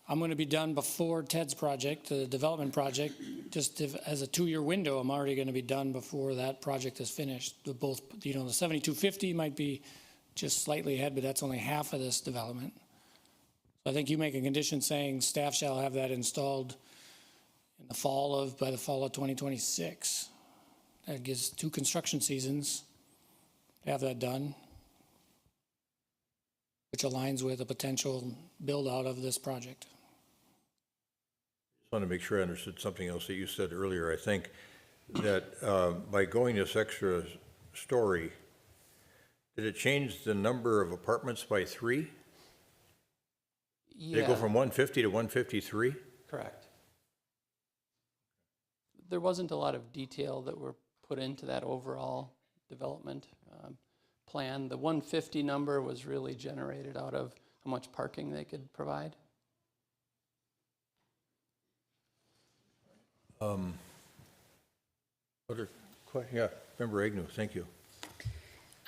I'm going to be done before Ted's project, the development project. Just as a 2-year window, I'm already going to be done before that project is finished. The 7250 might be just slightly ahead, but that's only half of this development. So I think you make a condition saying staff shall have that installed in by the fall of 2026. That gives 2 construction seasons to have that done, which aligns with a potential build out of this project. Just want to make sure I understood something else that you said earlier. I think that by going this extra story, did it change the number of apartments by 3? Yeah. Did it go from 150 to 153? Correct. There wasn't a lot of detail that were put into that overall development plan. The 150 number was really generated out of how much parking they could provide. Other question? Yeah, Member Agnew, thank you.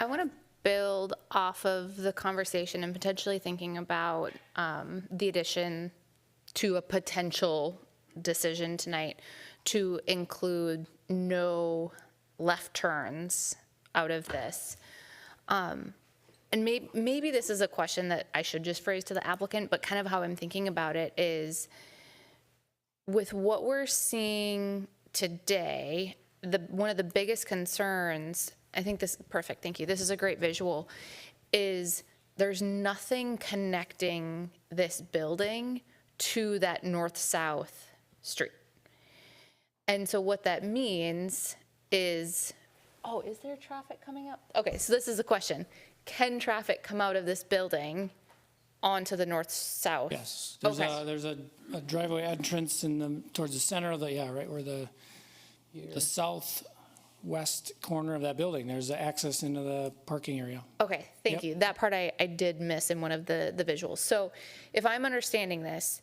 I want to build off of the conversation and potentially thinking about the addition to a potential decision tonight to include no left turns out of this. And maybe this is a question that I should just phrase to the applicant, but kind of how I'm thinking about it is, with what we're seeing today, one of the biggest concerns, I think this, perfect, thank you, this is a great visual, is there's nothing connecting this building to that north-south street. And so what that means is, oh, is there traffic coming up? Okay, so this is a question. Can traffic come out of this building onto the north-south? Yes, Okay. there's a driveway entrance towards the center of right where the southwest corner of that building. There's access into the parking area. Okay, thank you. That part I did miss in one of the visuals. So if I'm understanding this,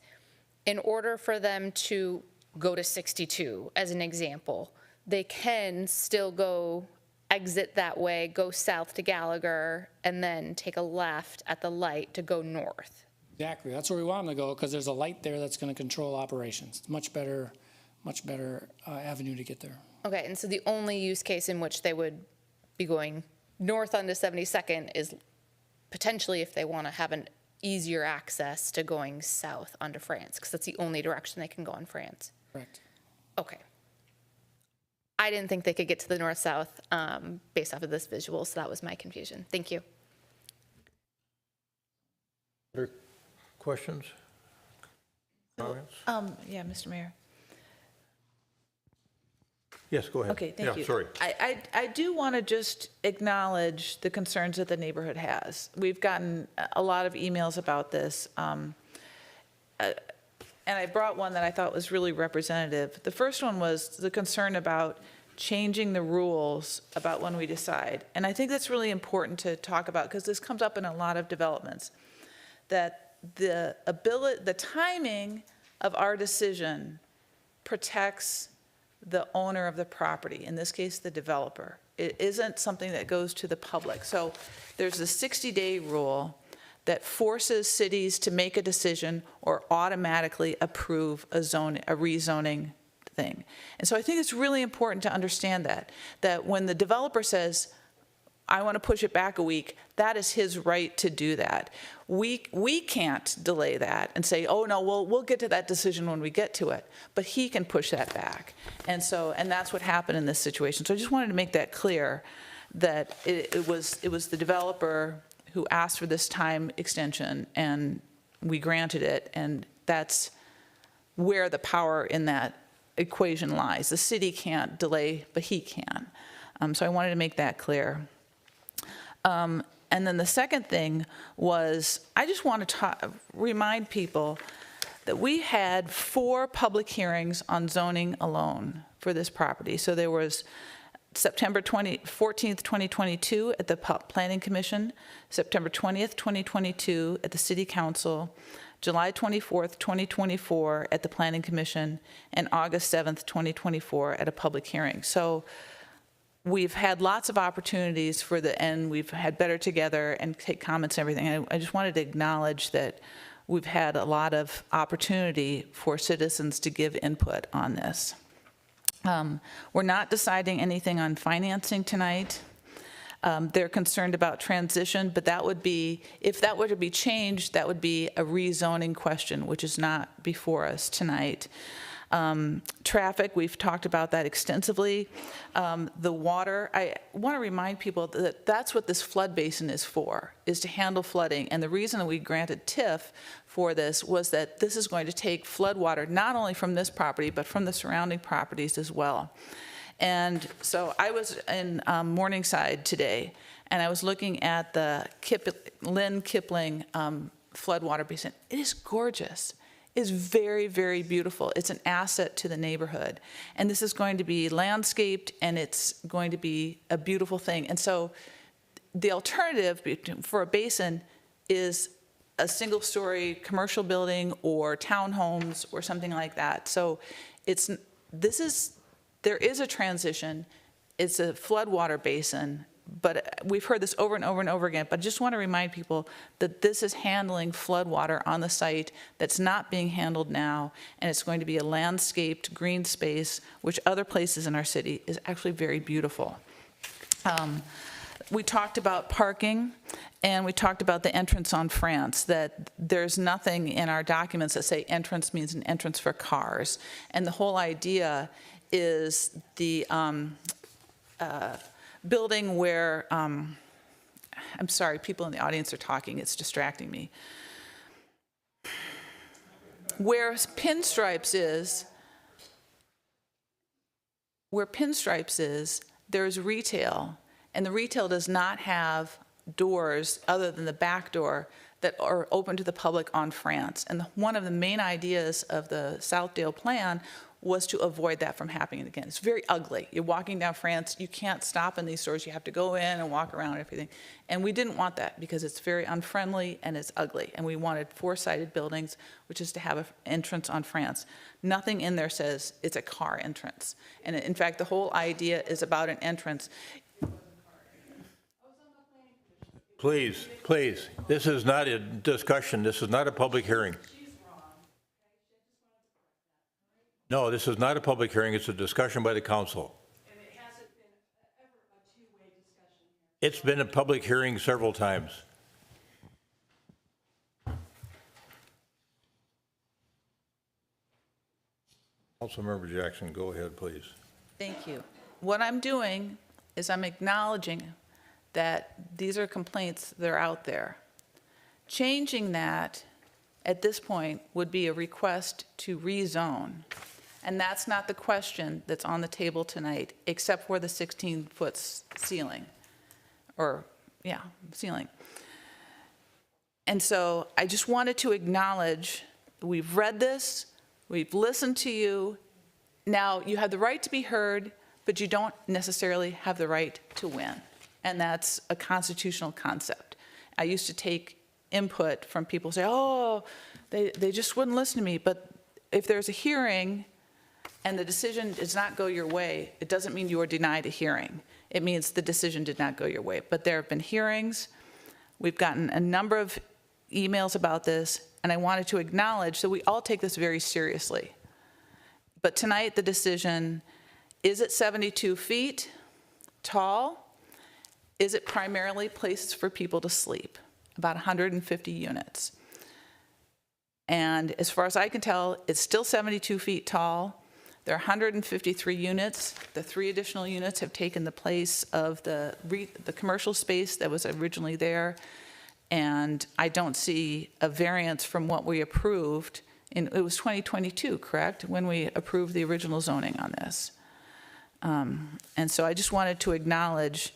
in order for them to go to 62, as an example, they can still exit that way, go south to Gallagher, and then take a left at the light to go north. Exactly, that's where we want them to go, because there's a light there that's going to control operations. Much better avenue to get there. Okay, and so the only use case in which they would be going north onto 72nd is potentially if they want to have an easier access to going south onto France, because that's the only direction they can go on France. Correct. Okay. I didn't think they could get to the north-south based off of this visual, so that was my confusion. Thank you. Other questions? Comments? Yeah, Mr. Mayor. Yes, go ahead. Okay, thank you. Yeah, sorry. I do want to just acknowledge the concerns that the neighborhood has. We've gotten a lot of emails about this. And I brought one that I thought was really representative. The first one was the concern about changing the rules about when we decide. And I think that's really important to talk about, because this comes up in a lot of developments, that the timing of our decision protects the owner of the property, in this case, the developer. It isn't something that goes to the public. So there's a 60-day rule that forces cities to make a decision or automatically approve a rezoning thing. And so I think it's really important to understand that when the developer says, I want to push it back a week, that is his right to do that. We can't delay that and say, oh no, we'll get to that decision when we get to it, but he can push that back. And that's what happened in this situation. So I just wanted to make that clear, that it was the developer who asked for this time extension, and we granted it, and that's where the power in that equation lies. The city can't delay, but he can. So I wanted to make that clear. And then the second thing was, I just want to remind people that we had 4 public hearings on zoning alone for this property. So there was September 14th, 2022 at the Planning Commission, September 20th, 2022 at the City Council, July 24th, 2024 at the Planning Commission, and August 7th, 2024 at a public hearing. So we've had lots of opportunities and we've had better together and take comments and everything. I just wanted to acknowledge that we've had a lot of opportunity for citizens to give input on this. We're not deciding anything on financing tonight. They're concerned about transition, but that would be, if that were to be changed, that would be a rezoning question, which is not before us tonight. Traffic, we've talked about that extensively. The water, I want to remind people that that's what this flood basin is for, is to handle flooding. And the reason that we granted TIF for this was that this is going to take flood water not only from this property, but from the surrounding properties as well. And so I was in Morningside today, and I was looking at the Lynn Kipling floodwater basin. It is gorgeous. Is very, very beautiful. It's an asset to the neighborhood. And this is going to be landscaped, and it's going to be a beautiful thing. And so the alternative for a basin is a single-story commercial building or townhomes or something like that. So there is a transition. It's a floodwater basin, but we've heard this over and over and over again. But I just want to remind people that this is handling floodwater on the site that's not being handled now, and it's going to be a landscaped green space, which other places in our city is actually very beautiful. We talked about parking, and we talked about the entrance on France, that there's nothing in our documents that say entrance means an entrance for cars. And the whole idea is the building where, I'm sorry, people in the audience are talking, it's distracting me. Where Pinstripes is, there's retail, and the retail does not have doors other than the back door that are open to the public on France. And one of the main ideas of the Southdale plan was to avoid that from happening again. It's very ugly. You're walking down France, you can't stop in these stores, you have to go in and walk around and everything. And we didn't want that because it's very unfriendly and it's ugly. And we wanted 4-sided buildings, which is to have an entrance on France. Nothing in there says it's a car entrance. And in fact, the whole idea is about an entrance. Please, please, this is not a discussion, this is not a public hearing. No, this is not a public hearing, it's a discussion by the council. And it hasn't been ever a two-way discussion here. It's been a public hearing several times. Councilmember Jackson, go ahead, please. Thank you. What I'm doing is I'm acknowledging that these are complaints that are out there. Changing that at this point would be a request to rezone. And that's not the question that's on the table tonight, except for the 16-foot ceiling, ceiling. And so I just wanted to acknowledge, we've read this, we've listened to you. Now you have the right to be heard, but you don't necessarily have the right to win. And that's a constitutional concept. I used to take input from people say, oh, they just wouldn't listen to me. But if there's a hearing and the decision does not go your way, it doesn't mean you are denied a hearing. It means the decision did not go your way. But there have been hearings. We've gotten a number of emails about this, and I wanted to acknowledge that we all take this very seriously. But tonight, the decision, is it 72 feet tall? Is it primarily places for people to sleep? About 150 units. And as far as I can tell, it's still 72 feet tall. There are 153 units. The 3 additional units have taken the place of the commercial space that was originally there. And I don't see a variance from what we approved. It was 2022, correct, when we approved the original zoning on this. And so I just wanted to acknowledge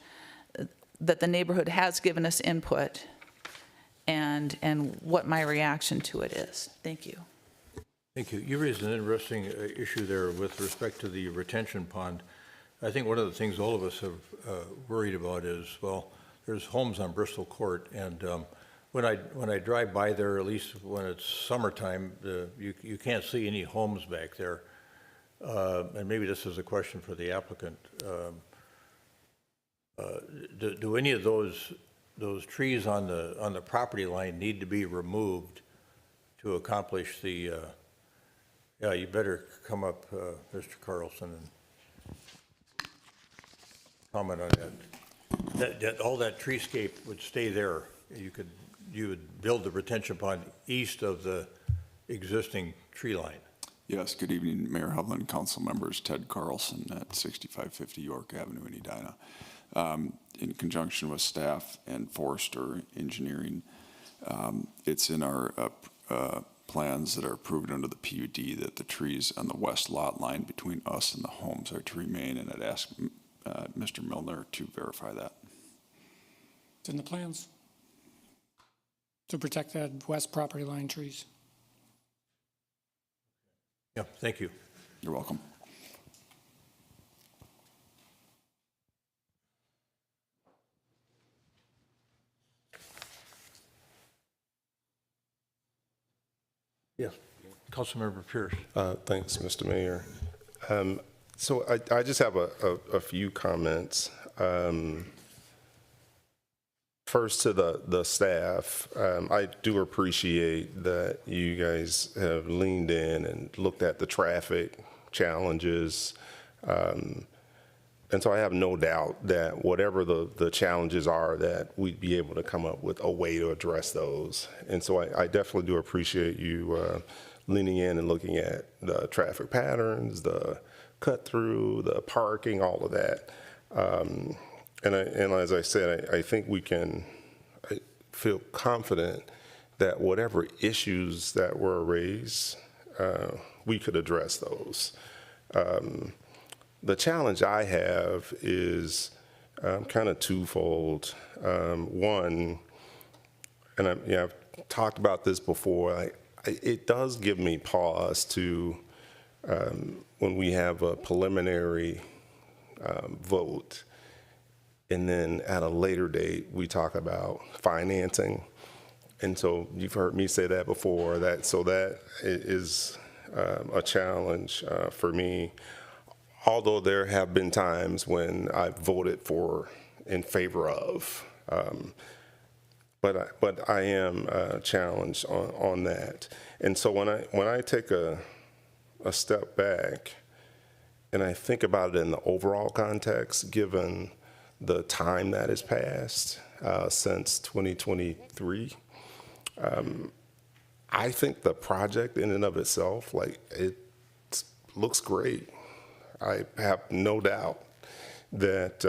that the neighborhood has given us input and what my reaction to it is. Thank you. Thank you. You raised an interesting issue there with respect to the retention pond. I think one of the things all of us have worried about is, well, there's homes on Bristol Court, and when I drive by there, at least when it's summertime, you can't see any homes back there. And maybe this is a question for the applicant. Do any of those trees on the property line need to be removed to accomplish the? Yeah, you better come up, Mr. Carlson, and comment on that. That all that treescape would stay there. You would build the retention pond east of the existing tree line. Yes, good evening, Mayor Hovland, council members, Ted Carlson at 6550 York Avenue in Edina. In conjunction with staff and Forester Engineering, it's in our plans that are approved under the PUD that the trees on the west lot line between us and the homes are to remain, and I'd ask Mr. Milner to verify that. It's in the plans to protect that west property line trees. Yeah, thank you. You're welcome. Yes, Councilmember Pierce. Thanks, Mr. Mayor. So I just have a few comments. First, to the staff, I do appreciate that you guys have leaned in and looked at the traffic challenges. And so I have no doubt that whatever the challenges are, that we'd be able to come up with a way to address those. And so I definitely do appreciate you leaning in and looking at the traffic patterns, the cut through, the parking, all of that. And as I said, I think I feel confident that whatever issues that were raised, we could address those. The challenge I have is kind of twofold. One, and I've talked about this before, it does give me pause to, when we have a preliminary vote, and then at a later date, we talk about financing. And so you've heard me say that before, so that is a challenge for me. Although there have been times when I've voted in favor of, but I am challenged on that. And so when I take a step back and I think about it in the overall context, given the time that has passed since 2023, I think the project in and of itself, it looks great. I have no doubt that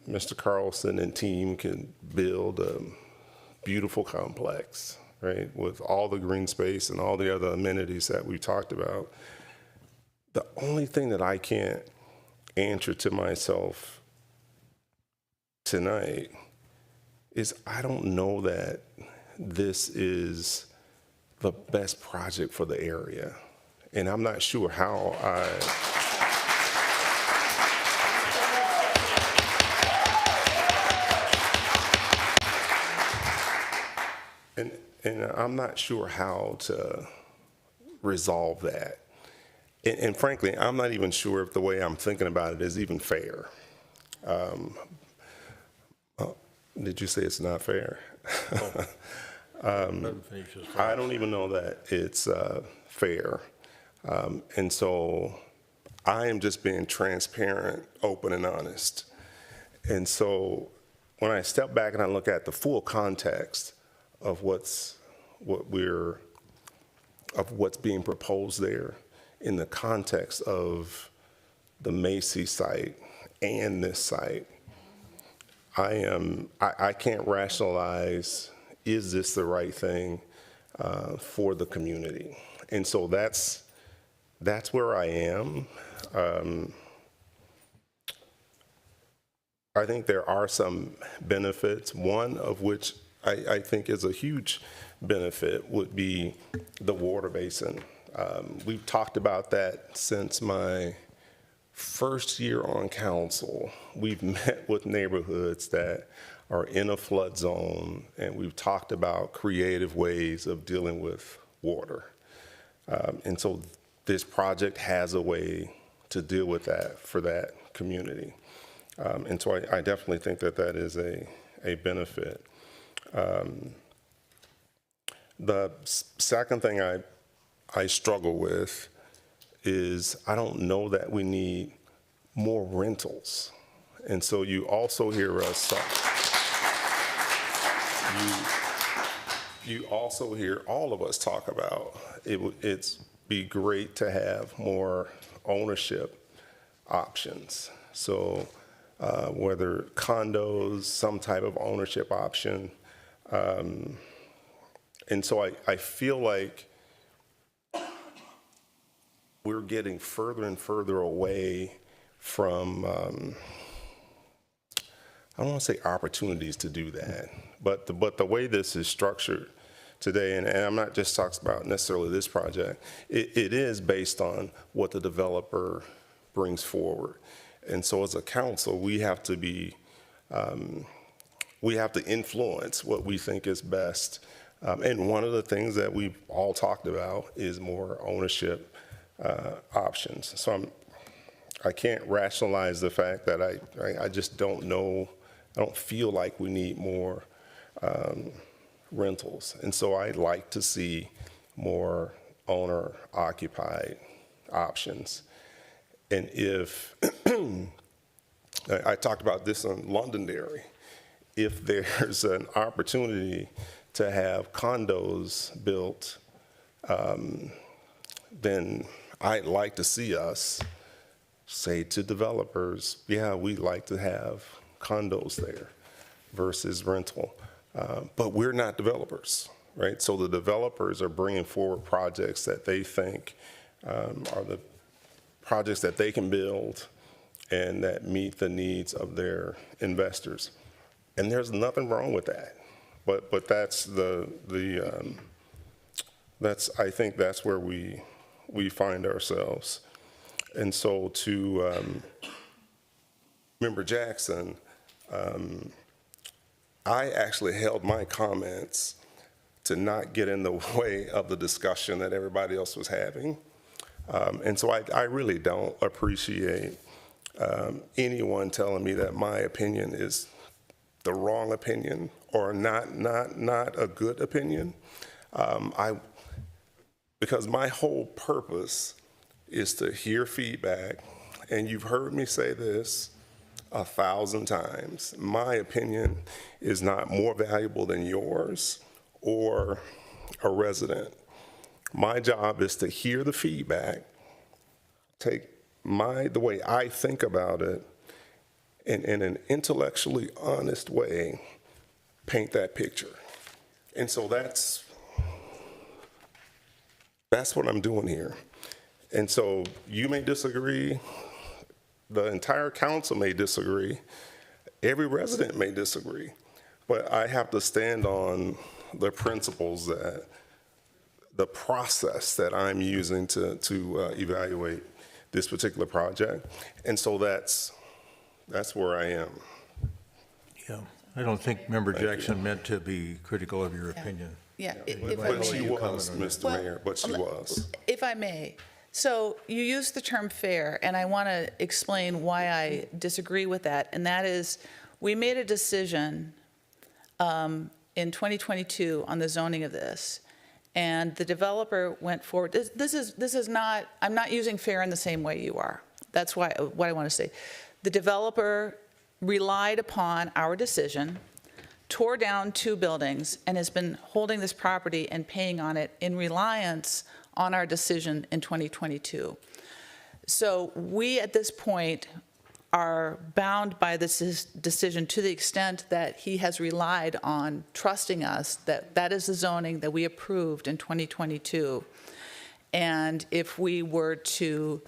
Mr. Carlson and team can build a beautiful complex, right, with all the green space and all the other amenities that we talked about. The only thing that I can't answer to myself tonight is I don't know that this is the best project for the area. And I'm not sure how and I'm not sure how to resolve that. And frankly, I'm not even sure if the way I'm thinking about it is even fair. Did you say it's not fair? Let him finish his thought. I don't even know that it's fair. And so I am just being transparent, open, and honest. And so when I step back and I look at the full context of what's being proposed there in the context of the Macy site and this site, I can't rationalize, is this the right thing for the community? And so that's where I am. I think there are some benefits, one of which I think is a huge benefit would be the water basin. We've talked about that since my first year on council. We've met with neighborhoods that are in a flood zone, and we've talked about creative ways of dealing with water. And so this project has a way to deal with that for that community. And so I definitely think that that is a benefit. The second thing I struggle with is I don't know that we need more rentals. And so you also hear us, you also hear all of us talk about it's be great to have more ownership options. So whether condos, some type of ownership option. And so I feel like we're getting further and further away from, I don't want to say opportunities to do that, but the way this is structured today, and I'm not just talking about necessarily this project, it is based on what the developer brings forward. And so as a council, we have to be, we have to influence what we think is best. And one of the things that we've all talked about is more ownership options. So I can't rationalize the fact that I just don't know, I don't feel like we need more rentals. And so I'd like to see more owner-occupied options. And if, I talked about this in Londonderry, if there's an opportunity to have condos built, then I'd like to see us say to developers, yeah, we'd like to have condos there versus rental. But we're not developers, right? So the developers are bringing forward projects that they think are the projects that they can build and that meet the needs of their investors. And there's nothing wrong with that. But that's I think that's where we find ourselves. And so to Member Jackson, I actually held my comments to not get in the way of the discussion that everybody else was having. And so I really don't appreciate anyone telling me that my opinion is the wrong opinion or not a good opinion. Because my whole purpose is to hear feedback, and you've heard me say this 1,000 times. My opinion is not more valuable than yours or a resident. My job is to hear the feedback, take the way I think about it, and in an intellectually honest way, paint that picture. And so that's what I'm doing here. And so you may disagree, the entire council may disagree, every resident may disagree, but I have to stand on the principles that, the process that I'm using to evaluate this particular project. And so that's where I am. Yeah, I don't think Member Jackson meant to be critical of your opinion. Yeah, But she was, Mr. Mayor, but she was. If I may, so you used the term fair, and I want to explain why I disagree with that, and that is we made a decision in 2022 on the zoning of this, and the developer went forward. This is not, I'm not using fair in the same way you are. That's what I want to say. The developer relied upon our decision, tore down 2 buildings, and has been holding this property and paying on it in reliance on our decision in 2022. So we, at this point, are bound by this decision to the extent that he has relied on trusting us that that is the zoning that we approved in 2022. And if we were to,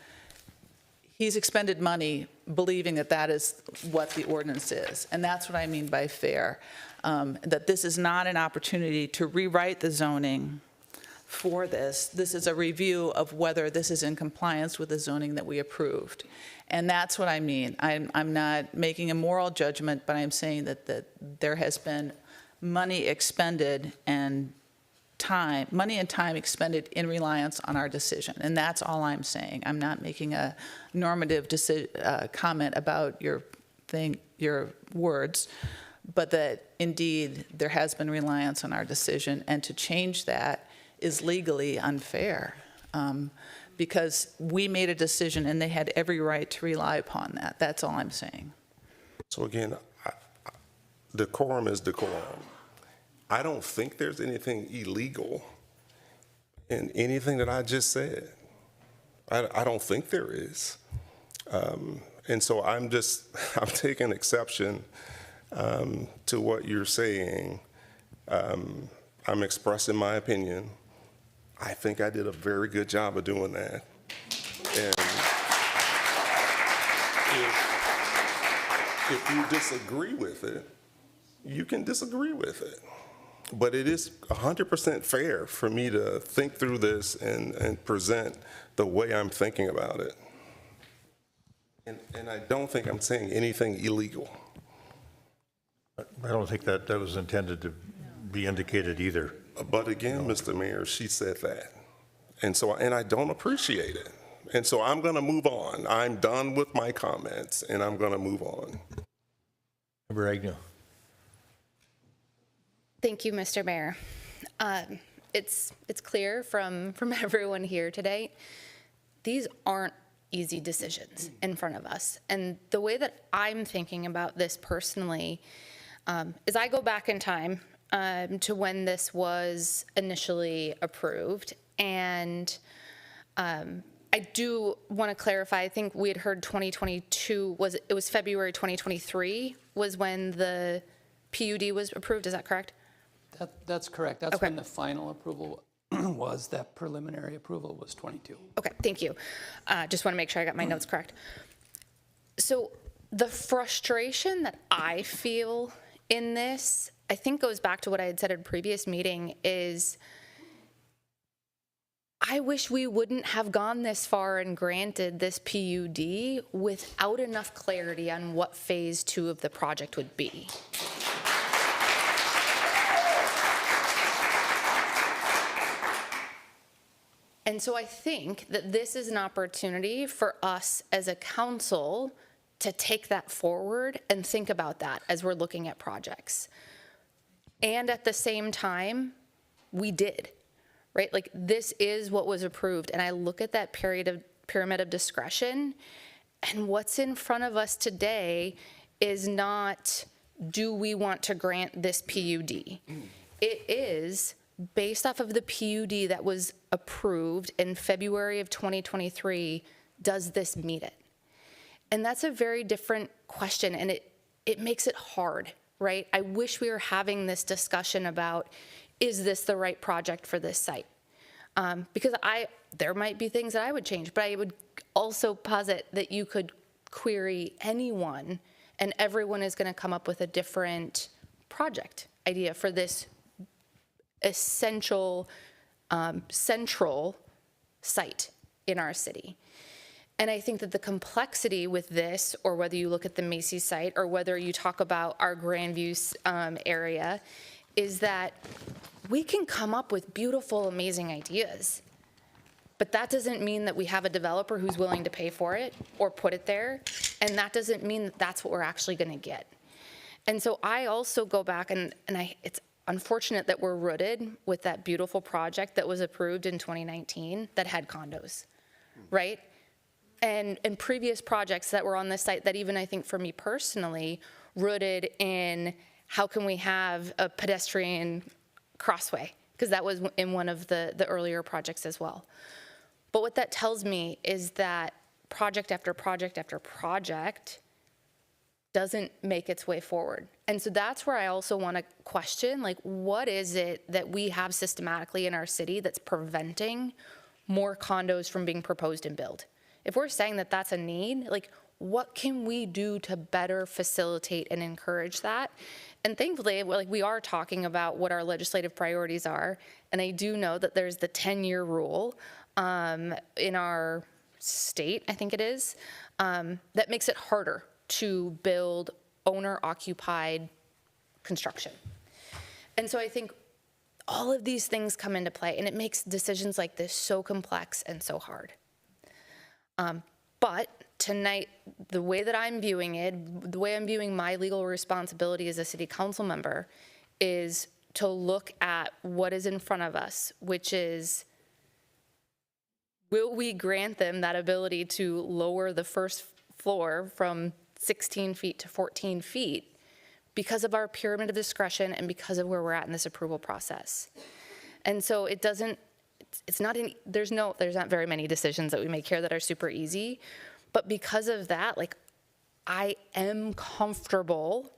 he's expended money believing that that is what the ordinance is. And that's what I mean by fair, that this is not an opportunity to rewrite the zoning for this. This is a review of whether this is in compliance with the zoning that we approved. And that's what I mean. I'm not making a moral judgment, but I'm saying that there has been money expended and money and time expended in reliance on our decision. And that's all I'm saying. I'm not making a normative comment about your words, but that indeed there has been reliance on our decision, and to change that is legally unfair, because we made a decision and they had every right to rely upon that. That's all I'm saying. So again, decorum is decorum. I don't think there's anything illegal in anything that I just said. I don't think there is. And so I'm taking exception to what you're saying. I'm expressing my opinion. I think I did a very good job of doing that. And if you disagree with it, you can disagree with it. But it is 100% fair for me to think through this and present the way I'm thinking about it. And I don't think I'm saying anything illegal. I don't think that was intended to be indicated either. But again, Mr. Mayor, she said that. And I don't appreciate it. And so I'm going to move on. I'm done with my comments, and I'm going to move on. Member Agnew. Thank you, Mr. Mayor. It's clear from everyone here today, these aren't easy decisions in front of us. And the way that I'm thinking about this personally is I go back in time to when this was initially approved. And I do want to clarify, I think we had heard 2022, it was February 2023 was when the PUD was approved, is that correct? That's correct. That's when the final approval was. That preliminary approval was 22. Okay, thank you. Just want to make sure I got my notes correct. So the frustration that I feel in this, I think goes back to what I had said at a previous meeting, is I wish we wouldn't have gone this far and granted this PUD without enough clarity on what phase 2 of the project would be. And so I think that this is an opportunity for us as a council to take that forward and think about that as we're looking at projects. And at the same time, we did, right? Like, this is what was approved. And I look at that pyramid of discretion, and what's in front of us today is not, do we want to grant this PUD? It is, based off of the PUD that was approved in February of 2023, does this meet it? And that's a very different question, and it makes it hard, right? I wish we were having this discussion about, is this the right project for this site? Because there might be things that I would change, but I would also posit that you could query anyone, and everyone is going to come up with a different project idea for this essential, central site in our city. And I think that the complexity with this, or whether you look at the Macy's site, or whether you talk about our Grandview area, is that we can come up with beautiful, amazing ideas. But that doesn't mean that we have a developer who's willing to pay for it or put it there. And that doesn't mean that that's what we're actually going to get. And so I also go back it's unfortunate that we're rooted with that beautiful project that was approved in 2019 that had condos, right? And previous projects that were on this site that even I think for me personally, rooted in how can we have a pedestrian crossway? Because that was in one of the earlier projects as well. But what that tells me is that project after project after project doesn't make its way forward. And so that's where I also want to question, like, what is it that we have systematically in our city that's preventing more condos from being proposed and built? If we're saying that that's a need, like, what can we do to better facilitate and encourage that? And thankfully, like, we are talking about what our legislative priorities are. And I do know that there's the 10-year rule in our state, I think it is, that makes it harder to build owner-occupied construction. And so I think all of these things come into play, and it makes decisions like this so complex and so hard. But tonight, the way that I'm viewing it, the way I'm viewing my legal responsibility as a city council member is to look at what is in front of us, which is, will we grant them that ability to lower the first floor from 16 feet to 14 feet because of our pyramid of discretion and because of where we're at in this approval process? And so it doesn't, it's not any, there's not very many decisions that we make here that are super easy, but because of that, like, I am comfortable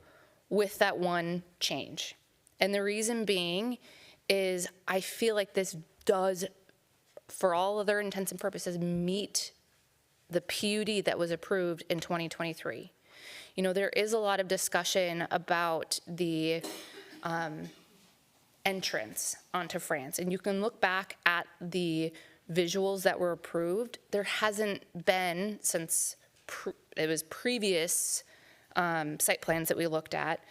with that one change. And the reason being is I feel like this does, for all other intents and purposes, meet the PUD that was approved in 2023. You know, there is a lot of discussion about the entrance onto France, and you can look back at the visuals that were approved. There hasn't been, since it was previous site plans that we looked at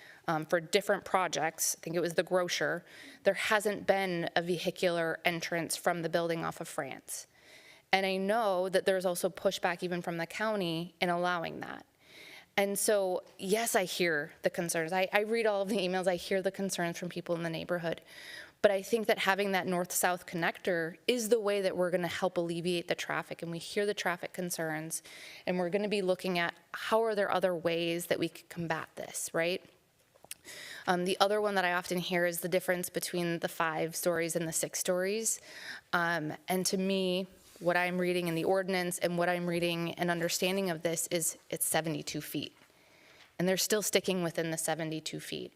for different projects, I think it was the grocer, there hasn't been a vehicular entrance from the building off of France. And I know that there's also pushback even from the county in allowing that. And so, yes, I hear the concerns. I read all of the emails. I hear the concerns from people in the neighborhood. But I think that having that north-south connector is the way that we're going to help alleviate the traffic. And we hear the traffic concerns. And we're going to be looking at how are there other ways that we could combat this, right? The other one that I often hear is the difference between the 5 stories and the 6 stories. And to me, what I'm reading in the ordinance and what I'm reading and understanding of this is it's 72 feet. And they're still sticking within the 72 feet.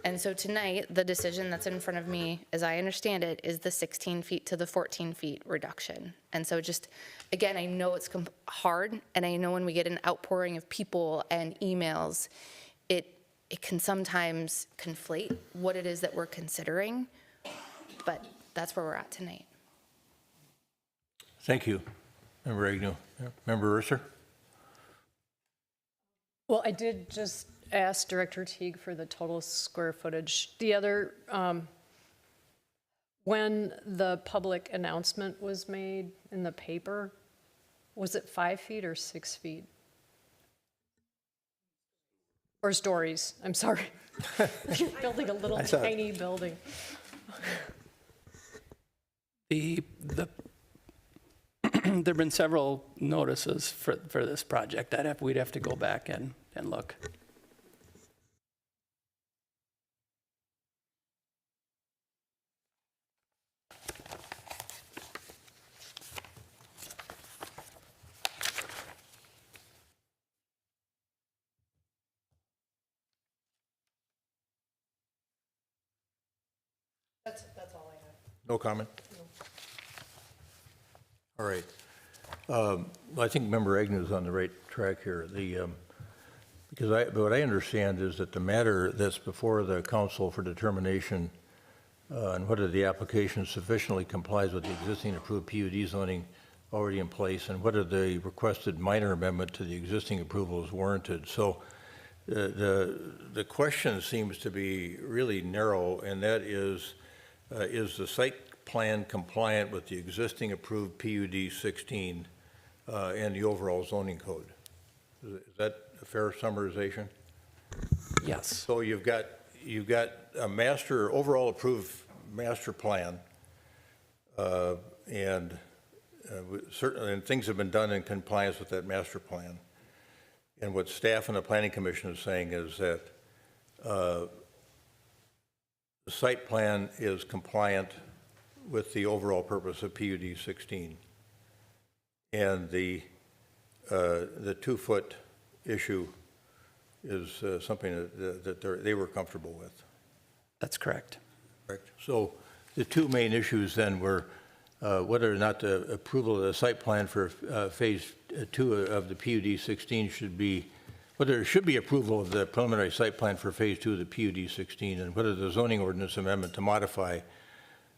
And so tonight, the decision that's in front of me, as I understand it, is the 16 feet to the 14 feet reduction. And so just, again, I know it's hard, and I know when we get an outpouring of people and emails, it can sometimes conflate what it is that we're considering, but that's where we're at tonight. Thank you, Member Agnew. Member Urser? Well, I did just ask Director Teague for the total square footage. The other, when the public announcement was made in the paper, was it 5 feet or 6 feet? Or stories, I'm sorry. You're building a little tiny building. There've been several notices for this project. We'd have to go back and look. That's all I have. No comment? All right. I think Member Agnew is on the right track here. Because what I understand is that the matter that's before the council for determination on whether the application sufficiently complies with the existing approved PUD zoning already in place and whether the requested minor amendment to the existing approval is warranted. So the question seems to be really narrow, and that is the site plan compliant with the existing approved PUD 16 and the overall zoning code? Is that a fair summarization? Yes. So you've got a overall approved master plan, and certainly, and things have been done in compliance with that master plan. And what staff and the planning commission is saying is that the site plan is compliant with the overall purpose of PUD 16. And the 2-foot issue is something that they were comfortable with. That's correct. Correct. So the two main issues then were whether or not the approval of the site plan for phase 2 of the PUD 16 should be, whether there should be approval of the preliminary site plan for phase 2 of the PUD 16, and whether the zoning ordinance amendment to modify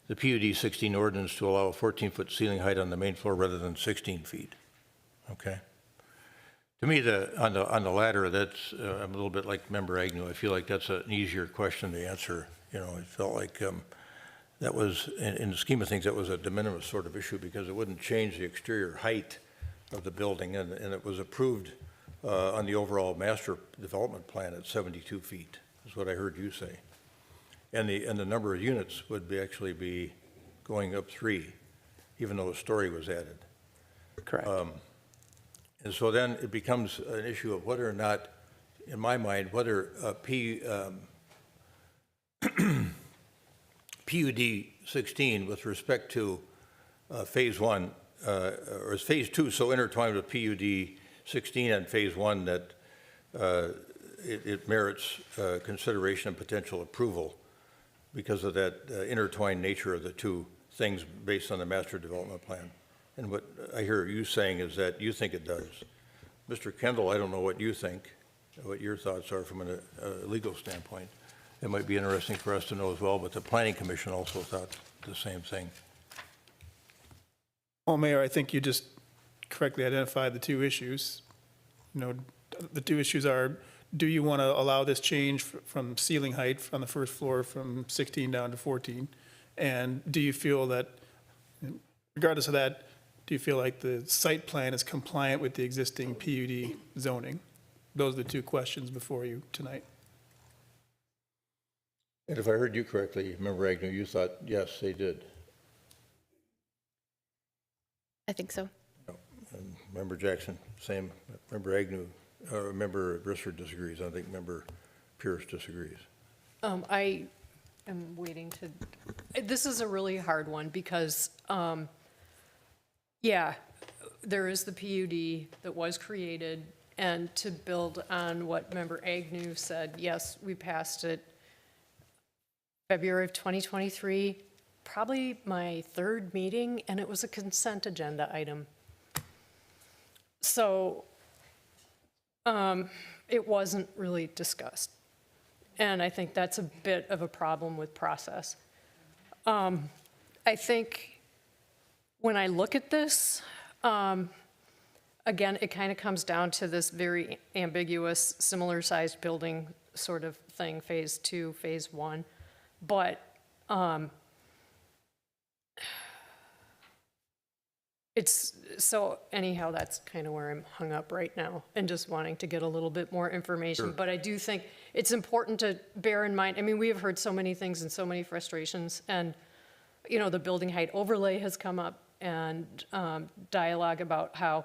the PUD 16 ordinance to allow a 14-foot ceiling height on the main floor rather than 16 feet. Okay. To me, on the latter, that's I'm a little bit like Member Agnew. I feel like that's an easier question to answer. You know, it felt like that was, in the scheme of things, that was a de minimis sort of issue because it wouldn't change the exterior height of the building, and it was approved on the overall master development plan at 72 feet, is what I heard you say. And the number of units would actually be going up 3, even though a story was added. Correct. And so then it becomes an issue of whether or not, in my mind, whether PUD 16 with respect to phase 1, or is phase 2 so intertwined with PUD 16 and phase 1 that it merits consideration and potential approval because of that intertwined nature of the two things based on the master development plan. And what I hear you saying is that you think it does. Mr. Kendall, I don't know what you think, what your thoughts are from a legal standpoint. It might be interesting for us to know as well, but the Planning Commission also thought the same thing. Well, Mayor, I think you just correctly identified the two issues. You know, the two issues are, do you want to allow this change from ceiling height on the first floor from 16 down to 14? And do you feel that, regardless of that, do you feel like the site plan is compliant with the existing PUD zoning? Those are the two questions before you tonight. And if I heard you correctly, Member Agnew, you thought, yes, they did. I think so. And Member Jackson, same. Member Agnew, Member Risser disagrees. I think Member Pierce disagrees. I am waiting to, this is a really hard one because, yeah, there is the PUD that was created, and to build on what Member Agnew said, yes, we passed it February of 2023, probably my third meeting, and it was a consent agenda item. So it wasn't really discussed. And I think that's a bit of a problem with process. I think when I look at this, again, it kind of comes down to this very ambiguous, similar-sized building sort of thing, phase 2, phase 1. But it's, so anyhow, that's kind of where I'm hung up right now and just wanting to get a little bit more information. Sure. But I do think it's important to bear in mind, I mean, we have heard so many things and so many frustrations, and, you know, the building height overlay has come up, and dialogue about how,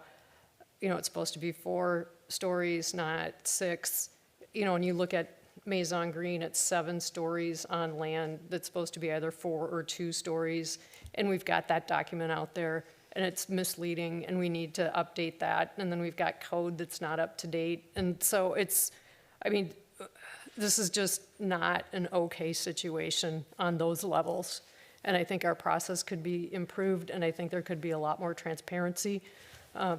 you know, it's supposed to be 4 stories, not 6. You know, and you look at Maison Green, it's 7 stories on land that's supposed to be either 4 or 2 stories. And we've got that document out there, and it's misleading, and we need to update that. And then we've got code that's not up to date. And so it's, I mean, this is just not an okay situation on those levels. And I think our process could be improved, and I think there could be a lot more transparency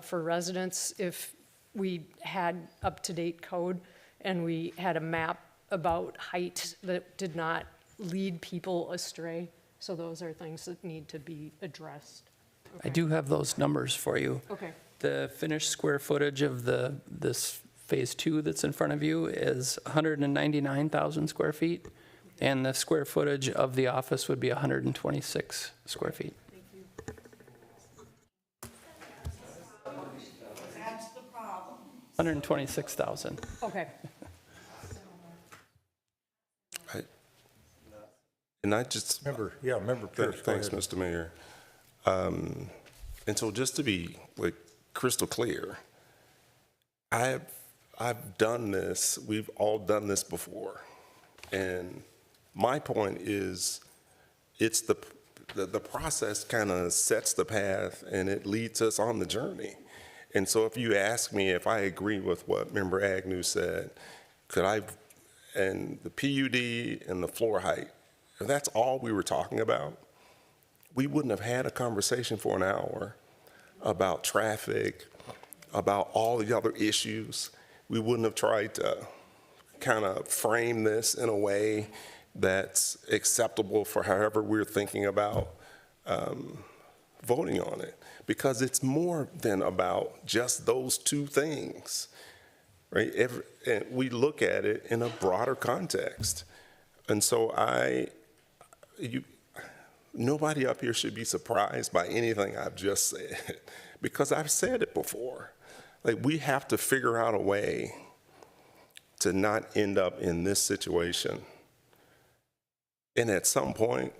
for residents if we had up-to-date code and we had a map about height that did not lead people astray. So those are things that need to be addressed. Okay. I do have those numbers for you. Okay. The finished square footage of this phase 2 that's in front of you is 199,000 square feet, and the square footage of the office would be 126 square feet. That's the problem. 126,000. Okay. And I just. Member Pierce, go Thanks, ahead. Mr. Mayor. And so just to be like crystal clear, I've done this, we've all done this before. And my point is, it's the process kind of sets the path and it leads us on the journey. And so if you ask me if I agree with what Member Agnew said, and the PUD and the floor height, if that's all we were talking about, we wouldn't have had a conversation for an hour about traffic, about all the other issues. We wouldn't have tried to kind of frame this in a way that's acceptable for however we're thinking about voting on it, because it's more than about just those two things, right? And we look at it in a broader context. And so nobody up here should be surprised by anything I've just said, because I've said it before. Like, we have to figure out a way to not end up in this situation. And at some point,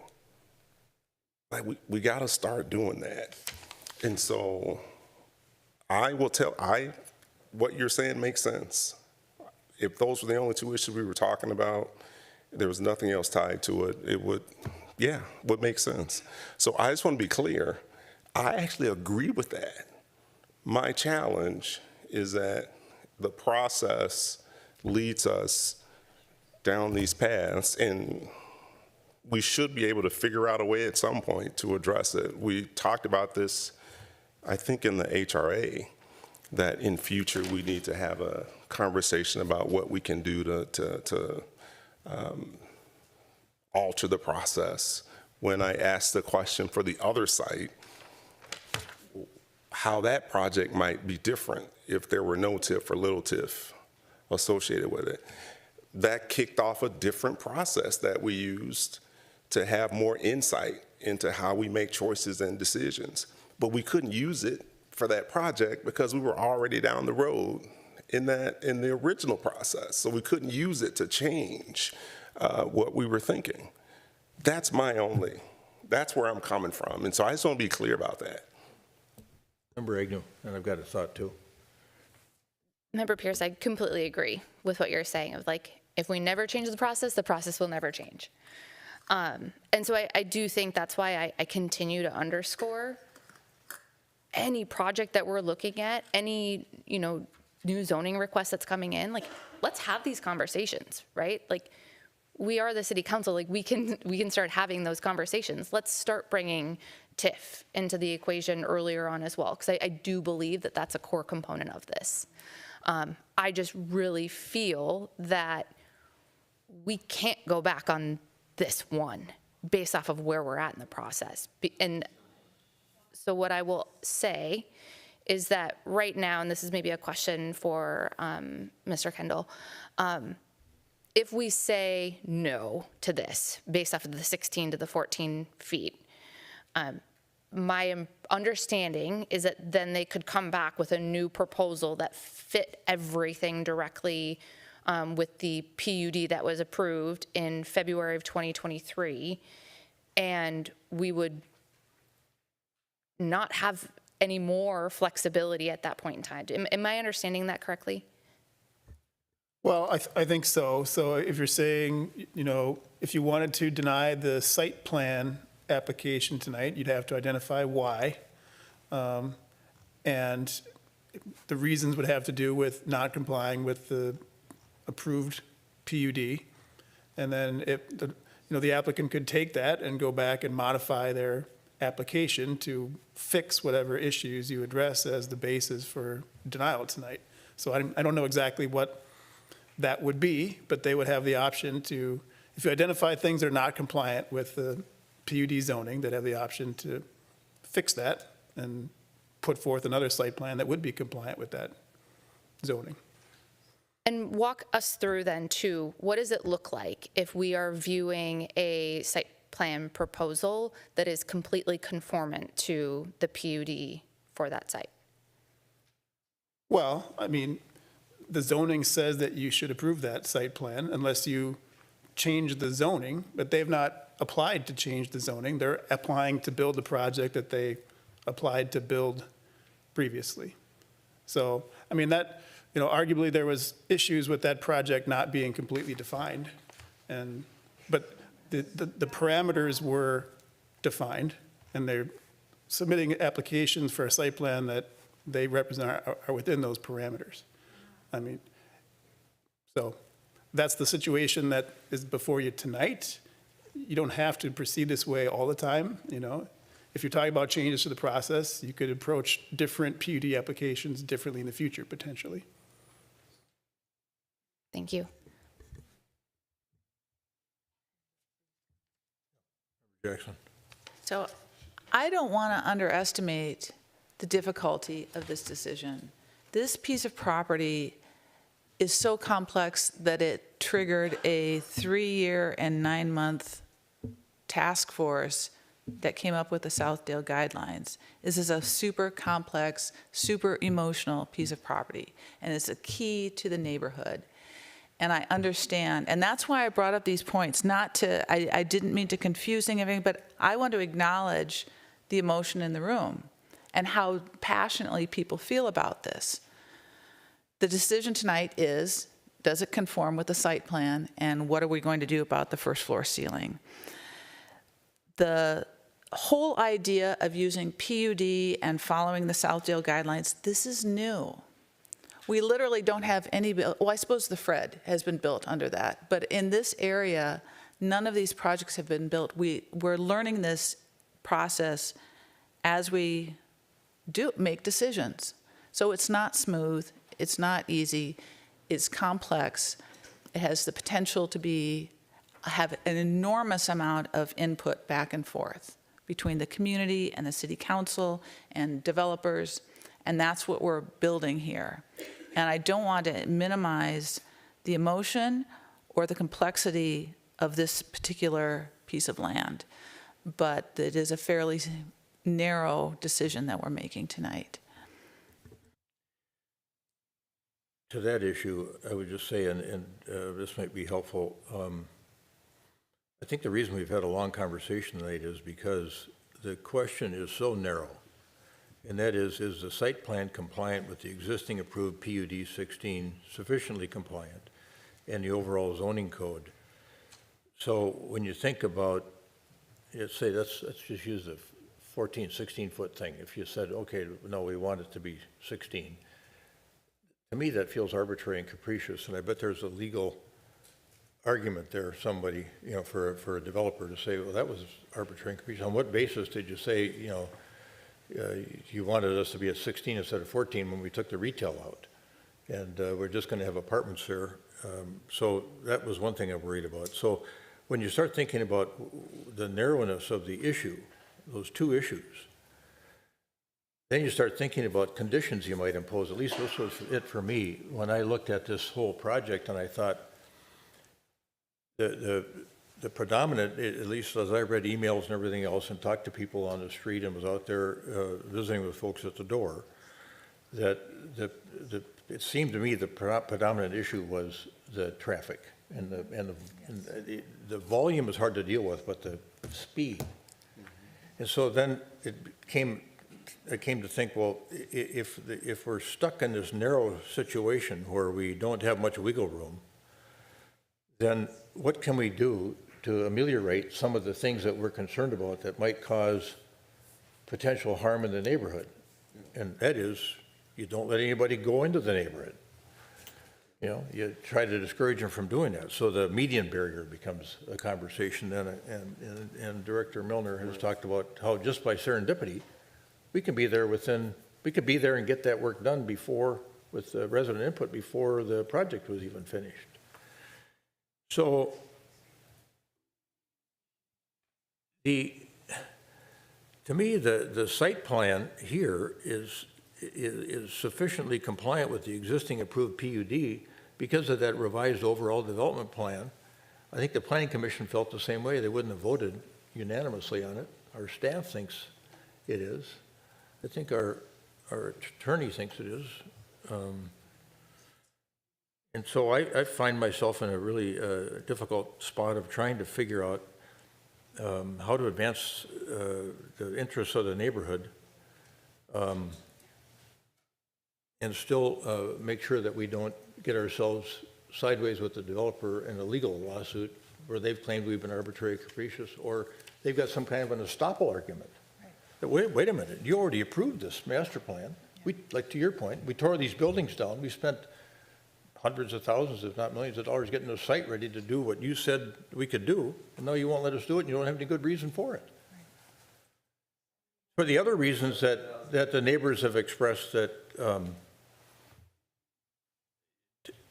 like, we got to start doing that. And so I will what you're saying makes sense. If those were the only two issues we were talking about, there was nothing else tied to it, it would make sense. So I just want to be clear, I actually agree with that. My challenge is that the process leads us down these paths, and we should be able to figure out a way at some point to address it. We talked about this, I think, in the HRA, that in future we need to have a conversation about what we can do to alter the process. When I asked the question for the other site, how that project might be different if there were no TIF or little TIF associated with it. That kicked off a different process that we used to have more insight into how we make choices and decisions. But we couldn't use it for that project because we were already down the road in the original process. So we couldn't use it to change what we were thinking. That's where I'm coming from. And so I just want to be clear about that. Member Agnew, and I've got a thought too. Member Pierce, I completely agree with what you're saying of like, if we never change the process will never change. And so I do think that's why I continue to underscore any project that we're looking at, any, new zoning request that's coming in, like, let's have these conversations, right? Like, we are the city council, like, we can start having those conversations. Let's start bringing TIF into the equation earlier on as well, because I do believe that that's a core component of this. I just really feel that we can't go back on this one based off of where we're at in the process. And so what I will say is that right now, and this is maybe a question for Mr. Kendall, if we say no to this based off of the 16 to the 14 feet, my understanding is that then they could come back with a new proposal that fit everything directly with the PUD that was approved in February of 2023, and we would not have any more flexibility at that point in time. Am I understanding that correctly? Well, I think so. So if you're saying, if you wanted to deny the site plan application tonight, you'd have to identify why. And the reasons would have to do with not complying with the approved PUD. And then the applicant could take that and go back and modify their application to fix whatever issues you address as the basis for denial tonight. So I don't know exactly what that would be, but they would have the option to, if you identify things that are not compliant with the PUD zoning, they'd have the option to fix that and put forth another site plan that would be compliant with that zoning. And walk us through then too, what does it look like if we are viewing a site plan proposal that is completely conformant to the PUD for that site? Well, I mean, the zoning says that you should approve that site plan unless you change the zoning, but they've not applied to change the zoning. They're applying to build the project that they applied to build previously. So, I mean, that, you know, arguably there was issues with that project not being completely defined. But the parameters were defined, and they're submitting applications for a site plan that they represent are within those parameters. I mean, so that's the situation that is before you tonight. You don't have to proceed this way all the time, you know. If you're talking about changes to the process, you could approach different PUD applications differently in the future, potentially. Thank you. Jackson. So I don't want to underestimate the difficulty of this decision. This piece of property is so complex that it triggered a 3-year and 9-month task force that came up with the Southdale guidelines. This is a super complex, super emotional piece of property, and it's a key to the neighborhood. And I understand, and that's why I brought up these points, not to, I didn't mean to confuse anything, but I want to acknowledge the emotion in the room and how passionately people feel about this. The decision tonight is, does it conform with the site plan, and what are we going to do about the first floor ceiling? The whole idea of using PUD and following the Southdale guidelines, this is new. We literally don't have any, well, I suppose the Fred has been built under that, but in this area, none of these projects have been built. We're learning this process as we make decisions. So it's not smooth, it's not easy, it's complex. It has the potential to have an enormous amount of input back and forth between the community and the city council and developers, and that's what we're building here. And I don't want to minimize the emotion or the complexity of this particular piece of land, but it is a fairly narrow decision that we're making tonight. To that issue, I would just say, and this might be helpful, I think the reason we've had a long conversation tonight is because the question is so narrow. And that is the site plan compliant with the existing approved PUD 16 sufficiently compliant and the overall zoning code? So when you think about, let's say, let's just use the 14, 16-foot thing. If you said, okay, no, we want it to be 16, to me that feels arbitrary and capricious, and I bet there's a legal argument there, somebody, you know, for a developer to say, well, that was arbitrary and capricious. On what basis did you say, you know, you wanted us to be at 16 instead of 14 when we took the retail out, and we're just going to have apartments there. So that was one thing I'm worried about. So when you start thinking about the narrowness of the issue, those two issues, then you start thinking about conditions you might impose. At least this was it for me when I looked at this whole project, and I thought the predominant, at least as I read emails and everything else and talked to people on the street and was out there visiting with folks at the door, that it seemed to me the predominant issue was the traffic, and the volume is hard to deal with, but the speed. And so then I came to think, well, if we're stuck in this narrow situation where we don't have much wiggle room, then what can we do to ameliorate some of the things that we're concerned about that might cause potential harm in the neighborhood? And that is, you don't let anybody go into the neighborhood. You know, you try to discourage them from doing that. So the median barrier becomes a conversation then, and Director Milner has talked about how just by serendipity, we could be there and get that work done before, with the resident input, before the project was even finished. So to me, the site plan here is sufficiently compliant with the existing approved PUD because of that revised overall development plan. I think the Planning Commission felt the same way. They wouldn't have voted unanimously on it. Our staff thinks it is. I think our attorney thinks it is. And so I find myself in a really difficult spot of trying to figure out how to advance the interests of the neighborhood and still make sure that we don't get ourselves sideways with the developer in a legal lawsuit where they've claimed we've been arbitrary capricious, or they've got some kind of an estoppel argument. That, wait a minute, you already approved this master plan. We, like to your point, we tore these buildings down. We spent hundreds of thousands, if not millions of dollars getting the site ready to do what you said we could do, and now you won't let us do it, and you don't have any good reason for it. For the other reasons that the neighbors have expressed that,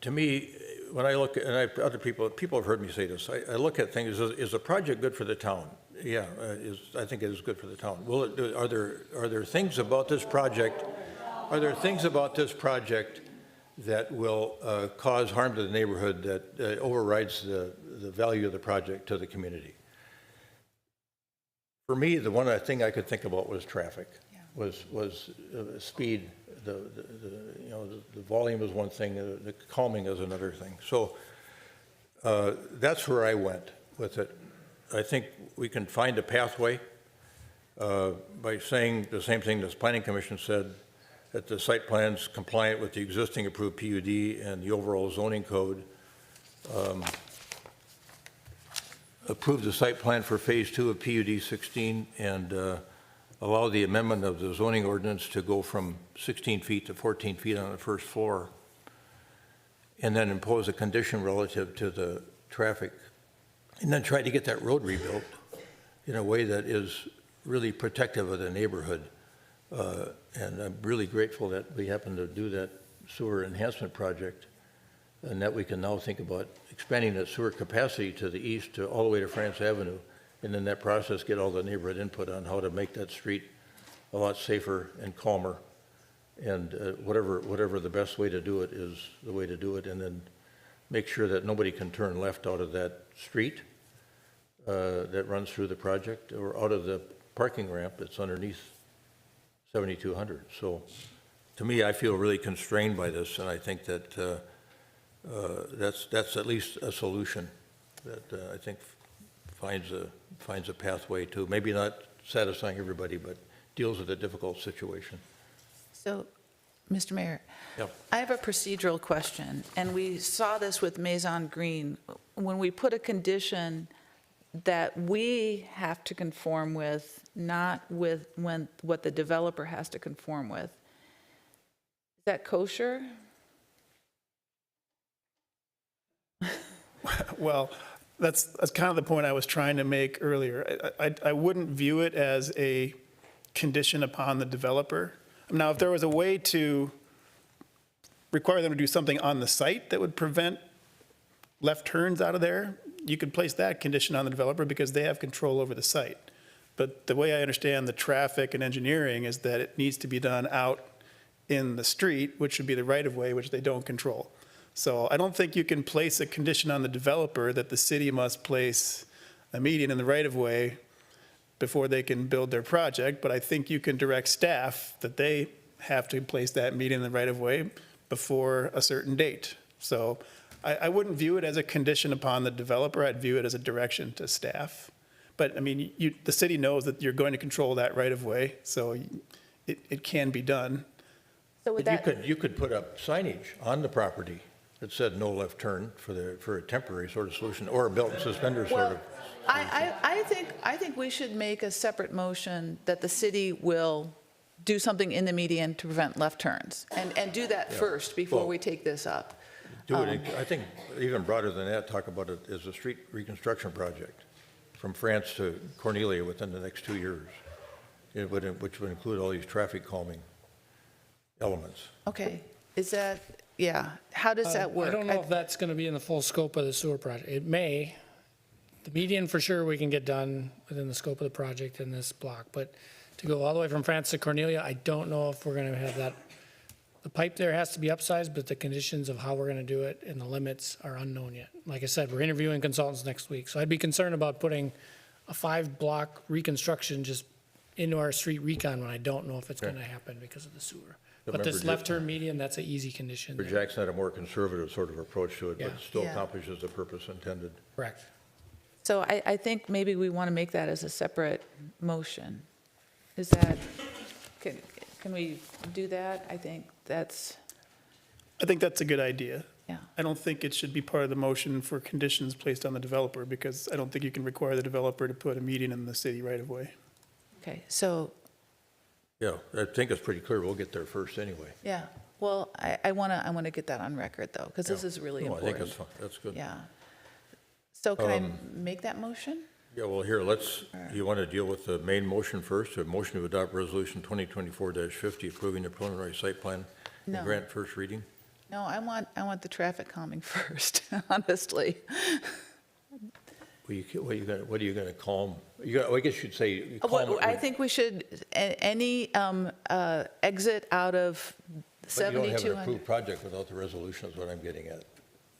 to me, when I look at, and other people have heard me say this, I look at things, is a project good for the town? Yeah, I think it is good for the town. Are there things about this project, that will cause harm to the neighborhood that overrides the value of the project to the community? For me, the one thing I could think about was traffic, was speed. The volume is one thing, the calming is another thing. So that's where I went with it. I think we can find a pathway by saying the same thing the Planning Commission said, that the site plan's compliant with the existing approved PUD and the overall zoning code. Approve the site plan for phase 2 of PUD 16 and allow the amendment of the zoning ordinance to go from 16 feet to 14 feet on the first floor, and then impose a condition relative to the traffic, and then try to get that road rebuilt in a way that is really protective of the neighborhood. And I'm really grateful that we happened to do that sewer enhancement project, and that we can now think about expanding that sewer capacity to the east to all the way to France Avenue, and in that process get all the neighborhood input on how to make that street a lot safer and calmer, and whatever the best way to do it is the way to do it, and then make sure that nobody can turn left out of that street that runs through the project, or out of the parking ramp that's underneath 7200. So to me, I feel really constrained by this, and I think that that's at least a solution that I think finds a pathway to, maybe not satisfying everybody, but deals with a difficult situation. So, Mr. Mayor, Yep. I have a procedural question, and we saw this with Maison Green. When we put a condition that we have to conform with, not with what the developer has to conform with, is that kosher? Well, that's kind of the point I was trying to make earlier. I wouldn't view it as a condition upon the developer. Now, if there was a way to require them to do something on the site that would prevent left turns out of there, you could place that condition on the developer because they have control over the site. But the way I understand the traffic and engineering is that it needs to be done out in the street, which would be the right-of-way, which they don't control. So I don't think you can place a condition on the developer that the city must place a median in the right-of-way before they can build their project, but I think you can direct staff that they have to place that median in the right-of-way before a certain date. So I wouldn't view it as a condition upon the developer. I'd view it as a direction to staff. But I mean, the city knows that you're going to control that right-of-way, so it can be done. So would You could put up signage on the property that said no left turn for a temporary sort of solution, or a belt and suspender sort of. I think we should make a separate motion that the city will do something in the median to prevent left turns, and do that first before we take this up. Do it, I think even broader than that, talk about it as a street reconstruction project from France to Cornelia within the next 2 years, which would include all these traffic calming elements. Okay, is that, yeah, how does that work? I don't know if that's going to be in the full scope of the sewer project. It may. The median for sure we can get done within the scope of the project in this block, but to go all the way from France to Cornelia, I don't know if we're going to have that. The pipe there has to be upsized, but the conditions of how we're going to do it and the limits are unknown yet. Like I said, we're interviewing consultants next week, so I'd be concerned about putting a 5-block reconstruction just into our street recon when I don't know if it's going to happen because of the sewer. But this left turn median, that's an easy condition. Jackson had a more conservative sort of approach to it, but still accomplishes the purpose intended. Correct. So I think maybe we want to make that as a separate motion. Is that, can we do that? I think that's, I think that's a good idea. yeah. I don't think it should be part of the motion for conditions placed on the developer, because I don't think you can require the developer to put a median in the city right of way. Okay, so, Yeah, I think it's pretty clear. We'll get there first anyway. yeah, well, I want to get that on record, though, because this is really No, I important. think that's fine. That's good. Yeah. So can I make that motion? Yeah, well, here, you want to deal with the main motion first? A motion to adopt resolution 2024-50 approving the preliminary site plan No. and grant first reading? No, I want the traffic calming first, honestly. What are you going to calm? I guess you'd say. calm I it. think we should, any exit out of But you don't have an 7200. approved project without the resolution, is what I'm getting at.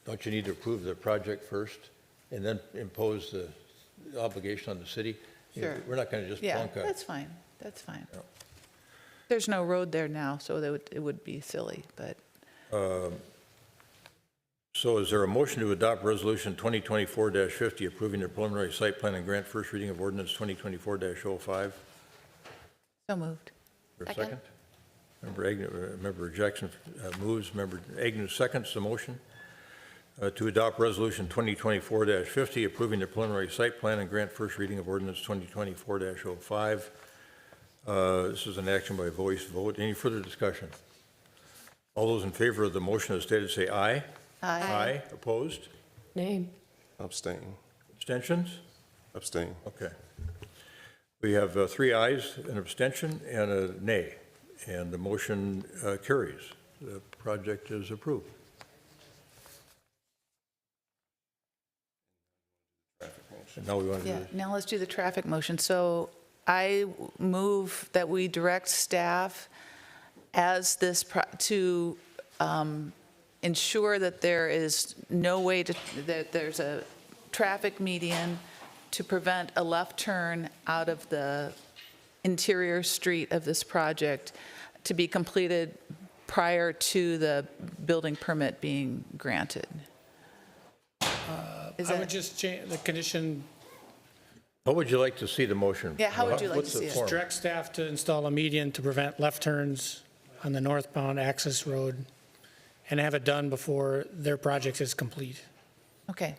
Don't you need to approve the project first and then impose the obligation on the city? Sure. We're not going to just Yeah, plunk that's fine, that's fine. No. There's no road there now, so it would be silly, but, So is there a motion to adopt resolution 2024-50 approving the preliminary site plan and grant first reading of ordinance 2024-05? so moved. For a second? Member Jackson moves, Member Agnew seconds the motion to adopt resolution 2024-50 approving the preliminary site plan and grant first reading of ordinance 2024-05. This is an action by voice vote. Any further discussion? All those in favor of the motion as stated say aye. Aye. Opposed? Name. Abstain. Abstentions? Abstain. Okay. We have 3 ayes, an abstention, and a nay, and the motion carries. The project is approved. And now we want to Yeah, do now let's do the traffic motion. So I move that we direct staff as this, to ensure that there is no way to, that there's a traffic median to prevent a left turn out of the interior street of this project to be completed prior to the building permit being granted. Is I that- would just change the condition, How would you like to see the motion? Yeah, how would you like What's to the see it? form? direct staff to install a median to prevent left turns on the northbound access road and have it done before their project is complete. Okay,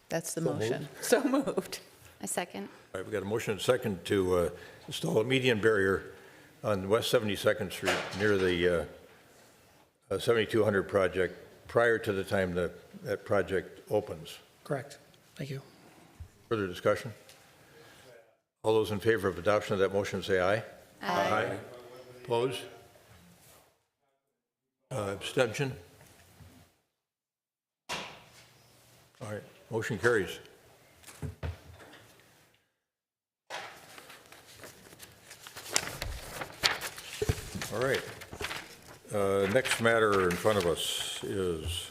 that's the So moved. motion. So moved. A second. All right, we've got a motion and a second to install a median barrier on West 72nd Street near the 7200 project prior to the time that project opens. Correct. Thank you. Further discussion? All those in favor of adoption of that motion say aye. Aye. Opposed? Abstention? All right, motion carries. All right. Next matter in front of us is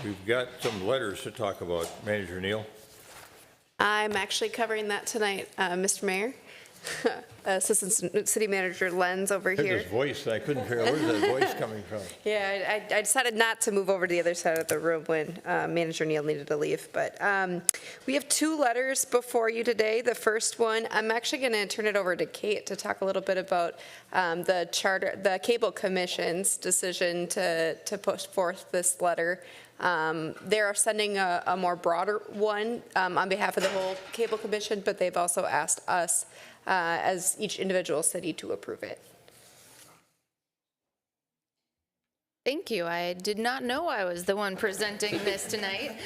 we've got some letters to talk about. Manager Neal? I'm actually covering that tonight, Mr. Mayor. Assistant City Manager Lenz over I heard here. this voice, and I couldn't figure out where's that voice coming from. Yeah, I decided not to move over to the other side of the room when Manager Neal needed to leave. But we have 2 letters before you today. The first one, I'm actually going to turn it over to Kate to talk a little bit about the Cable Commission's decision to push forth this letter. They are sending a more broader one on behalf of the whole Cable Commission, but they've also asked us as each individual city to approve it. Thank you. I did not know I was the one presenting this tonight.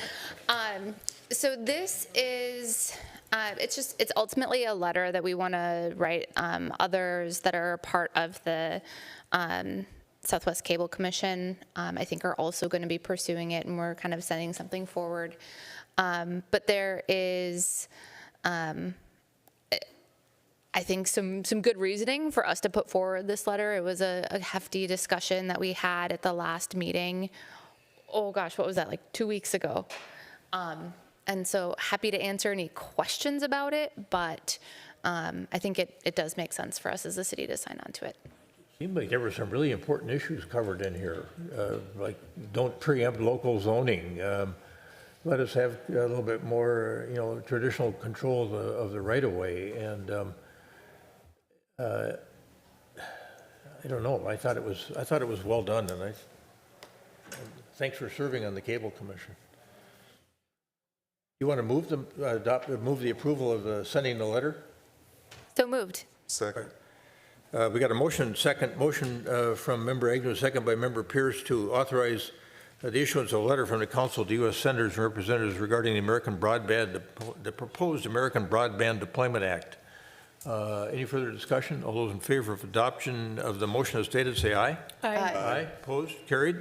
So this is, it's ultimately a letter that we want to write others that are part of the Southwest Cable Commission, I think are also going to be pursuing it, and we're kind of sending something forward. But there is, I think, some good reasoning for us to put forward this letter. It was a hefty discussion that we had at the last meeting. Oh gosh, what was that, like 2 weeks ago? And so happy to answer any questions about it, but I think it does make sense for us as a city to sign on to it. Seemed like there were some really important issues covered in here, like don't preempt local zoning. Let us have a little bit more, traditional control of the right-of-way. And I don't know. I thought it was well done, and thanks for serving on the Cable Commission. You want to move the approval of sending the letter? So moved. Second. We got a motion from Member Agnew, second by Member Pierce, to authorize the issuance of a letter from the Council to U.S. Senators and Representatives regarding the proposed American Broadband Deployment Act. Any further discussion? All those in favor of adoption of the motion as stated, say aye. Aye. Aye. Opposed? Carried.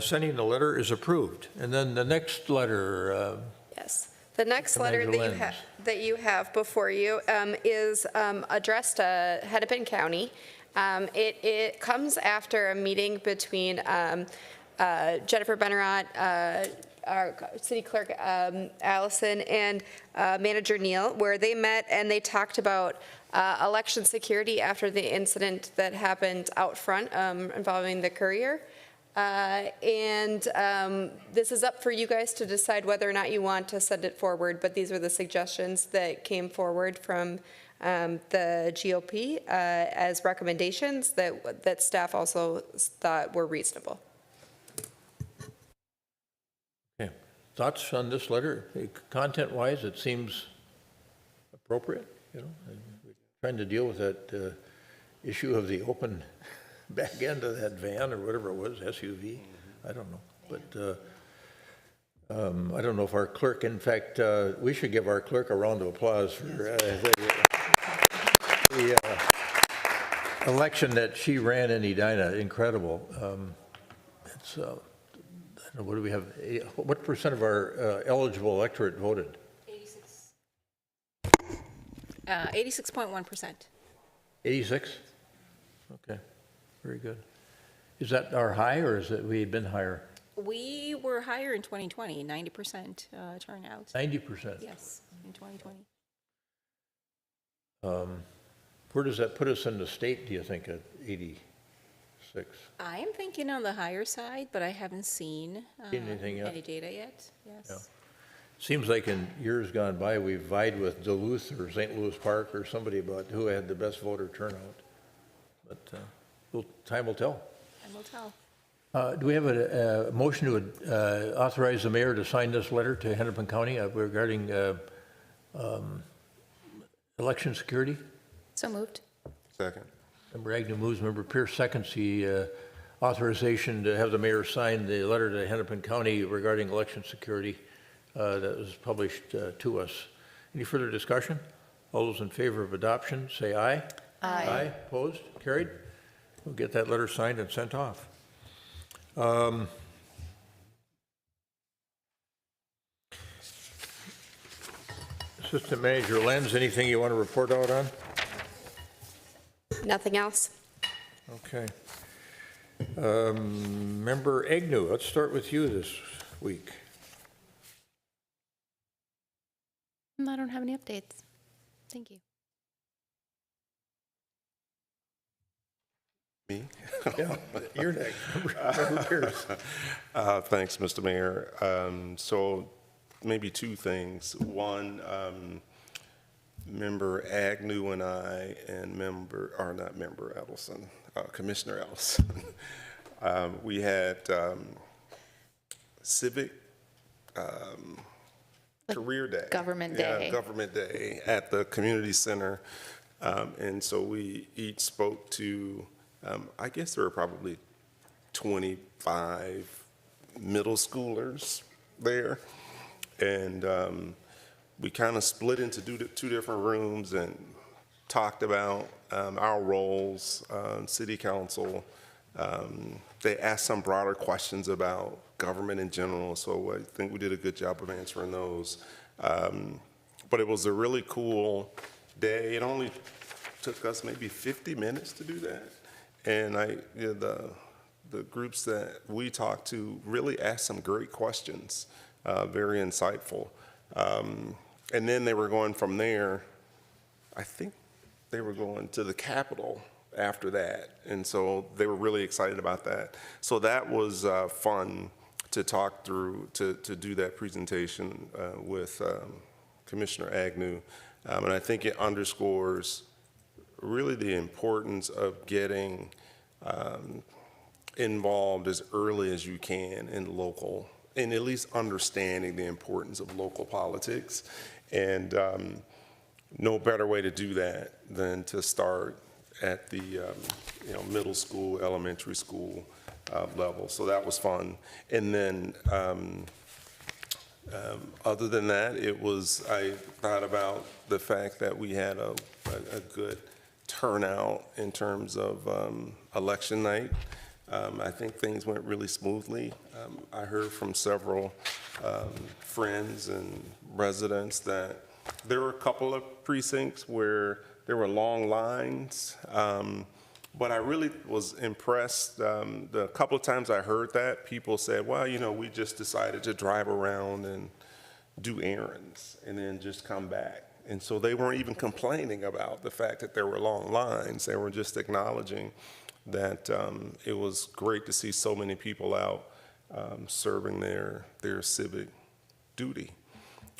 Sending the letter is approved. And then the next letter. Yes. The next letter Manager that you have before you is addressed to Hennepin County. It comes after a meeting between Jennifer Benarott, our city clerk Allison, and Manager Neal, where they met and they talked about election security after the incident that happened out front involving the courier. This is up for you guys to decide whether or not you want to send it forward, but these were the suggestions that came forward from the GOP as recommendations that staff also thought were reasonable. Okay. Thoughts on this letter? Content-wise, it seems appropriate, and we're trying to deal with that issue of the open back end of that van or whatever it was, SUV. I don't know. But I don't know if our clerk, in fact, we should give our clerk a round of applause for the election that she ran in Edina. Incredible. It's, I don't know, what do we have? What percent of our eligible electorate voted? 86.1%. 86? Okay. Very good. Is that our high, or is it we had been higher? We were higher in 2020, 90% turnout. 90%? Yes, in 2020. Where does that put us in the state, do you think, at 86? I am thinking on the higher side, but I haven't seen Anything yet? any data yet. Yes. Yeah. Seems like in years gone by, we've vied with Duluth or St. Louis Park or somebody about who had the best voter turnout. But time will tell. Time will tell. Do we have a motion to authorize the mayor to sign this letter to Hennepin County regarding election security? So moved. Second. Member Agnew moves, Member Pierce seconds the authorization to have the mayor sign the letter to Hennepin County regarding election security that was published to us. Any further discussion? All those in favor of adoption, say aye. Aye. Aye. Opposed? Carried. We'll get that letter signed and sent off. Assistant Manager Lenz, anything you want to report out on? Nothing else? Okay. Member Agnew, let's start with you this week. I don't have any updates. Thank you. Me? Yeah, you're next. Member Pierce. Thanks, Mr. Mayor. So maybe two things. One, Member Agnew and I and Commissioner Ellison, we had civic career day. Government day. Yeah, government day at the community center. And so we each spoke to, I guess there were probably 25 middle schoolers there. And we kind of split into two different rooms and talked about our roles, city council. They asked some broader questions about government in general, so I think we did a good job of answering those. But it was a really cool day. It only took us maybe 50 minutes to do that. And the groups that we talked to really asked some great questions, very insightful. And then they were going from there, I think they were going to the Capitol after that. And so they were really excited about that. So that was fun to talk through, to do that presentation with Commissioner Agnew. And I think it underscores really the importance of getting involved as early as you can in local, and at least understanding the importance of local politics. And no better way to do that than to start at the middle school, elementary school level. So that was fun. And then other than that, I thought about the fact that we had a good turnout in terms of election night. I think things went really smoothly. I heard from several friends and residents that there were a couple of precincts where there were long lines, but I really was impressed. The couple of times I heard that, people said, well, we just decided to drive around and do errands and then just come back. And so they weren't even complaining about the fact that there were long lines. They were just acknowledging that it was great to see so many people out serving their civic duty.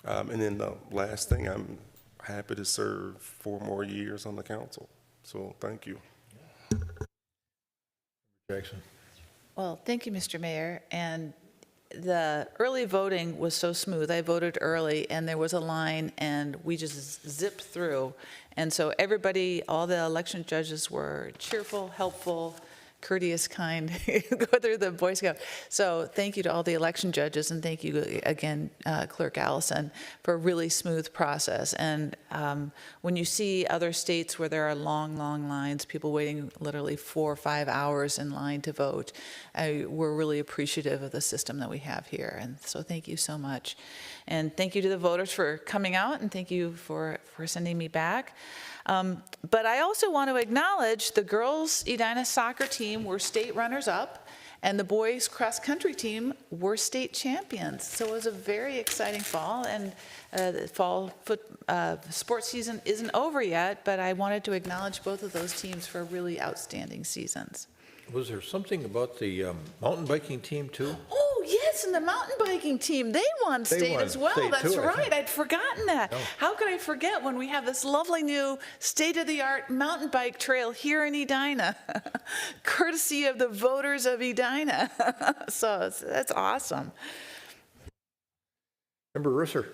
And then the last thing, I'm happy to serve 4 more years on the council. So thank you. Jackson. Well, thank you, Mr. Mayor. And the early voting was so smooth. I voted early, and there was a line, and we just zipped through. And so everybody, all the election judges were cheerful, helpful, courteous, kind, go through the Boy Scout. So thank you to all the election judges, and thank you again, Clerk Allison, for a really smooth process. And when you see other states where there are long, long lines, people waiting literally 4 or 5 hours in line to vote, we're really appreciative of the system that we have here. And so thank you so much. And thank you to the voters for coming out, and thank you for sending me back. But I also want to acknowledge the girls' Edina soccer team were state runners-up, and the boys' cross-country team were state champions. So it was a very exciting fall, and the fall sports season isn't over yet, but I wanted to acknowledge both of those teams for really outstanding seasons. Was there something about the mountain biking team too? Oh, yes, and the mountain biking team, they won state as well. That's right, I'd forgotten that. How could I forget when we have this lovely new state-of-the-art mountain bike trail here in Edina, courtesy of the voters of Edina. So that's awesome. Member Risser.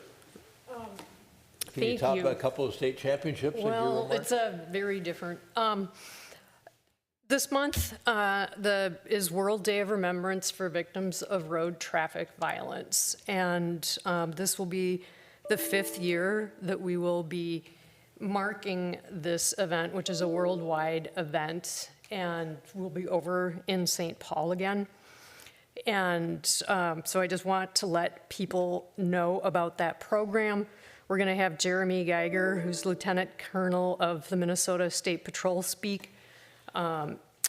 Can you talk Thank you. about a couple of state championships? Well, it's a very different. This month is World Day of Remembrance for Victims of Road Traffic Violence, and this will be the 5th year that we will be marking this event, which is a worldwide event, and we'll be over in St. Paul again. And so I just want to let people know about that program. We're going to have Jeremy Geiger, who's Lieutenant Colonel of the Minnesota State Patrol, speak,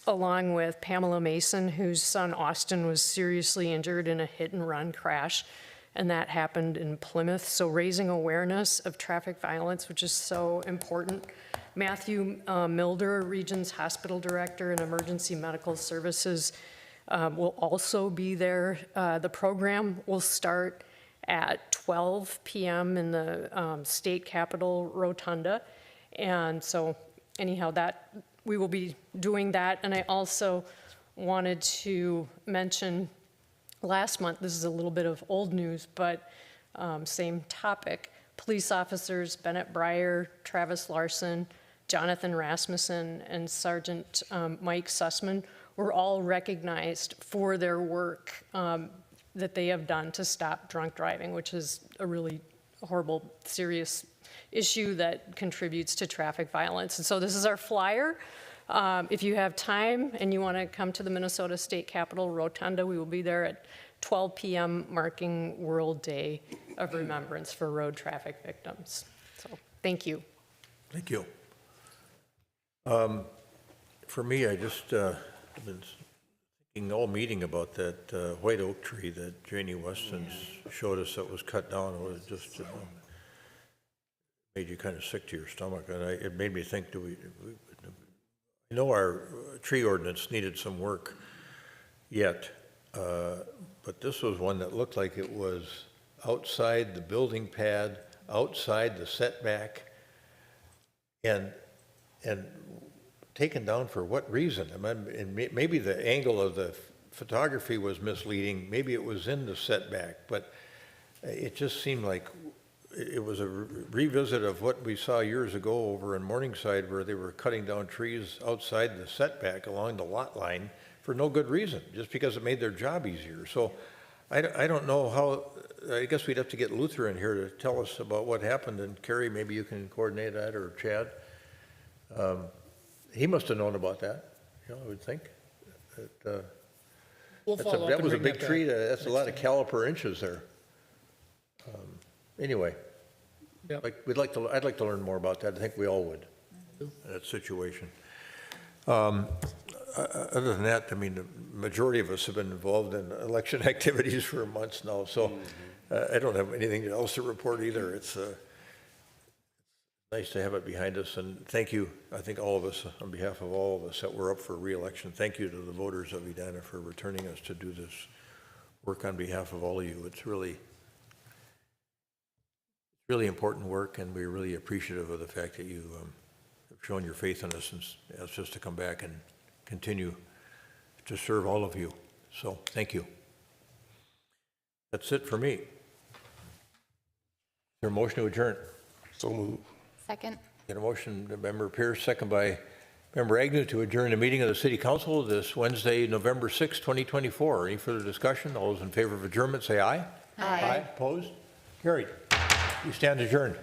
along with Pamela Mason, whose son Austin was seriously injured in a hit-and-run crash, and that happened in Plymouth. So raising awareness of traffic violence, which is so important. Matthew Milder, Regions Hospital Director and Emergency Medical Services, will also be there. The program will start at 12 p.m. in the state capitol rotunda. And so anyhow, we will be doing that. And I also wanted to mention last month, this is a little bit of old news, but same topic. Police officers Bennett Breyer, Travis Larson, Jonathan Rasmussen, and Sergeant Mike Sussman were all recognized for their work that they have done to stop drunk driving, which is a really horrible, serious issue that contributes to traffic violence. And so this is our flyer. If you have time and you want to come to the Minnesota State Capitol Rotunda, we will be there at 12 p.m. marking World Day of Remembrance for Road Traffic Victims. So thank you. Thank you. For me, I just been thinking all meeting about that white oak tree that Janie Weston showed us that was cut down. It was just made you kind of sick to your stomach, and it made me think: I know our tree ordinance needed some work yet, but this was one that looked like it was outside the building pad, outside the setback, and taken down for what reason? I mean, and maybe the angle of the photography was misleading, maybe it was in the setback, but it just seemed like it was a revisit of what we saw years ago over in Morningside, where they were cutting down trees outside the setback along the lot line for no good reason, just because it made their job easier. So I don't know how, I guess we'd have to get Luther in here to tell us about what happened, and Carrie, maybe you can coordinate that, or Chad. He must have known about that, I would think. We'll follow up That and was a bring big that tree, back that's a lot of caliper inches there. Anyway, Yep. I'd like to learn more about that. I think we all would, that situation. Other than that, I mean, the majority of us have been involved in election activities for months now, so I don't have anything else to report either. It's nice to have it behind us, and thank you, I think all of us, on behalf of all of us that were up for re-election, thank you to the voters of Edina for returning us to do this work on behalf of all of you. It's really important work, and we're really appreciative of the fact that you have shown your faith in us and asked us to come back and continue to serve all of you. So, thank you. That's it for me. Is there a motion to adjourn? So move. Second. Get a motion by Member Pierce, second by Member Agnew, to adjourn the meeting of the City Council this Wednesday, November 6, 2024. Any further discussion? All those in favor of adjournment say aye. Aye. Opposed? Carried. You stand adjourned.